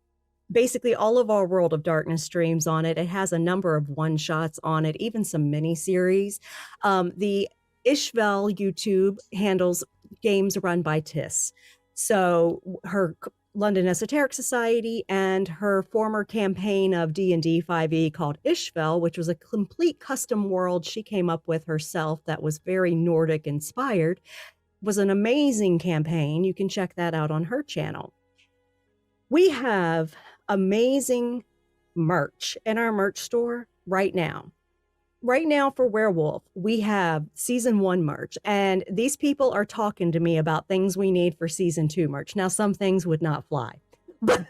basically all of our World of Darkness streams on it. It has a number of one-shots on it, even some mini-series. The Ishvel YouTube handles games run by Tiss. So her London Esoteric Society and her former campaign of D&D 5e called Ishvel, which was a complete custom world she came up with herself that was very Nordic inspired, was an amazing campaign. You can check that out on her channel. We have amazing merch in our merch store right now. Right now for Werewolf, we have season 1 merch, and these people are talking to me about things we need for season 2 merch. Now, some things would not fly. What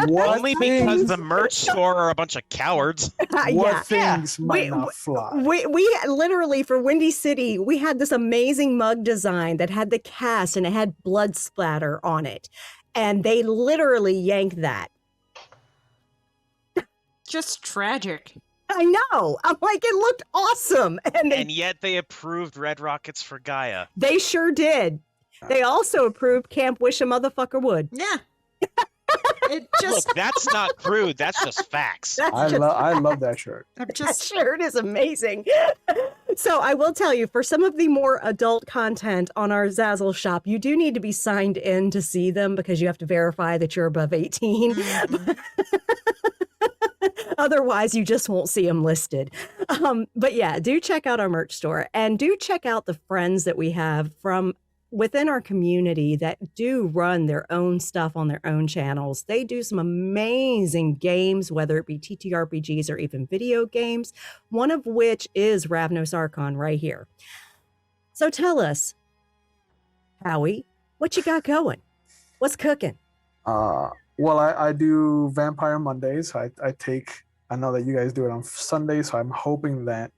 Only because things- the merch store are a bunch of cowards. what Yeah. things might We- not fly? We literally, for Windy City, we had this amazing mug design that had the cast and it had blood splatter on it. And they literally yanked that. Just tragic. I know. I'm like, it looked awesome. And And yet they approved Red Rockets for Gaia. they sure did. They also approved Camp Wish a Motherfucker Would. Yeah. It just, Look, that's not crude. That's just facts. That's I just love that shirt. I'm that just, shirt is amazing. So I will tell you, for some of the more adult content on our Zazzle shop, you do need to be signed in to see them because you have to verify that you're above 18. Mhm. Otherwise, you just won't see them listed. But yeah, do check out our merch store and do check out the friends that we have from within our community that do run their own stuff on their own channels. They do some amazing games, whether it be TTRPGs or even video games, one of which is Ravnos Archon right here. So tell us, Howie, what you got going? What's cooking? Well, I do Vampire Mondays. I know that you guys do it on Sundays, so I'm hoping that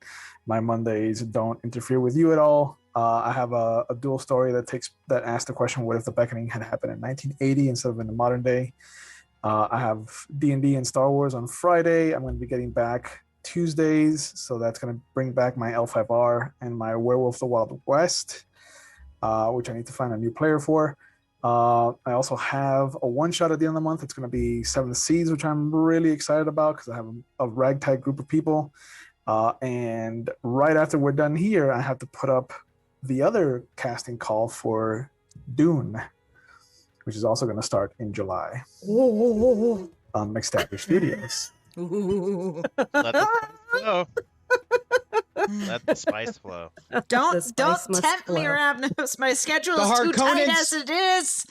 my Mondays don't interfere with you at all. I have a dual story that asks the question, what if the Beckoning had happened in 1980 instead of in the modern day? I have D&D and Star Wars on Friday. I'm going to be getting back Tuesdays, so that's going to bring back my L5R and my Werewolf the Wild West, which I need to find a new player for. I also have a one-shot at the end of the month. It's going to be Seven Seas, which I'm really excited about because I have a ragtag group of people. And right after we're done here, I have to put up the other casting call for Dune, which is also going to start in July on McStabber Studios. Ooh. Let the spice flow. Let the spice flow. Don't spice must tempt me, flow. Ravnos. My schedule The is too tight Harkonnens- as it is.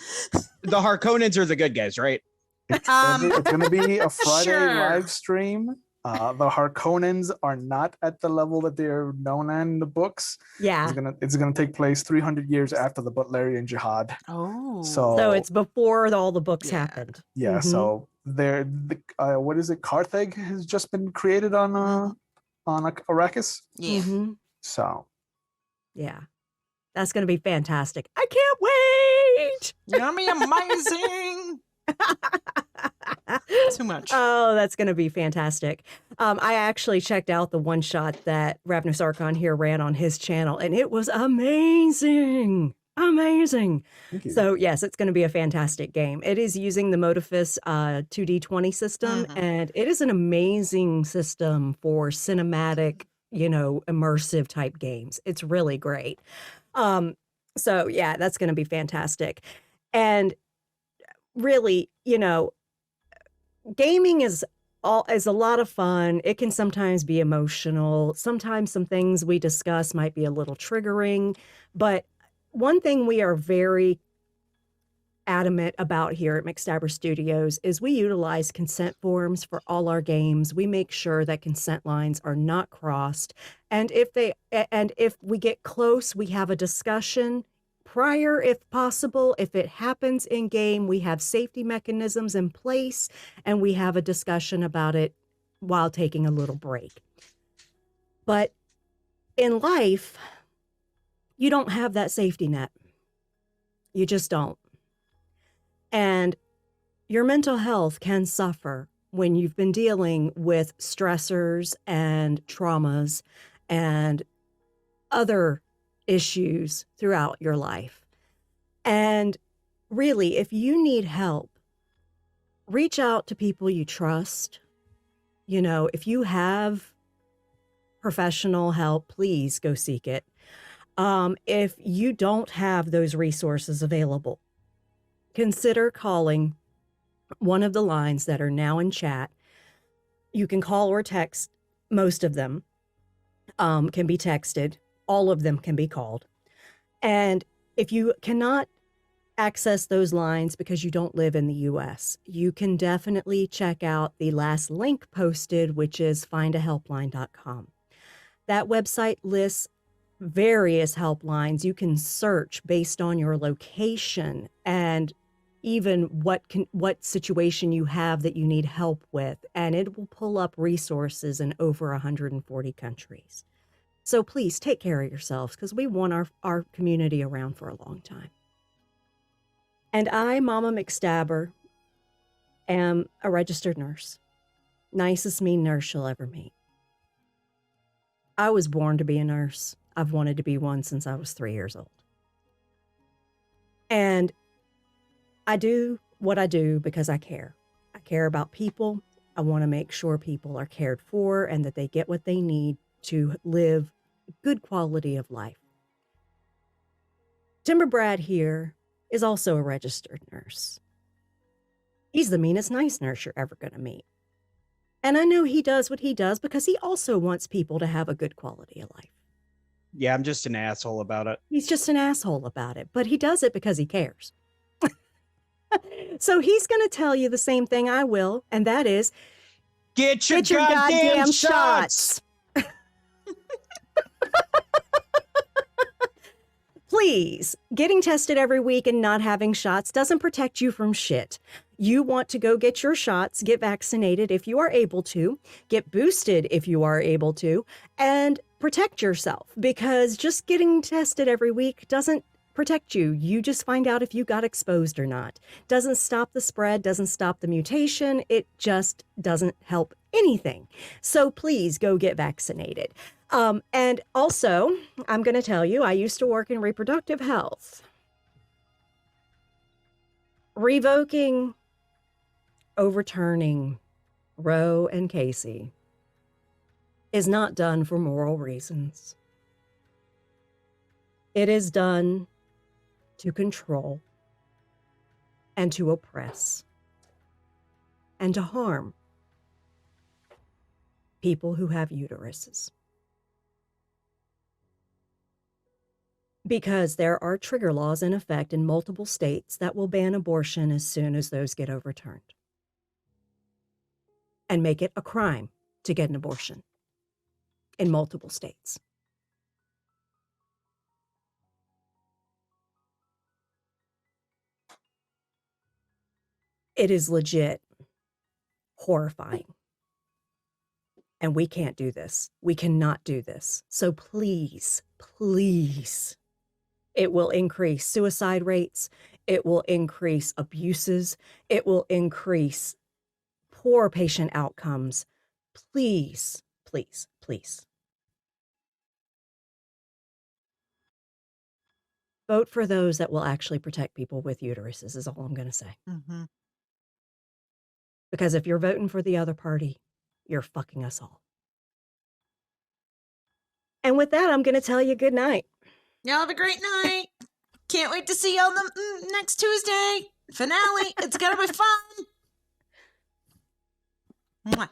The Harkonnens are the good guys, right? It's going to be a Friday Sure. live stream. The Harkonnens are not at the level that they're known in the books. Yeah. It's gonna take place 300 years after the Butlerian Jihad. Oh. So it's before all the books Yeah. happened. Yeah. Mhm. So what is it? Carthage has just been created on Arrakis. yeah. Mhm. So Yeah. That's going to be fantastic. I can't wait. Yummy, amazing. Too much. Oh, that's going to be fantastic. I actually checked out the one shot that Ravnos Archon here ran on his channel, and it was amazing. Amazing. thank you. So, yes, it's going to be a fantastic game. It is using the Modifus 2D20 system, Mhm. and it is an amazing system for cinematic, immersive type games. It's really great. So, yeah, that's going to be fantastic. And really, gaming is a lot of fun. It can sometimes be emotional. Sometimes some things we discuss might be a little triggering. But one thing we are very adamant about here at McStabber Studios is we utilize consent forms for all our games. We make sure that consent lines are not crossed. And if we get close, we have a discussion prior, if possible. If it happens in game, we have safety mechanisms in place and we have a discussion about it while taking a little break. But in life, you don't have that safety net. You just don't. And your mental health can suffer when you've been dealing with stressors and traumas and other issues throughout your life. And really, if you need help, reach out to people you trust. If you have professional help, please go seek it. If you don't have those resources available, consider calling one of the lines that are now in chat. You can call or text. Most of them can be texted. All of them can be called. And if you cannot access those lines because you don't live in the US, you can definitely check out the last link posted, which is findahelpline.com. That website lists various helplines. You can search based on your location and even what situation you have that you need help with, and it will pull up resources in over 140 countries. So please take care of yourselves because we want our community around for a long time. And I, Mama McStabber, am a registered nurse. Nicest mean nurse you'll ever meet. I was born to be a nurse. I've wanted to be one since I was 3 years old. And I do what I do because I care. I care about people. I want to make sure people are cared for and that they get what they need to live good quality of life. Timber Brad here is also a registered nurse. He's the meanest nice nurse you're ever going to meet. And I know he does what he does because he also wants people to have a good quality of life. Yeah, I'm just an asshole about it. He's just an asshole about it, but he does it because he cares. So he's going to tell you the same thing I will, and that is, Get your goddamn shots! Please, getting tested every week and not having shots doesn't protect you from shit. You want to go get your shots, get vaccinated if you are able to, get boosted if you are able to, and protect yourself, because just getting tested every week doesn't protect you. You just find out if you got exposed or not. Doesn't stop the spread, doesn't stop the mutation. It just doesn't help anything. So please go get vaccinated. And also, I'm going to tell you, I used to work in reproductive health. Revoking, overturning Roe and Casey is not done for moral reasons. It is done to control and to oppress and to harm people who have uteruses. Because there are trigger laws in effect in multiple states that will ban abortion as soon as those get overturned and make it a crime to get an abortion in multiple states. It is legit horrifying. And we can't do this. We cannot do this. So please, please, it will increase suicide rates. It will increase abuses. It will increase poor patient outcomes. Please, please, please. Vote for those that will actually protect people with uteruses is all I'm going to say. Mm-hmm. Because if you're voting for the other party, you're fucking us all. And with that, I'm going to tell you good night. Y'all have a great night. Can't wait to see y'all next Tuesday. Finale. It's going to be fun. Mwah.